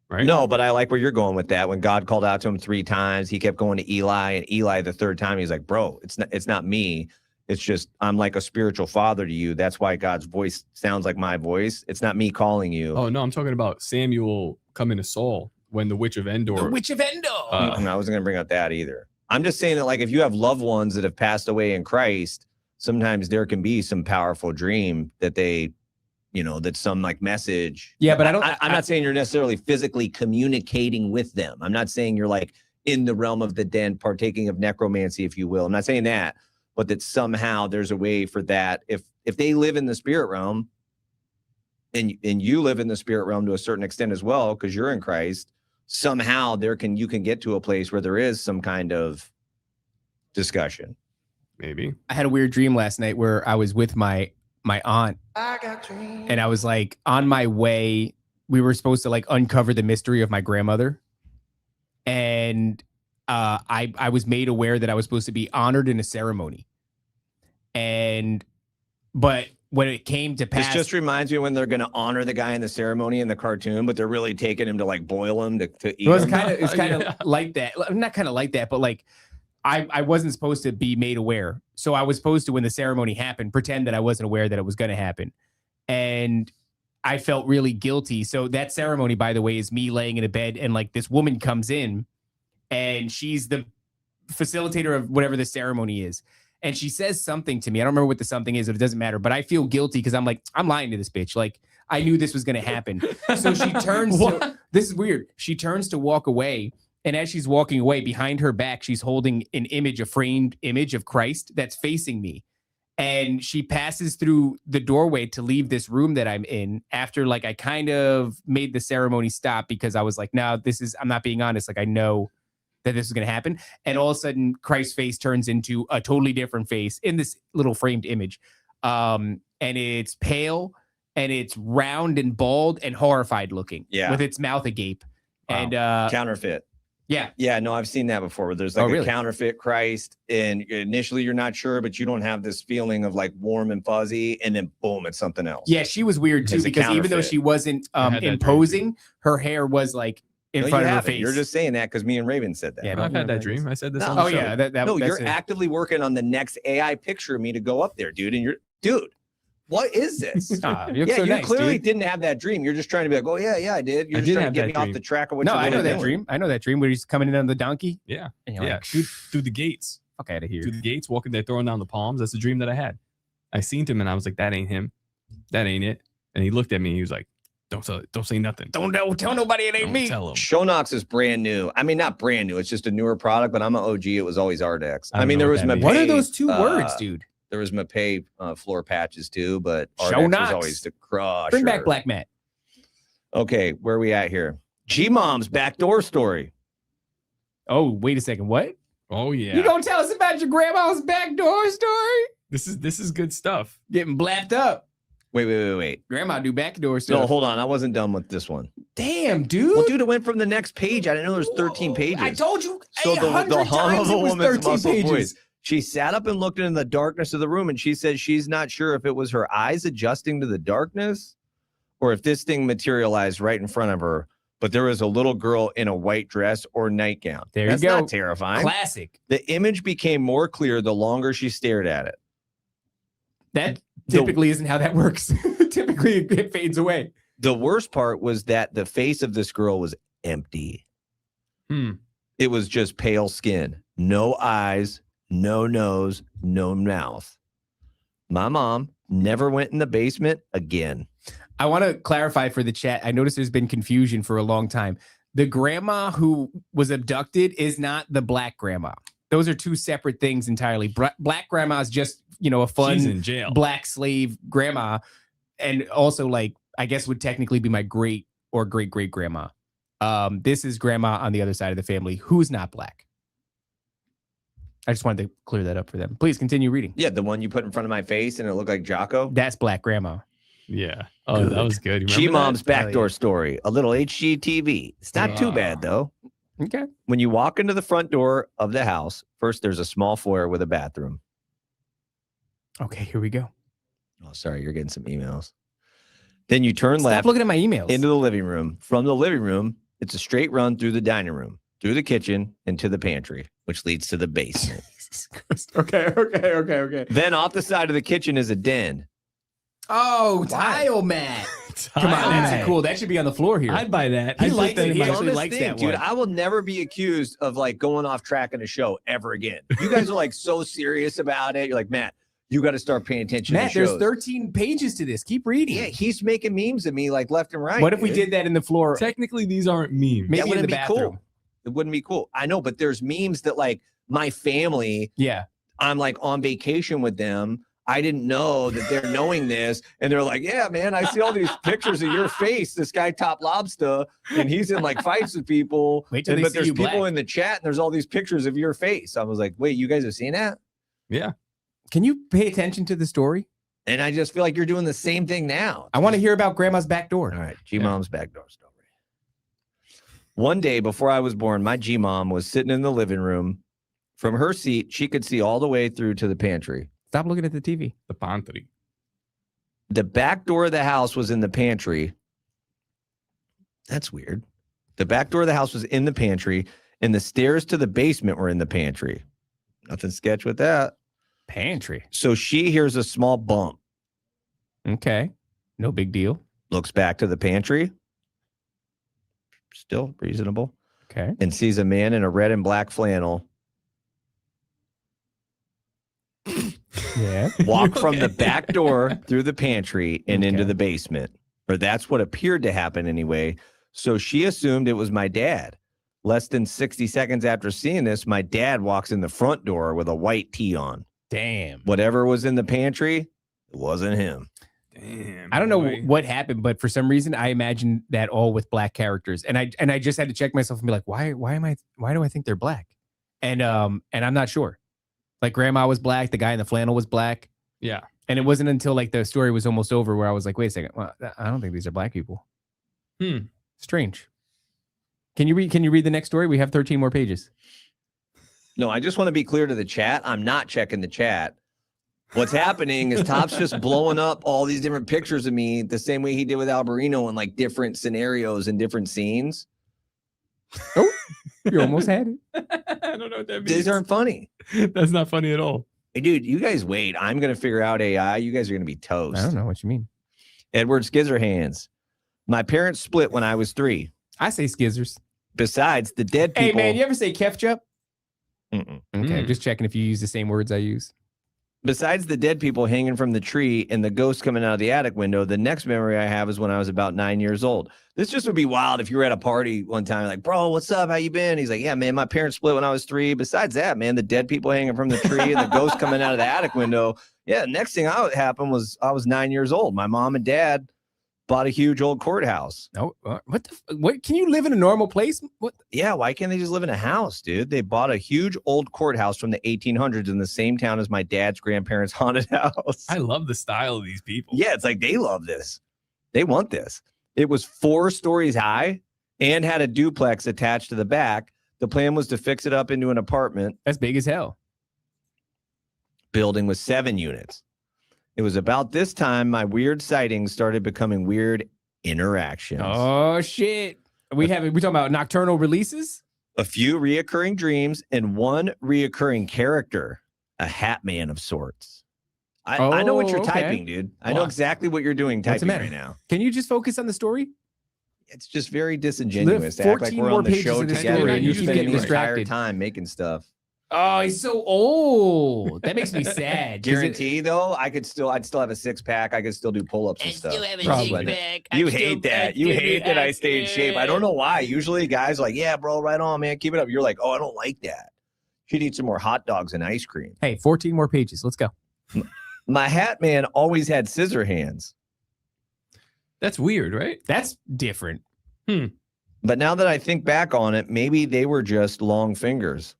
right? No, but I like where you're going with that. When God called out to him 3 times, he kept going to Eli, and Eli the 3rd time, he's like, "Bro, it's not me. It's just I'm like a spiritual father to you. That's why God's voice sounds like my voice. It's not me calling you." Oh no, I'm talking about Samuel coming to Saul. When the Witch of Endor. The Witch of Endor. I wasn't going to bring up that either. I'm just saying that, like, if you have loved ones that have passed away in Christ, sometimes there can be some powerful dream that they, that's some like message. Yeah, but I'm not saying you're necessarily physically communicating with them. I'm not saying you're like in the realm of the dead, partaking of necromancy, if you will. I'm not saying that, but that somehow there's a way for that. If they live in the spirit realm, and you live in the spirit realm to a certain extent as well, because you're in Christ. Somehow you can get to a place where there is some kind of discussion. Maybe. I had a weird dream last night where I was with my aunt, and I was like on my way. We were supposed to like uncover the mystery of my grandmother, and I was made aware that I was supposed to be honored in a ceremony, but when it came to pass, this just reminds me when they're going to honor the guy in the ceremony in the cartoon, but they're really taking him to like boil him to eat. It's kind of like that. Not kind of like that, but like I wasn't supposed to be made aware. So I was supposed to, when the ceremony happened, pretend that I wasn't aware that it was going to happen. And I felt really guilty. So that ceremony, by the way, is me laying in a bed, and like this woman comes in, and she's the facilitator of whatever the ceremony is. And she says something to me. I don't remember what the something is. It doesn't matter. But I feel guilty because I'm like, I'm lying to this bitch. Like, I knew this was going to happen. So she turns to, this is weird. She turns to walk away. And as she's walking away, behind her back, she's holding an image, a framed image of Christ that's facing me. And she passes through the doorway to leave this room that I'm in after like I kind of made the ceremony stop because I was like, no, I'm not being honest. Like, I know that this is going to happen. And all of a sudden, Christ's face turns into a totally different face in this little framed image. And it's pale, and it's round and bald and horrified looking. Yeah. With its mouth agape. Wow. And counterfeit. Yeah. Yeah, no, I've seen that before where there's like a counterfeit Christ, and initially you're not sure, but you don't have this feeling of like warm and fuzzy, and then boom, it's something else. Yeah, she was weird too, because even though she wasn't imposing, her hair was like in front of her face. You're just saying that because me and Raven said that. Yeah, I've had that dream. I said this on the show. Yeah, you're actively working on the next AI picture of me to go up there, dude. And What is this? You look Yeah, so you nice, clearly dude. didn't have that dream. You're just trying to be like, oh yeah, I did. You're I just did trying have to get that me off dream. the track of what No, you're I know really that doing. dream. I know that dream where he's coming in on the donkey. Yeah. And you're Yeah. like, Through the gates. fuck out of here. Through the gates, walking there, throwing down the palms. That's the dream that I had. I seen him and I was like, that ain't him. That ain't it. And he looked at me. He was like, don't say nothing. Don't tell nobody it ain't Don't me. tell him. Shownox is brand new. I mean, not brand new. It's just a newer product, but I'm an OG. It was always Ardex. I I don't mean, know there what was that means. What are Mapei, those two words, dude? There was Mapei floor patches too, but Ardex Shownox. was always the crush. Bring back Black Matt. Okay, where are we at here? G-Mom's backdoor story. Oh, wait a second. What? Oh yeah. You gonna tell us about your grandma's backdoor story? This is good stuff. Getting blapped up. Wait. Grandma do backdoor stuff. No, hold on. I wasn't done with this one. Damn, dude. Well, dude, it went from the next page. I didn't know there's 13 pages. I told you So the 800 hum times of a it was woman's 13 muscle pages. voice. She sat up and looked into the darkness of the room, and she said she's not sure if it was her eyes adjusting to the darkness or if this thing materialized right in front of her. But there was a little girl in a white dress or nightgown. There That's you go. not terrifying. Classic. The image became more clear the longer she stared at it. That typically isn't how that works. Typically, it fades away. The worst part was that the face of this girl was empty. It was just pale skin, no eyes, no nose, no mouth. My mom never went in the basement again. I want to clarify for the chat. I noticed there's been confusion for a long time. The grandma who was abducted is not the black grandma. Those are two separate things entirely. Black grandma is just, a fun She's in jail. black slave grandma. And also, like, I guess would technically be my great or great grandma. This is grandma on the other side of the family who's not black. I just wanted to clear that up for them. Please continue reading. Yeah, the one you put in front of my face and it looked like Jocko. That's black grandma. Yeah. Oh, that was good. G-Mom's that? backdoor story. A little HGTV. It's not too bad, though. Okay. When you walk into the front door of the house, first there's a small foyer with a bathroom. Okay, here we go. Oh, sorry, you're getting some emails. Then you turn Stop left looking at my emails. into the living room. From the living room, it's a straight run through the dining room, through the kitchen, into the pantry, which leads to the basement. Okay. Then off the side of the kitchen is a den. Oh, tile mat. Come on, that's cool. That should be on the floor here. I'd buy that. He I'd put likes that it. in He my- actually Dumbest likes thing, that dude. one. I will never be accused of like going off track in a show ever again. You guys are like so serious about it. You're like, Matt, you got to start paying attention Matt, to there's shows. 13 pages to this. Keep reading. Yeah, he's making memes of me like left and right. What if we dude. did that in the floor? Technically, these aren't memes. Maybe That in wouldn't the be bathroom. cool. It wouldn't be cool. I know, but there's memes that like my family, Yeah. I'm like on vacation with them. I didn't know that they're knowing this. And they're like, yeah, man, I see all these pictures of your face, this guy Top Lobster, and he's in like fights with people. Wait till they But see there's you people black. in the chat and there's all these pictures of your face. I was like, wait, you guys have seen that? Yeah. Can you pay attention to the story? And I just feel like you're doing the same thing now. I want to hear about grandma's back door. All right, G-Mom's backdoor story. One day before I was born, my G-Mom was sitting in the living room. From her seat, she could see all the way through to the pantry. Stop looking at the TV. The pantry. The back door of the house was in the pantry. That's weird. The back door of the house was in the pantry, and the stairs to the basement were in the pantry. Nothing sketch with that. Pantry. So she hears a small bump, Okay. No big deal. looks back to the pantry, still reasonable, Okay. and sees a man in a red and black flannel Yeah. walk from the back door through the pantry and into Okay. the basement. Or that's what appeared to happen anyway. So she assumed it was my dad. Less than 60 seconds after seeing this, my dad walks in the front door with a white tee on. Damn. Whatever was in the pantry, it wasn't him. Damn. I don't know boy. what happened, but for some reason I imagined that all with black characters. And I just had to check myself and be like, why do I think they're black? And I'm not sure. Like grandma was black, the guy in the flannel was black. Yeah. And it wasn't until like the story was almost over where I was like, wait a second, well, I don't think these are black people. Strange. Can you read the next story? We have 13 more pages. No, I just want to be clear to the chat. I'm not checking the chat. What's happening is Top's just blowing up all these different pictures of me the same way he did with Alberino in like different scenarios and different scenes. Oh, you almost had it. I don't know what that means. These aren't funny. That's not funny at all. Hey, dude, you guys wait. I'm going to figure out AI. You guys are going to be toast. I don't know what you mean. Edward Scissorhands. My parents split when I was 3. I say skizzers. Besides the dead people. Hey, man, you ever say ketchup? Mm-mm. Okay, I'm just checking if you use the same words I use. Besides the dead people hanging from the tree and the ghost coming out of the attic window, the next memory I have is when I was about 9 years old. This just would be wild if you were at a party one time, like, bro, what's up? How you been? He's like, yeah, man, my parents split when I was 3. Besides that, man, the dead people hanging from the tree and the ghost coming out of the attic window. Yeah, next thing that happened was I was 9 years old. My mom and dad bought a huge old courthouse. Oh, what? Can you live in a normal place? What? Yeah, why can't they just live in a house, dude? They bought a huge old courthouse from the 1800s in the same town as my dad's grandparents' haunted house. I love the style of these people. Yeah, it's like they love this. They want this. It was 4 stories high and had a duplex attached to the back. The plan was to fix it up into an apartment. That's big as hell. Building with 7 units. It was about this time my weird sightings started becoming weird interactions. Oh shit. We talking about nocturnal releases? A few reoccurring dreams and one reoccurring character, a hat man of sorts. I know what you're typing, dude. I know exactly what you're doing typing right now. Can you just focus on the story? It's just very disingenuous to act like we're on the show together and you're spending the entire time making stuff. Oh, he's so old. That makes me sad. Guarantee though, I'd still have a 6-pack. I could still do pull-ups and stuff. Still have a 6-pack. You hate that. You hate that I stay in shape. I don't know why. Usually guys are like, yeah, bro, right on, man. Keep it up. You're like, oh, I don't like that. Should eat some more hot dogs and ice cream. Hey, 14 more pages. Let's go. My hat man always had scissor hands. That's weird, right? That's different. But now that I think back on it, maybe they were just long fingers.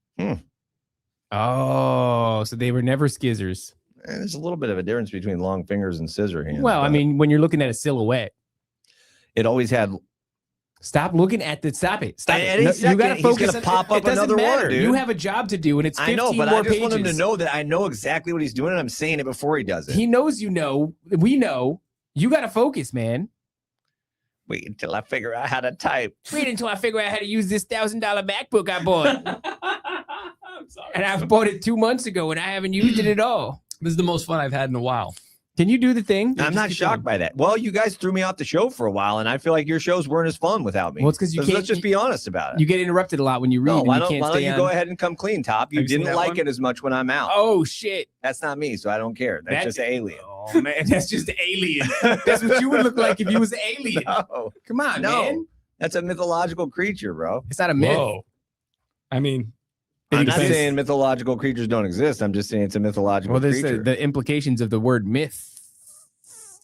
Oh, so they were never skizzers. There's a little bit of a difference between long fingers and scissor hands. Well, I mean, when you're looking at a silhouette, it always had. Stop looking at the. Stop it. Stop it. No, you got to focus. He's gonna pop up another one, dude. You have a job to do, and it's 15 I know, but more I just pages. want him to know that I know exactly what he's doing, and I'm saying it before he does it. He knows you know. We know. You got to focus, man. Wait until I figure out how to type. Wait until I figure out how to use this $1,000 MacBook I bought. I'm sorry. And I bought it 2 months ago, and I haven't used it at all. This is the most fun I've had in a while. Can you do the thing? I'm not shocked by that. Well, you guys threw me off the show for a while, and I feel like your shows weren't as fun without me. Well, it's because you can't. Let's just be honest about it. You get interrupted a lot when you read. No, why don't you go ahead and come clean, Top? You didn't like it as much when I'm out. Oh shit! That's not me, so I don't care. That's just Alien. Oh man, that's just Alien. That's what you would look like if you was Alien. No, come on, man. That's a mythological creature, bro. It's not a myth. Whoa. I mean, I'm not saying mythological creatures don't exist. I'm just saying it's a mythological creature. The implications of the word myth.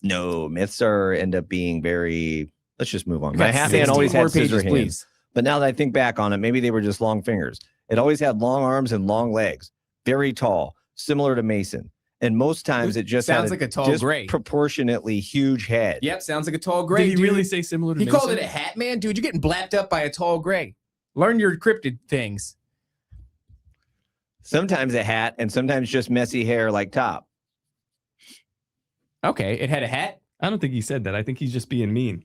No, myths end up being very. Let's just move on. My hat man always had scissor hands, but now that I think back on it, maybe they were just long fingers. It always had long arms and long legs, very tall, similar to Mason. And most times it just sounds like a tall gray, proportionately huge head. Yep, sounds like a tall gray. Did he really say similar to Mason? He called it a hat man, dude. You're getting blapped up by a tall gray. Learn your cryptid things. Sometimes a hat, and sometimes just messy hair like Top. Okay, it had a hat. I don't think he said that. I think he's just being mean.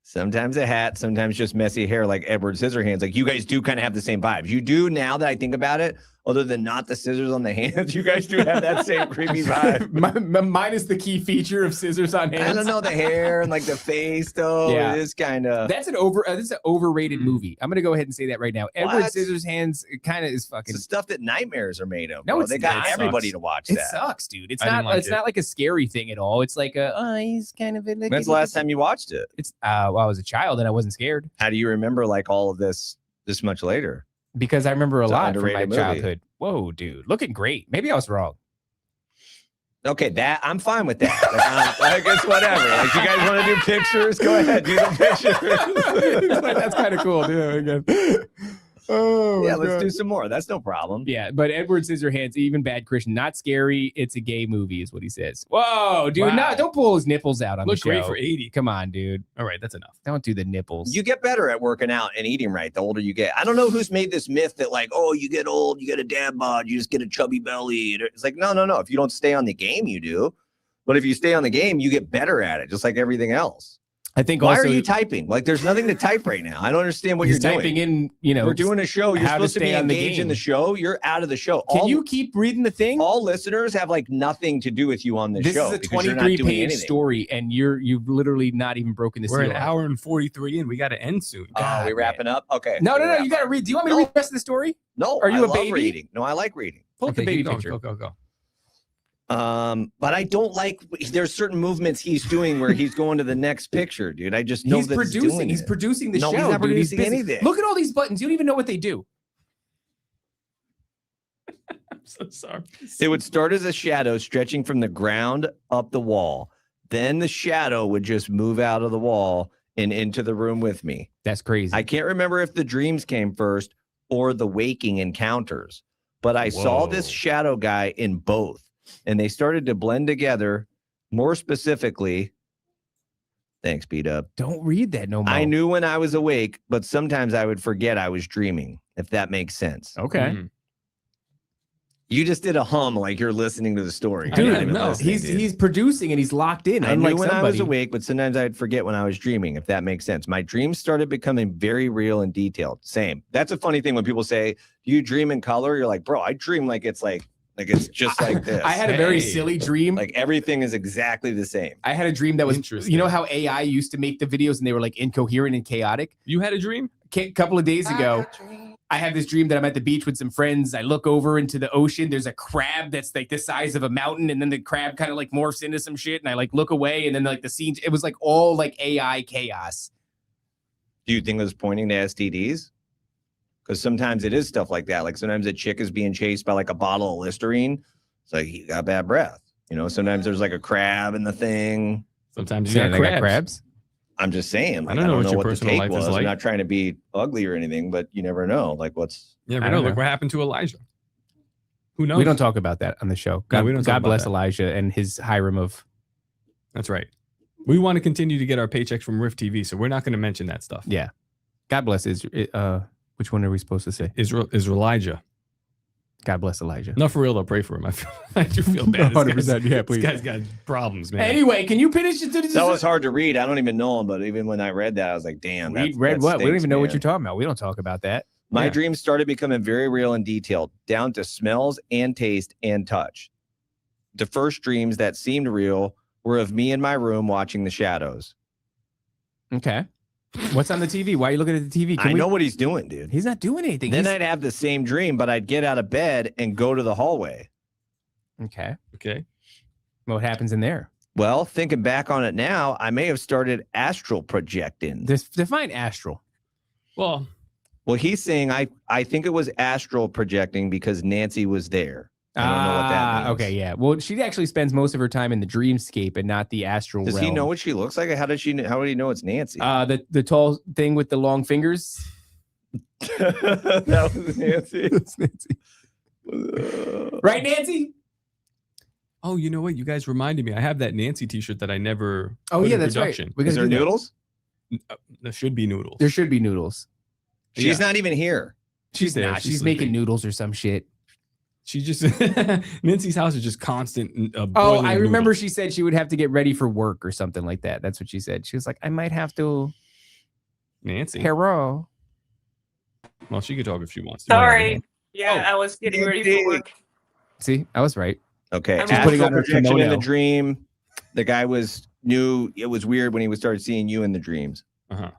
Sometimes a hat, sometimes just messy hair like Edward Scissorhands. Like you guys do kind of have the same vibes. You do now that I think about it. Other than not the scissors on the hands, you guys do have that same creepy vibe. Mine is the key feature of scissors on hands. I don't know, the hair and like the face though. Yeah. It is kind of. That's an overrated movie. I'm gonna go ahead and say that right now. Edward Scissorhands kind of is fucking. It's the stuff that nightmares are made of. No, they got everybody to watch that. It sucks, dude. It's not. It's not like a scary thing at all. It's like he's kind of. When's the last time you watched it? It's well, I was a child and I wasn't scared. How do you remember like all of this much later? Because I remember a lot from my childhood. Whoa, dude, looking great. Maybe I was wrong. Okay, that I'm fine with that. I guess whatever. Like you guys want to do pictures? Go ahead, do the pictures. That's kind of cool. Again. Oh yeah, let's do some more. That's no problem. Yeah, but Edward Scissorhands, even bad Christian, not scary. It's a gay movie, is what he says. Whoa, dude, no, don't pull his nipples out on the show. Look great for 80. Come on, dude. All right, that's enough. Don't do the nipples. You get better at working out and eating right the older you get. I don't know who's made this myth that like, oh, you get old, you get a dad bod, you just get a chubby belly. It's like, no. If you don't stay on the game, you do. But if you stay on the game, you get better at it, just like everything else. I think Why also, are you typing? Like, there's nothing to type right now. I don't understand what you're he's typing doing. in, We're doing a show. You're how to supposed to be stay on the engaged in the game. show. You're out of the show. Can you keep reading the thing? All listeners have like nothing to do with you on this show. This is a because you're not doing 23-page anything. story, and you've literally not even broken the We're seal. an hour and 43 in. We got to end soon. Oh, we wrapping up? Okay. No, we'll wrap you got to up. read. Do you want me to read the rest of the story? No. Are you I a love baby? reading. No, I like reading. Pull up the Okay, baby keep going. picture. Go. But I don't like. There's certain movements he's doing where he's going to the next picture, dude. I just know He's that producing. He's He's producing the No, show. he's not dude. producing busy. anything. Look at all these buttons. You don't even know what they do. I'm so sorry. It would start as a shadow stretching from the ground up the wall. Then the shadow would just move out of the wall and into the room with me. That's crazy. I can't remember if the dreams came first or the waking encounters, but I saw this shadow guy in both, and they started to blend together. More specifically, thanks, B-Dub. Don't read that no more. I knew when I was awake, but sometimes I would forget I was dreaming, if that makes sense. Okay. You just did a hum like you're listening to the story. Dude, You're not even no, listening, dude. he's producing and he's locked in. I Unlike knew when I was somebody. awake, but sometimes I'd forget when I was dreaming, if that makes sense. My dreams started becoming very real and detailed. Same. That's a funny thing when people say, do you dream in color? You're like, bro, I dream like it's just like this. I had a very silly dream. Like everything is exactly the same. I had a dream that was, Interesting. you know how AI used to make the videos and they were like incoherent and chaotic? You had a dream? A couple of days ago, I had this dream that I'm at the beach with some friends. I look over into the ocean. There's a crab that's like the size of a mountain. And then the crab kind of like morphs into some shit. And I like look away and then like the scene, it was like all like AI chaos. Do you think it was pointing to STDs? Because sometimes it is stuff like that. Like sometimes a chick is being chased by like a bottle of Listerine. It's like, he got bad breath. You know, sometimes there's like a crab in the thing. Sometimes you got crabs. I'm just saying. Like, I don't know what your what the personal take life is was. like. I'm not trying to be ugly or anything, but you never know. Like what's... Yeah, I we don't know. Look know. what happened to Elijah. Who knows? We don't talk about that on the show. God, we don't talk God about bless that. Elijah and his harem of. That's right. We want to continue to get our paychecks from Rift TV, so we're not going to mention that stuff. Yeah. God bless Israel. Which one are we supposed to say? Israel Elijah. God bless Elijah. No, for real though. Pray for him. I do feel bad. This 100%. Yeah, please. This guy's got problems, man. Anyway, can you finish it? That was hard to read. I don't even know him, but even when I read that, I was like, damn. Read that what? We don't stinks, even know what man. you're talking about. We don't talk about that. My Yeah. dreams started becoming very real and detailed, down to smells and taste and touch. The first dreams that seemed real were of me in my room watching the shadows. Okay. What's on the TV? Why are you looking at the TV? I know what he's doing, dude. He's not doing anything. Then I'd have the same dream, but I'd get out of bed and go to the hallway. Okay. Okay. What happens in there? Well, thinking back on it now, I may have started astral projecting. Define astral. Well, he's saying I think it was astral projecting because Nancy was there. I don't know what that means. Okay, yeah. Well, she actually spends most of her time in the dreamscape and not the astral Does realm. he know what she looks like? How would he know it's Nancy? The tall thing with the long fingers. That was Nancy. That's Nancy. Right, Nancy? oh, you know what? You guys reminded me. I have that Nancy T-shirt that I never. Oh, put yeah, in that's production. right. We Is gotta there do that. noodles? There should be noodles. There should be noodles. She's not even here. She's there. not. She's She's making sleeping. noodles or some shit. She just Nancy's house is just constant. Oh, boiling I remember noodles. she said she would have to get ready for work or something like that. That's what she said. She was like, I might have to. Nancy. Hello. Well, she could talk if she wants to. Sorry. Yeah, Oh. I was getting ready for work. See, I was right. Okay. I'm just putting Astral on her projection in the kimono. dream. The guy knew it was weird when he started seeing you in the dreams. Uh-huh.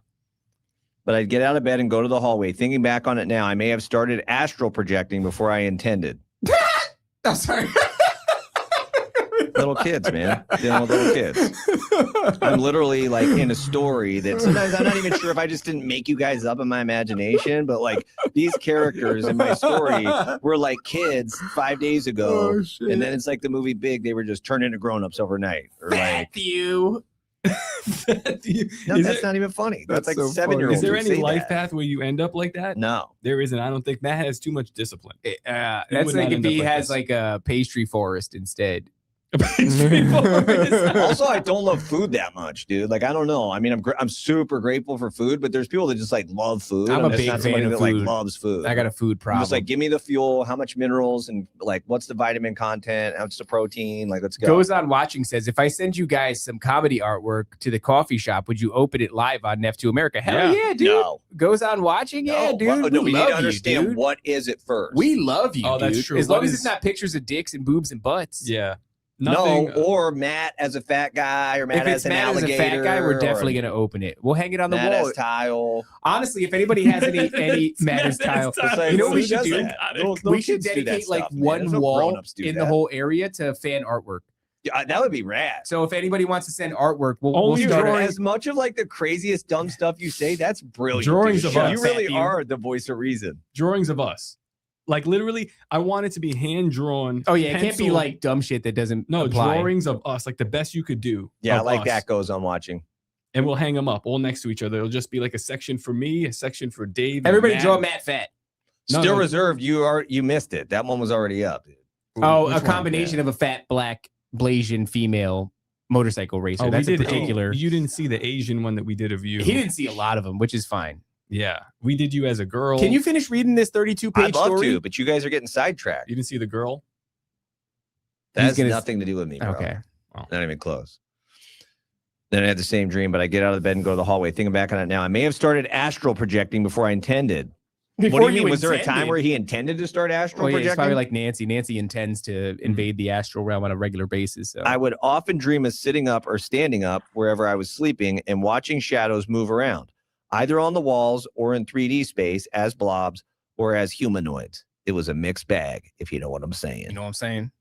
But I'd get out of bed and go to the hallway. Thinking back on it now, I may have started astral projecting before I intended. I'm sorry. Little kids, man. Dealing with little kids. I'm literally like in a story that sometimes I'm not even sure if I just didn't make you guys up in my imagination, but like these characters in my story were like kids 5 days ago. Oh, shit. And then it's like the movie Big, they were just turned into grown-ups overnight. Or like, Matthew. no, Is that's not even funny. That's like so funny. 7-year-olds. Is there would any say life that. path where you end up like that? No. There isn't. I don't think Matt has too much discipline. That's would like not if end up he like has this. like a pastry forest instead. Also, I don't love food that much, dude. Like, I don't know. I mean, I'm super grateful for food, but there's people that just like love food. I'm a just big not fan somebody of that food. like loves food. I got a food I'm problem. just like, give me the fuel, how much minerals, and like, what's the vitamin content, how much the protein? Like, let's go. Goes On Watching says, if I send you guys some comedy artwork to the coffee shop, would you open it live on F2 America? Hell yeah, dude. No. Goes On Watching? Yeah, dude. No, we need love to understand dude. what is it first. We love you, Oh, dude. that's true. As What long as is- it's not pictures of dicks and boobs and butts. Yeah. No, or Matt as a fat guy, or Matt If as it's an Matt as a alligator. fat guy, we're or definitely going to open it. We'll hang it on the Matt wall. as tile. Honestly, if anybody has any Matt as tile, Like, you know what we who should does do? that? Little We should kids do that dedicate like stuff, man. one There's no wall grown-ups do in the that. whole area to fan artwork. Yeah, that would be rad. So if anybody wants to send artwork, we'll Only start drawing- As much of like the craziest dumb stuff you say, that's brilliant. Drawings dude. of us. You really Fat you. are the voice of reason. Drawings of us. Like literally, I want it to be hand drawn. Oh yeah, it can't be like dumb shit that doesn't no apply. drawings of us, like the best you could do. Yeah, I of like us. that goes on watching. And we'll hang them up all next to each other. It'll just be like a section for me, a section for Dave. and Everybody Matt. draw Matt fat. No, Still no. reserved. You missed it. That one was already up. Dude. Oh, Which a one? combination of a fat black Blasian female motorcycle racer. Oh, we That's a did- particular. You didn't see the Asian one that we did of you. He didn't see a lot of them, which is fine. Yeah, we did you as a girl. Can you finish reading this 32-page I'd love story? to, but you guys are getting sidetracked. You didn't see the girl. That He's has gonna- nothing to do with me, bro. Okay. Not even close. Then I had the same dream, but I get out of the bed and go to the hallway. Thinking back on it now, I may have started astral projecting before I intended. What do you mean? Was there a time where he intended to start astral Oh, yeah, it's projecting? probably like Nancy. Nancy intends to invade the astral realm on a regular basis. So. I would often dream of sitting up or standing up wherever I was sleeping and watching shadows move around, either on the walls or in 3D space as blobs or as humanoids. It was a mixed bag, if you know what I'm saying. You know what I'm saying?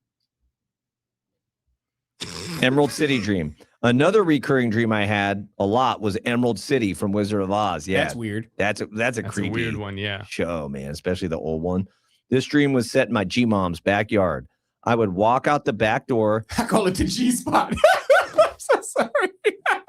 Emerald City dream. Another recurring dream I had a lot was Emerald City from Wizard of Oz. Yeah, That's weird. That's a That's creepy a weird one. Yeah. show, man, especially the old one. This dream was set in my G-mom's backyard. I would walk out the back door. I call it the G spot. I'm so sorry.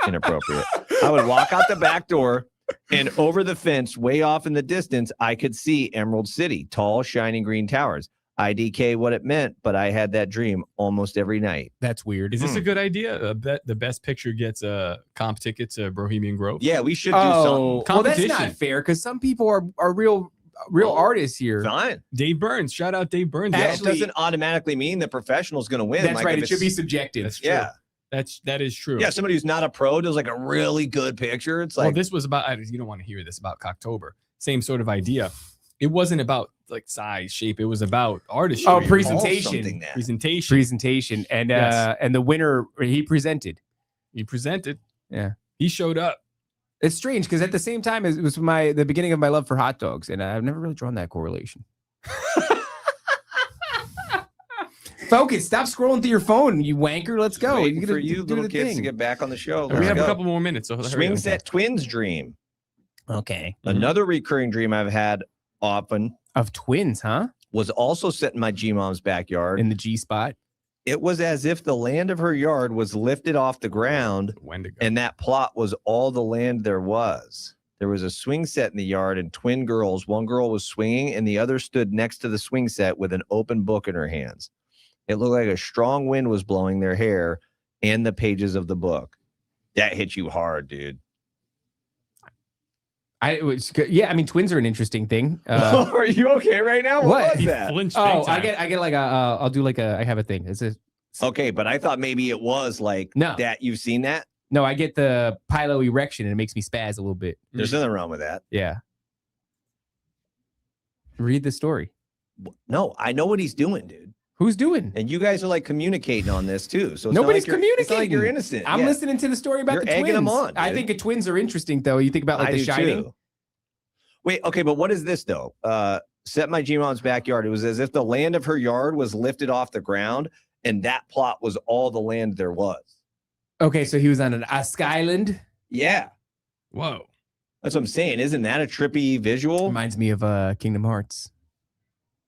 Inappropriate. I would walk out the back door, and over the fence, way off in the distance, I could see Emerald City, tall, shining green towers. IDK what it meant, but I had that dream almost every night. That's weird. Is this a good idea? The best picture gets a comp ticket to Bohemian Grove. Yeah, we should do Oh, something. well, that's not Competition. fair because some people are real artists here. Fine. Dave Burns. Shout out Dave Burns. That Actually- doesn't automatically mean the professional's going to win. That's Like, right. if It should be it's- subjective. That's true. Yeah. That is true. Yeah, somebody who's not a pro does like a really good picture. It's Well, like, this was about. You don't want to hear this about Cocktober. Same sort of idea. It wasn't about like size, shape. It was about artistry. Oh, call presentation. something that. Presentation. And Yes. and the winner he presented. He presented. Yeah. He showed up. It's strange because at the same time it was the beginning of my love for hot dogs, and I've never really drawn that correlation. Focus. Stop scrolling through your phone, you wanker. Let's go. Waiting gotta for you do little the kids to thing. get back on the show. we Let's have go. a couple more minutes. So hurry Swing up. set twins dream. Okay. Another recurring dream I've had often Of twins, huh? was also set in my G-mom's backyard. In the G spot. It was as if the land of her yard was lifted off the ground, Wendigo. and that plot was all the land there was. There was a swing set in the yard and twin girls. One girl was swinging, and the other stood next to the swing set with an open book in her hands. It looked like a strong wind was blowing their hair and the pages of the book. That hit you hard, dude. I mean, twins are an interesting thing. Are you okay right now? What? was He that? flinched big Oh, I time. get like I'll do like I have a thing. It's a Okay, but I thought maybe it was like No. that. You've seen that? no, I get the pilo erection and it makes me spaz a little bit. There's nothing wrong with that. Yeah. Read the story. No, I know what he's doing, dude. Who's doing? And you guys are like communicating on this too. So it's Nobody's not like you're, It's not like communicating. you're innocent. I'm Yeah. listening to the story about You're the egging twins. them on, I dude. think twins are interesting though. You think about like I The do Shining. too. Wait, okay, but what is this though? Set my G-mom's backyard. It was as if the land of her yard was lifted off the ground, and that plot was all the land there was. Okay, so he was on an Island. Yeah, Whoa. that's what I'm saying. Isn't that a trippy visual? Reminds me of Kingdom Hearts.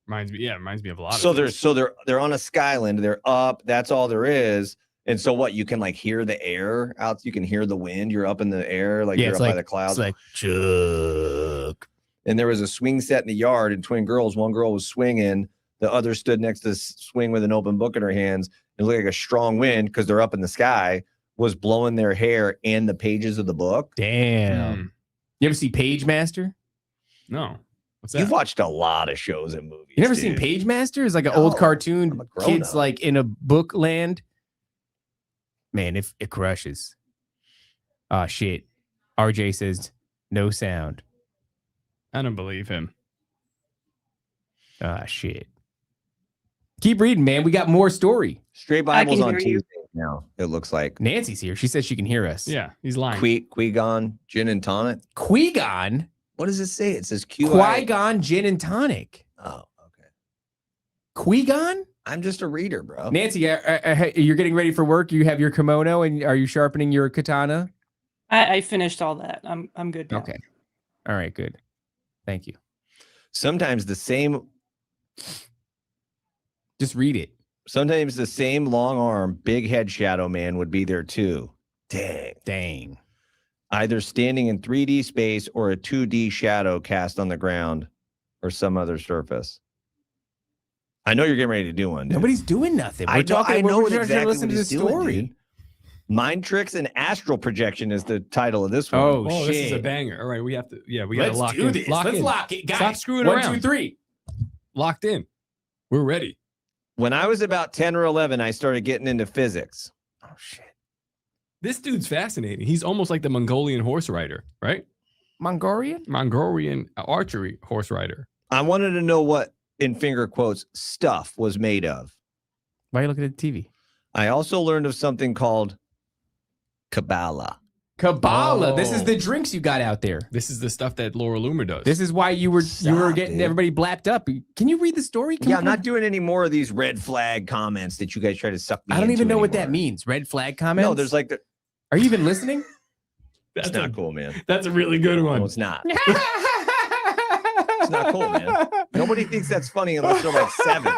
Reminds me of a lot. So of they're on a skyland. They're up. That's all there is. And so what? You can like hear the air out. You can hear the wind. You're up in the air, like Yeah, you're it's up by like- the clouds. It's like Chuck. And there was a swing set in the yard, and twin girls. One girl was swinging. The other stood next to the swing with an open book in her hands. It looked like a strong wind because they're up in the sky was blowing their hair and the pages of the book. Damn. You ever see Page Master? No. What's that? You've watched a lot of shows and movies. You never dude. seen Page Master? It's like an old cartoon. Kids up. like in a book land. Man, it crushes. Oh shit. RJ says no sound. I don't believe him. Ah shit. Keep reading, man. We got more story. Straight Bibles on Tuesday now. It looks like Nancy's here. She says she can hear us. Yeah, he's lying. Qui-Gon Gin and Tonic. Qui-Gon. What does it say? It says Qui-Gon Gin and Tonic. Oh, okay. Qui-Gon? I'm just a reader, bro. Nancy, you're getting ready for work. You have your kimono, and are you sharpening your katana? I finished all that. I'm good now. Okay. All right, good. Thank you. Sometimes the same. Just read it. Sometimes the same long arm, big head shadow man would be there too. Dang. Either standing in 3D space or a 2D shadow cast on the ground or some other surface. I know you're getting ready to do one. Dude. Nobody's doing nothing. I know we're exactly to listen what to the he's doing, story. dude. Mind Tricks and Astral Projection is the title of this one. Oh, Oh, shit. this is a banger. All right, we have to. Yeah, we got to Let's lock do in. this. Lock Let's in. lock it, guys. Stop screwing 1, around. 2, 3. Locked in. We're ready. When I was about 10 or 11, I started getting into physics. Oh shit. This dude's fascinating. He's almost like the Mongolian horse rider, right? Mongolian archery horse rider. I wanted to know what, in finger quotes, stuff was made of. Why are you looking at the TV? I also learned of something called Kabbalah. Kabbalah. Oh. This is the drinks you got out there. This is the stuff that Laura Loomer does. This is why you were Stop, getting dude. everybody blapped up. Can you read the story? Yeah, I'm not doing any more of these red flag comments that you guys try to suck me I don't into even know what that anymore. means. Red flag comments? No, there's like the. Are you even listening? That's It's not a, cool, man. That's a really good one. No, it's not. It's not cool, man. Nobody thinks that's funny unless they're like 7.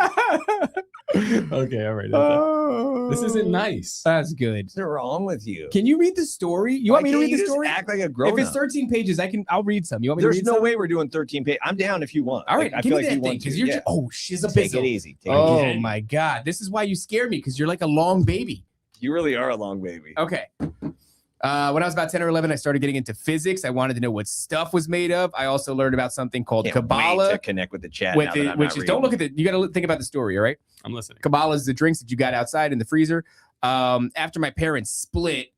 Okay, all right. This isn't nice. That's good. What's wrong with you? Can you read the story? You want me to read the just story? Act like a grown If it's 13 pages, I'll read some. You want me There's to read no some? way we're doing 13 pages. I'm down if you want. All right, I give feel me like that you thing want to. because you're Yeah. just, oh, she's a Take bizzle. it easy. Take it Oh easy. my God. This is why you scare me because you're like a long baby. You really are a long baby. Okay. When I was about 10 or 11, I started getting into physics. I wanted to know what stuff was made of. I also learned about something called Can't wait Kabbalah. to connect with the chat. With now that it, I'm which not is, reading. don't look at the, you got to think about the story, all right? I'm listening. Kabbalah is the drinks that you got outside in the freezer. After my parents split,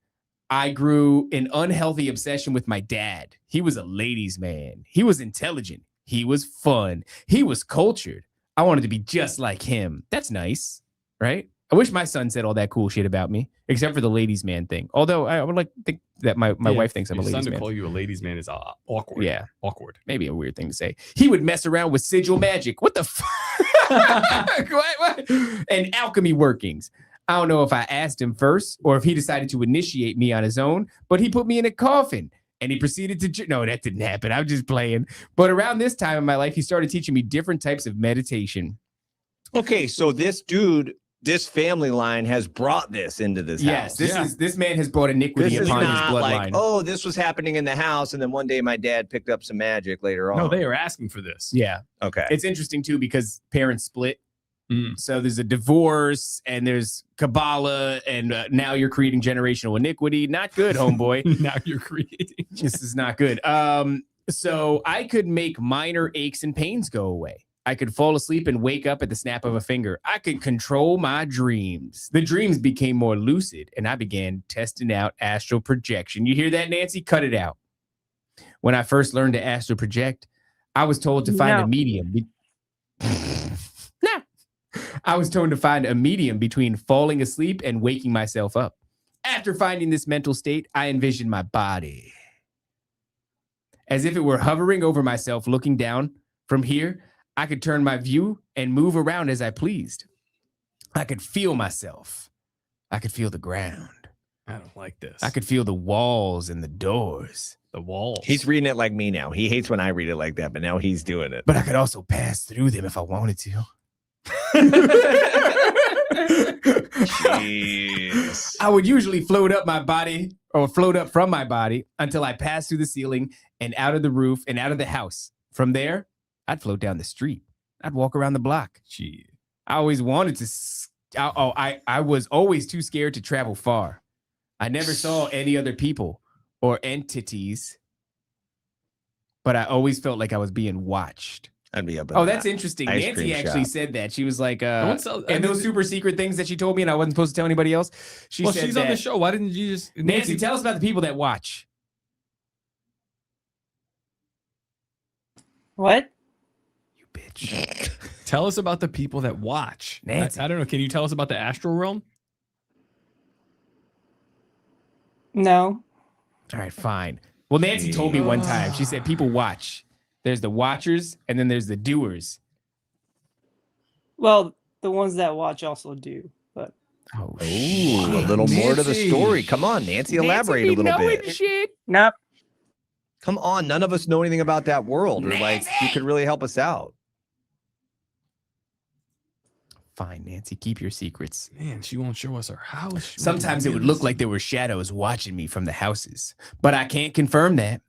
I grew an unhealthy obsession with my dad. He was a ladies' man. He was intelligent. He was fun. He was cultured. I wanted to be just like him. That's nice, right? I wish my son said all that cool shit about me, except for the ladies' man thing. Although I would like to think that my wife thinks I'm a Your son ladies' to man. call you a ladies' man is awkward. Yeah. Awkward. Maybe a weird thing to say. He would mess around with sigil magic. What the fuck? what? And alchemy workings. I don't know if I asked him first or if he decided to initiate me on his own, but he put me in a coffin and he proceeded to... No, that didn't happen. I'm just playing. But around this time in my life, he started teaching me different types of meditation. Okay, so this dude, this family line has brought this into this house. Yes, this man has brought iniquity This is upon his not bloodline. like, oh, this was happening in the house, and then one day my dad picked up some magic later on. No, they are asking for this. Yeah. Okay. It's interesting, too, because parents split. Mm. So there's a divorce and there's Kabbalah, and now you're creating generational iniquity. Not good, homeboy. Now you're creating. This is not good. So I could make minor aches and pains go away. I could fall asleep and wake up at the snap of a finger. I could control my dreams. The dreams became more lucid, and I began testing out astral projection. You hear that, Nancy? Cut it out. When I first learned to astral project, I was told to find a medium. I was told to find a medium between falling asleep and waking myself up. After finding this mental state, I envisioned my body as if it were hovering over myself, looking down. From here, I could turn my view and move around as I pleased. I could feel myself. I could feel the ground. I don't like this. I could feel the walls and the doors. The walls. He's reading it like me now. He hates when I read it like that, but now he's doing it. But I could also pass through them if I wanted to. Jeez. I would usually float up my body or float up from my body until I passed through the ceiling and out of the roof and out of the house. From there, I'd float down the street. I'd walk around the block. Gee. I always wanted to I was always too scared to travel far. I never saw any other people or entities, but I always felt like I was being watched. I'd be up. Oh, that's interesting. Nancy actually said that. She was like, and those super secret things that she told me and I wasn't supposed to tell anybody else. She said she's that, on the show. Why didn't you just... Nancy, tell us about the people that watch. What? You bitch. Tell us about the people that watch. Nancy. I don't know. Can you tell us about the astral realm? No. All right, fine. Well, Nancy told me one time. She said people watch. There's the watchers and then there's the doers. Well, the ones that watch also do, but a little more to the story. Come on, Nancy, elaborate a little bit. Shit. Nope. Come on, none of us know anything about that world, or like you could really help us out. Fine, Nancy, keep your secrets. Man, she won't show us her house. Sometimes it would look like there were shadows watching me from the houses, but I can't confirm that.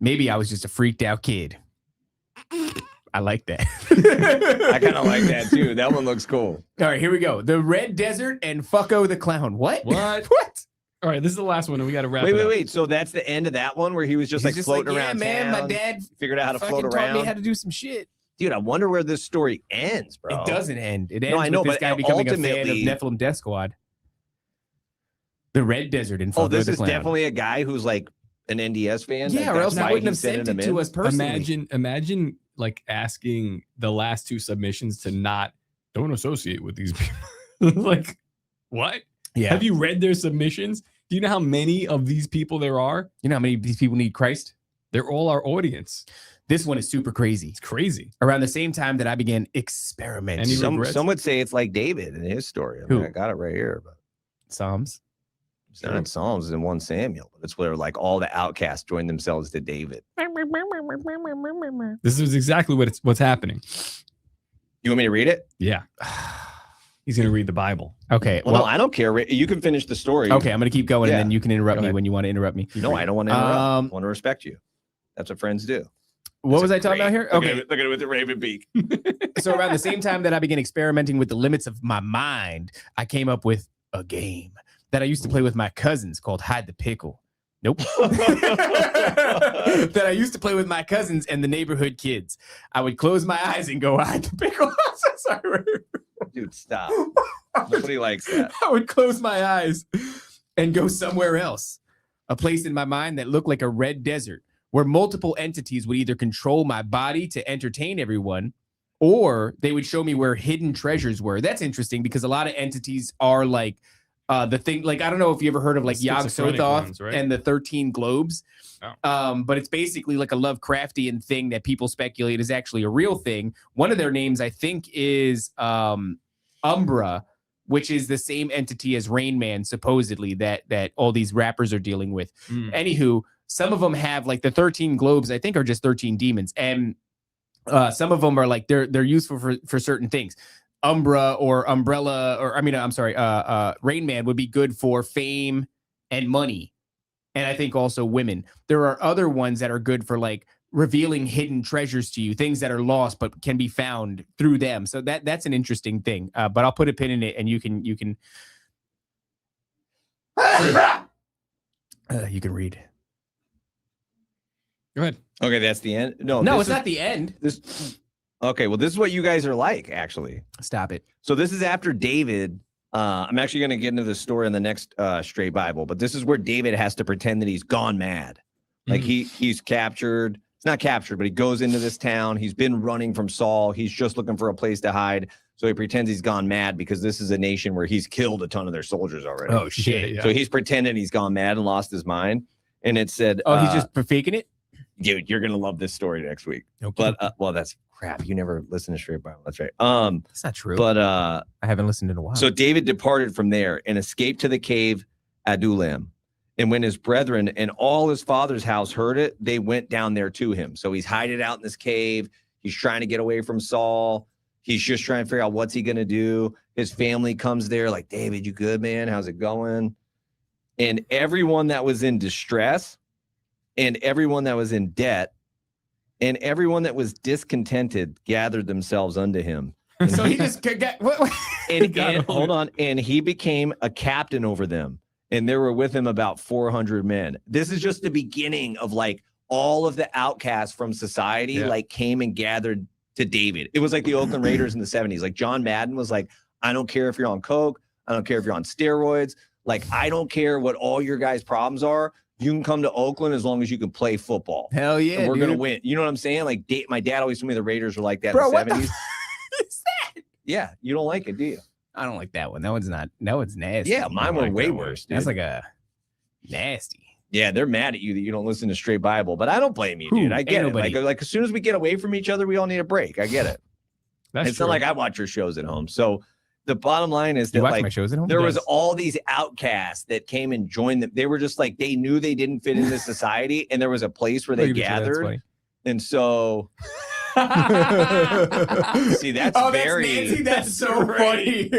Maybe I was just a freaked out kid. I like that. I kind of like that too. That one looks cool. All right, here we go. The Red Desert and Fucko the Clown. What? What? What? All right, this is the last one, and we got to wrap it up. Wait. So that's the end of that one where he was just He's floating like, around man, town, my dad figured out how to float taught around. me how to do some shit. Dude, I wonder where this story ends, bro. It doesn't end. It ends I know, with this but guy becoming a fan of ultimately- Nephilim Death Squad. The Red Desert and Fuck this the is Clown. definitely a guy who's like an NDS fan. Yeah, or That's else I why wouldn't have he's sending sent it them to in. us personally. Imagine like asking the last two submissions to don't associate with these people. Like, what? Yeah. Have you read their submissions? Do you know how many of these people there are? You know how many of these people need Christ? They're all our audience. This one is super crazy. It's crazy. Around the same time that I began experimenting. Some would say it's like David in his story. I mean, I got it right here, but Psalms. it's not in Psalms, it's in 1 Samuel. But it's where like all the outcasts join themselves to David. This is exactly what's happening. You want me to read it? Yeah. He's going to read the Bible. Okay. Well, no, I don't care. You can finish the story. Okay, I'm going to keep going, Yeah. and then you can interrupt Go me ahead. when you want to interrupt me. No, I don't want to interrupt. I want to respect you. That's what friends do. What was I talking about here? Okay. Look at it with the raven beak. So around the same time that I began experimenting with the limits of my mind, I came up with a game that I used to play with my cousins called Hide the Pickle. Nope. That I used to play with my cousins and the neighborhood kids. I would close my eyes and go hide the pickle. Sorry. Dude, stop. Nobody likes that. I would close my eyes and go somewhere else. A place in my mind that looked like a red desert where multiple entities would either control my body to entertain everyone or they would show me where hidden treasures were. That's interesting because a lot of entities are like the thing, like, I don't know if you ever heard of like Yog Schizophrenic Sothoth ones, right? and the 13 globes. Oh. But it's basically like a Lovecraftian thing that people speculate is actually a real thing. One of their names, I think, is Umbra, which is the same entity as Rain Man, supposedly, that all these rappers are dealing with. Anywho, some of them have like the 13 globes, I think, are just 13 demons. And some of them are like they're useful for certain things. Umbra or Umbrella, or Rain Man would be good for fame and money. And I think also women. There are other ones that are good for like revealing hidden treasures to you, things that are lost but can be found through them. So that's an interesting thing. But I'll put a pin in it, and you can you can read. Go ahead. Okay, that's the end. No, it's not the end. Okay, well, this is what you guys are like, actually. Stop it. So this is after David. I'm actually going to get into the story in the next Straight Bible, but this is where David has to pretend that he's gone mad. Like he's captured. It's not captured, but he goes into this town. He's been running from Saul. He's just looking for a place to hide. So he pretends he's gone mad because this is a nation where he's killed a ton of their soldiers already. Oh, shit. Yeah. So he's pretending he's gone mad and lost his mind. And it said, He's just faking it? dude, you're going to love this story next week. Okay. But, well, that's crap. You never listen to Straight Bible. That's right. That's not true. But I haven't listened in a while. so David departed from there and escaped to the cave Adullam. And when his brethren and all his father's house heard it, they went down there to him. So he's hiding out in this cave. He's trying to get away from Saul. He's just trying to figure out what's he going to do. His family comes there like, David, you good, man? How's it going? And everyone that was in distress and everyone that was in debt and everyone that was discontented gathered themselves unto him. So he just got what? hold on. And he became a captain over them. And there were with him about 400 men. This is just the beginning of like all of the outcasts from society, like came and gathered to David. It was like the Oakland Raiders in the 70s. Like John Madden was like, I don't care if you're on coke. I don't care if you're on steroids. Like, I don't care what all your guys' problems are. You can come to Oakland as long as you can play football. Hell yeah, and we're going to win. You know what I'm saying? Like, my dad always told me the Raiders were like that in the 70s. What is that? Yeah, you don't like it, do you? I don't like that one. That one's not. That one's nasty. Yeah, mine were way worse. Dude. That's like a nasty. Yeah, they're mad at you that you don't listen to straight Bible, but I don't blame you, dude. I get it. Like as soon as we get away from each other, we all need a break. I get it. It's not like I watch your shows at home. So the bottom line is that like my shows at home? There was all these outcasts that came and joined them. They were just like, they knew they didn't fit into society, and there was a place where they gathered. And so see, that's very Nancy. That's so funny.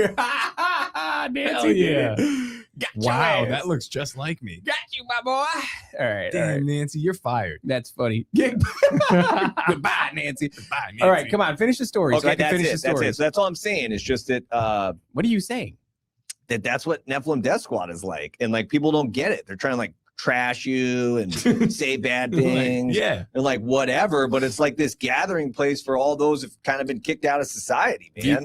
Nancy, yeah. Wow, that looks just like me. Got you, my boy. All right. Damn, Nancy, you're fired. That's funny. Goodbye, Nancy. Goodbye, Nancy. All right, come on, finish the story. Okay, so I can finish the story. That's it. So that's all I'm saying. It's just that. What are you saying? That's what Nephilim Death Squad is like, and like people don't get it. They're trying to like trash you and say bad things, and like whatever. But it's like this gathering place for all those who've kind of been kicked out of society, man,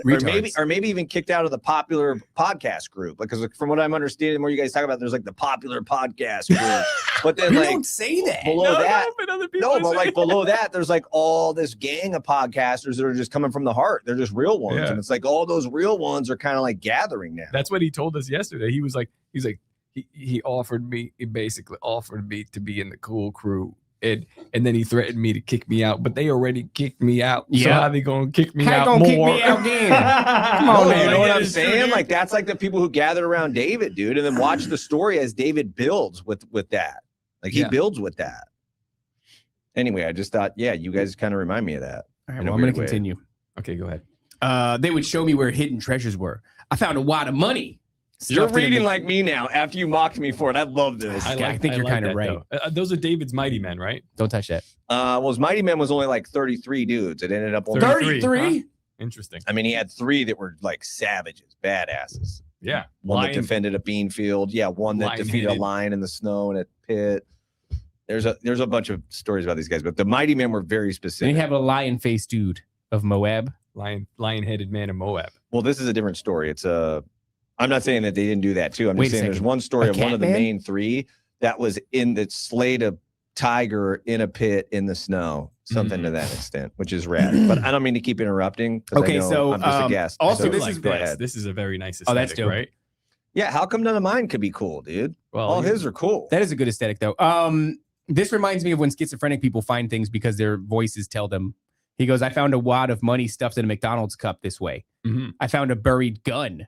or maybe even kicked out of the popular podcast group. Because from what I'm understanding, the more you guys talk about, there's like the popular podcast group. But then like don't say that. Below but like below that, there's like all this gang of podcasters that are just coming from the heart. They're just real ones, and it's like all those real ones are kind of like gathering now. That's what he told us yesterday. He was like. He basically offered me to be in the cool crew, and then he threatened me to kick me out. But they already kicked me out. So how they gonna kick me out more? Kick me out again? Come on, man. You know what I'm saying? Like that's like the people who gathered around David, dude, and then watch the story as David builds with that. Like he builds with that. Anyway, I just thought, you guys kind of remind me of that. All right, well, I'm gonna continue. Okay, go ahead. They would show me where hidden treasures were. I found a wad of money. You're reading like me now after you mocked me for it. I love this. I think you're kind of right. Those are David's Mighty Men, right? Don't touch that. Well, his Mighty Men was only like 33 dudes. It ended up only 33. Huh? Interesting. I mean, he had 3 that were like savages, badasses. Yeah. One that defended a bean field. Yeah. One that defeated a lion in the snow in a pit. There's a bunch of stories about these guys, but the Mighty Men were very specific. They have a lion-faced dude of Moab. Lion-headed man of Moab. Well, this is a different story. It's I'm not saying that they didn't do that too. I'm just saying there's one story of one of the main 3 that was that slayed a tiger in a pit in the snow, something to that extent, which is rad. But I don't mean to keep interrupting. Okay, so I'm just a guest. Also, so this is a very nice aesthetic, that's dope. Right? Yeah, how come none of mine could be cool, dude? Well, all his are cool. That is a good aesthetic, though. This reminds me of when schizophrenic people find things because their voices tell them. He goes, I found a wad of money stuffed in a McDonald's cup this way. I found a buried gun.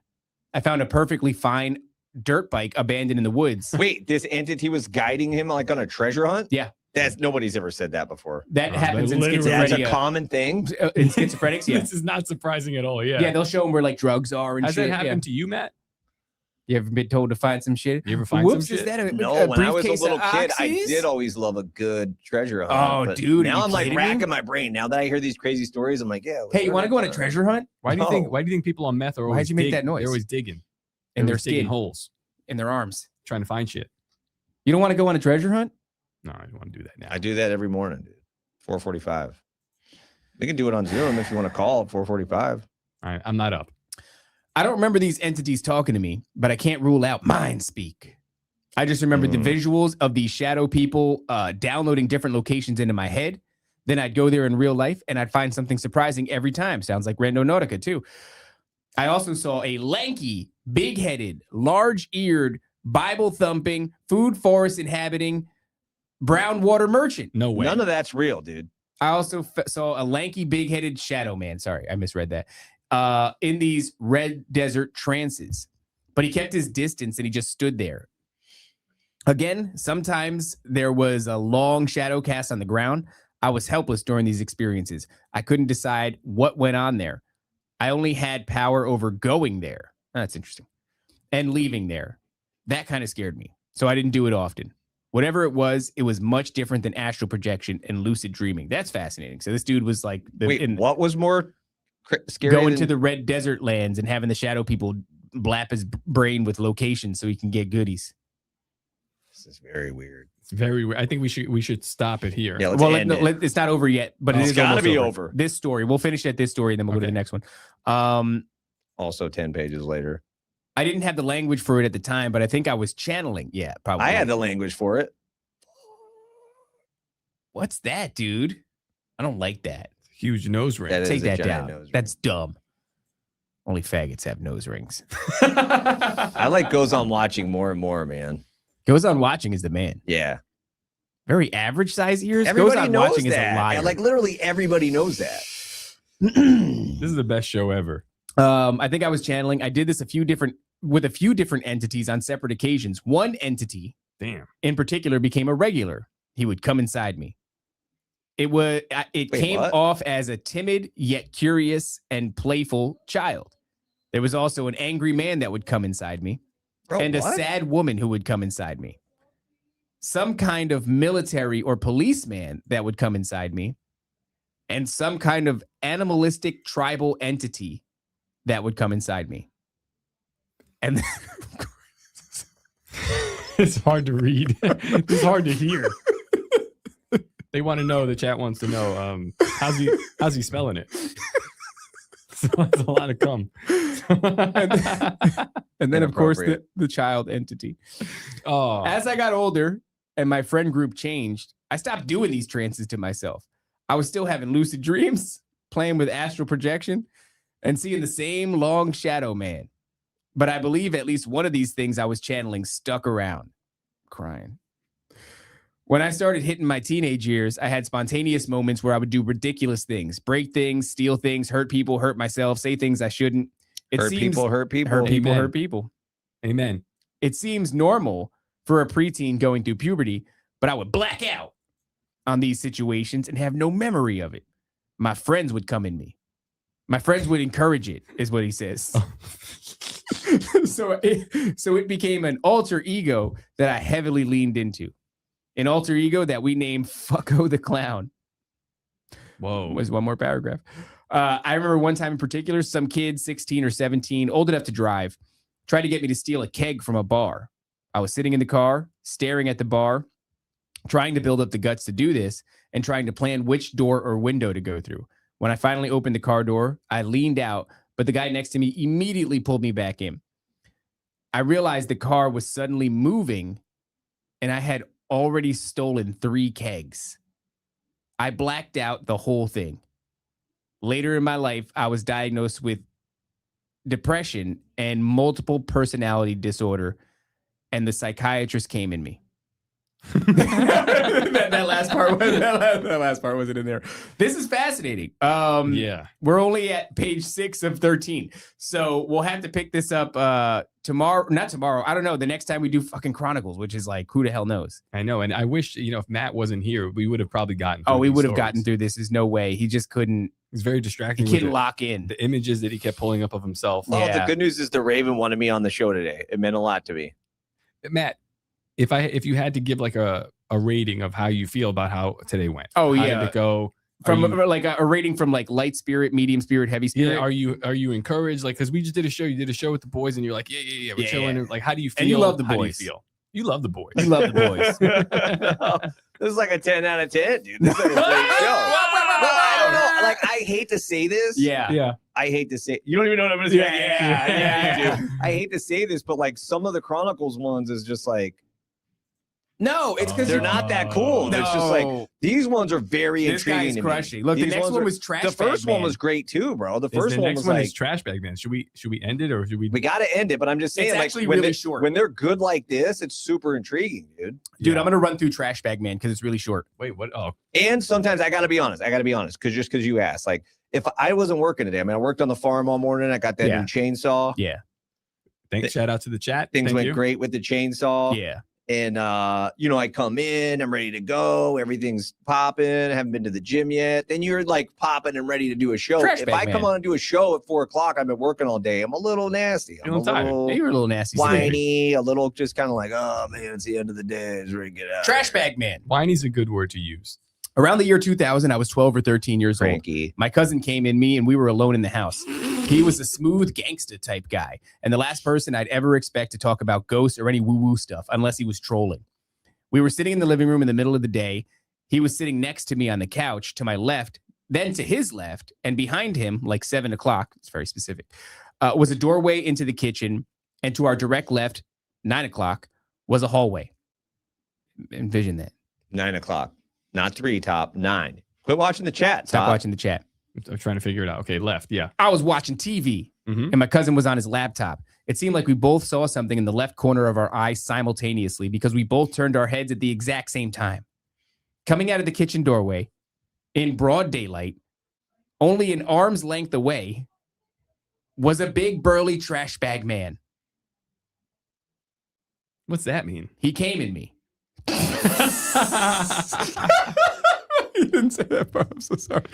I found a perfectly fine dirt bike abandoned in the woods. Wait, this entity was guiding him like on a treasure hunt? Yeah. Nobody's ever said that before. That happens in schizophrenia. That's a common thing in schizophrenics. Yeah. This is not surprising at all. Yeah. Yeah, they'll show them where like drugs are and Has shit. that happened to you, Matt? You ever been told to find some shit? You ever find some shit? Is that no, when I was a little kid, I did always love a good treasure hunt. Oh, dude. Now I'm like racking my brain. Now that I hear these crazy stories, I'm like, yeah. Hey, you want to go on a treasure hunt? Why do you think people on meth are always Why'd you make that noise? They're always digging. And they're digging holes in their arms. Trying to find shit. You don't want to go on a treasure hunt? No, I don't want to do that now. I do that every morning, dude. 4:45. We can do it on Zoom if you want to call at 4:45. All right, I'm not up. I don't remember these entities talking to me, but I can't rule out mind speak. I just remember the visuals of these shadow people downloading different locations into my head. Then I'd go there in real life and I'd find something surprising every time. Sounds like Rando Nautica too. I also saw a lanky, big-headed, large-eared, Bible-thumping, food forest inhabiting, brown water merchant. No way. None of that's real, dude. I also saw a lanky, big-headed shadow man. Sorry, I misread that. In these red desert trances. But he kept his distance and he just stood there. Again, sometimes there was a long shadow cast on the ground. I was helpless during these experiences. I couldn't decide what went on there. I only had power over going there. That's interesting. And leaving there. That kind of scared me. So I didn't do it often. Whatever it was much different than astral projection and lucid dreaming. That's fascinating. So this dude was like... Wait, what was more going to the red desert lands and having the shadow people blap his brain with locations so he can get goodies. This is very weird. It's very weird. I think we should stop it here. Yeah, it's not over yet, but it's got to be over. This story. We'll finish at this story, and then we'll go to the next one. Also 10 pages later. I didn't have the language for it at the time, but I think I was channeling. Yeah, probably. I had the language for it. What's that, dude? I don't like that. Huge nose ring. Take that down. That's dumb. Only faggots have nose rings. I like Goes On Watching more and more, man. Goes On Watching is the man. Yeah. Very average size ears. Everybody Goes On knows Watching that. is a liar. Like literally everybody knows that. This is the best show ever. I think I was channeling. I did this with a few different entities on separate occasions. One entity, in particular, became a regular. He would come inside me. It came off as a timid yet curious and playful child. There was also an angry man that would come inside me, and a sad woman who would come inside me. Some kind of military or policeman that would come inside me, and some kind of animalistic tribal entity that would come inside me. And it's hard to read. It's hard to hear. They want to know. The chat wants to know. How's he spelling it? So that's a lot of cum. and then of course the child entity. Oh, as I got older and my friend group changed, I stopped doing these trances to myself. I was still having lucid dreams, playing with astral projection, and seeing the same long shadow man. But I believe at least one of these things I was channeling stuck around. Crying. When I started hitting my teenage years, I had spontaneous moments where I would do ridiculous things, break things, steal things, hurt people, hurt myself, say things I shouldn't. Hurt people. Hurt people. Amen. It seems normal for a preteen going through puberty, but I would black out on these situations and have no memory of it. My friends would come in me. My friends would encourage it, is what he says. So it became an alter ego that I heavily leaned into. An alter ego that we named Fucko the Clown. Whoa. Was one more paragraph. I remember one time in particular, some kid, 16 or 17, old enough to drive, tried to get me to steal a keg from a bar. I was sitting in the car, staring at the bar, trying to build up the guts to do this, and trying to plan which door or window to go through. When I finally opened the car door, I leaned out, but the guy next to me immediately pulled me back in. I realized the car was suddenly moving, and I had already stolen 3 kegs. I blacked out the whole thing. Later in my life, I was diagnosed with depression and multiple personality disorder, and the psychiatrist came in me. that last part wasn't in there. This is fascinating. Yeah, we're only at page 6 of 13, so we'll have to pick this up tomorrow. Not tomorrow. I don't know. The next time we do fucking Chronicles, which is like, who the hell knows? I know, and I wish if Matt wasn't here, we would have probably gotten. We would have gotten through this. There's no way. He just couldn't. He's very distracting. He couldn't lock in the images that he kept pulling up of himself. Well, the good news is the Raven wanted me on the show today. It meant a lot to me. Matt, if you had to give like a rating of how you feel about how today went. How did it go? From like a rating from like light spirit, medium spirit, heavy spirit. Yeah, are you encouraged? Like, because we just did a show. You did a show with the boys, and you're like, we're chilling. Yeah. Like, how do you feel? And you love the boys. How do you feel? You love the boys. You love the boys. This is like a 10 out of 10, dude. This is like a great show. I don't know. Like, I hate to say this. Yeah. I hate to say. You don't even know what I'm going to say. Yeah. I hate to say this, but like some of the Chronicles ones is just like. No, it's because they're not that cool. No. It's just like these ones are very intriguing. This guy's to crushing. me. Look, These the next one was Trashbag Man. The first one was great too, bro. The first one was like Trashbag Man. Should we end it or should we? We got to end it, but I'm just saying, it's like actually when really short. When they're good like this, it's super intriguing, dude. Dude, I'm gonna run through Trashbag Man because it's really short. Wait, what? Oh, and sometimes I gotta be honest, because you asked, like if I wasn't working today, I mean, I worked on the farm all morning. I got that new chainsaw. Yeah. Thanks. Shout out to the chat. Things went great with the chainsaw. Yeah. And I come in, I'm ready to go, everything's popping, I haven't been to the gym yet. Then you're like popping and ready to do a show. If I come on and do a show at 4 o'clock, I've been working all day. I'm a little nasty. I'm a little you're a little nasty. Whiny, a little just kind of like, oh man, it's the end of the day. It's ready to get out. Trashbag Man. Whiny's a good word to use. Around the year 2000, I was 12 or 13 years Cranky. old. My cousin came in me and we were alone in the house. He was a smooth gangster type guy and the last person I'd ever expect to talk about ghosts or any woo-woo stuff unless he was trolling. We were sitting in the living room in the middle of the day. He was sitting next to me on the couch to my left, then to his left, and behind him, like 7 o'clock, it's very specific, was a doorway into the kitchen, and to our direct left, 9 o'clock, was a hallway. Envision that. 9 o'clock. Not 3, top 9. Quit watching the chat. Stop watching the chat. I'm trying to figure it out. Okay, left. Yeah. I was watching TV, and my cousin was on his laptop. It seemed like we both saw something in the left corner of our eyes simultaneously because we both turned our heads at the exact same time. Coming out of the kitchen doorway, in broad daylight, only an arm's length away, was a big, burly trash bag man. What's that mean? He came in me. You didn't say that part. I'm so sorry.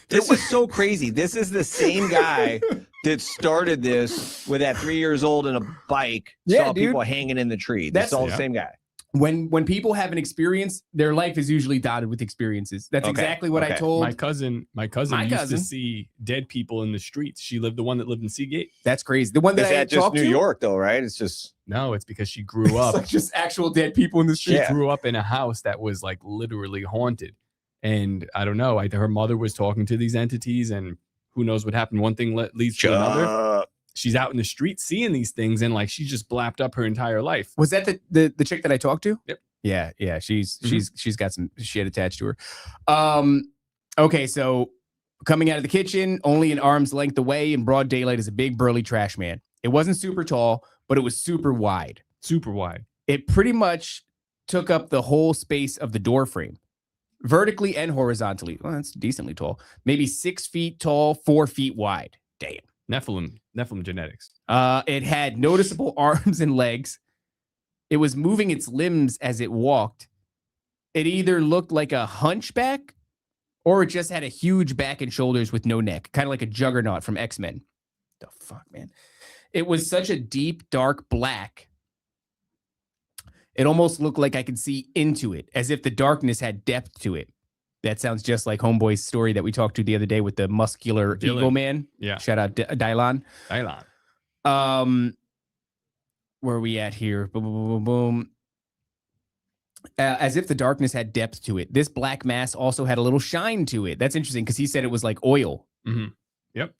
This is so crazy. This is the same guy that started this with that 3 years old and a bike. Yeah, saw dude. people hanging in the tree. That's all the same guy. When people have an experience, their life is usually dotted with experiences. That's exactly what I told my cousin. My cousin used to see dead people in the streets. She lived the one that lived in Seagate. That's crazy. The one that I just talked New to? York, though, right? It's just no. It's because she grew up. It's like just actual dead people in the street. She grew up in a house that was like literally haunted, and I don't know. Her mother was talking to these entities, and who knows what happened. One thing leads to another. She's out in the street seeing these things, and like she just blapped up her entire life. Was that the chick that I talked to? Yep. Yeah. She's got some shit attached to her. Okay, so coming out of the kitchen, only an arm's length away in broad daylight, is a big burly trash man. It wasn't super tall, but it was super wide. Super wide. It pretty much took up the whole space of the door frame, vertically and horizontally. Well, that's decently tall. Maybe 6 feet tall, 4 feet wide. Damn. Nephilim genetics. It had noticeable arms and legs. It was moving its limbs as it walked. It either looked like a hunchback or it just had a huge back and shoulders with no neck, kind of like a juggernaut from X-Men. The fuck, man? It was such a deep, dark black. It almost looked like I could see into it, as if the darkness had depth to it. That sounds just like Homeboy's story that we talked to the other day with the muscular Eagle Man. Yeah. Shout out Dylan. Where are we at here? Boom, boom, boom, boom. As if the darkness had depth to it. This black mass also had a little shine to it. That's interesting because he said it was like oil. Mm-hmm. Yep.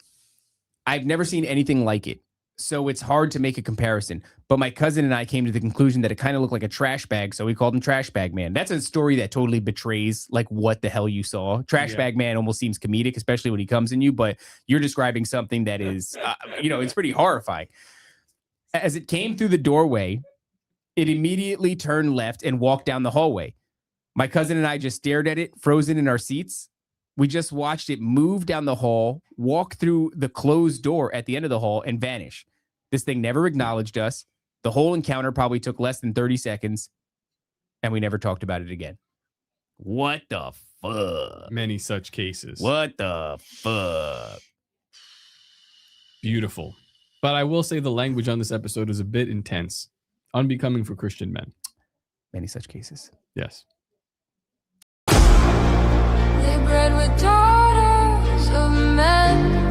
I've never seen anything like it, so it's hard to make a comparison. But my cousin and I came to the conclusion that it kind of looked like a trash bag, so we called him Trashbag Man. That's a story that totally betrays like what the hell you saw. Trashbag Man almost seems comedic, especially when he comes in you, but you're describing something that is, it's pretty horrifying. As it came through the doorway, it immediately turned left and walked down the hallway. My cousin and I just stared at it, frozen in our seats. We just watched it move down the hall, walk through the closed door at the end of the hall, and vanish. This thing never acknowledged us. The whole encounter probably took less than 30 seconds, and we never talked about it again. What the fuck? Many such cases. What the fuck? Beautiful. But I will say the language on this episode is a bit intense, unbecoming for Christian men. Many such cases. Yes. They bred with daughters of men.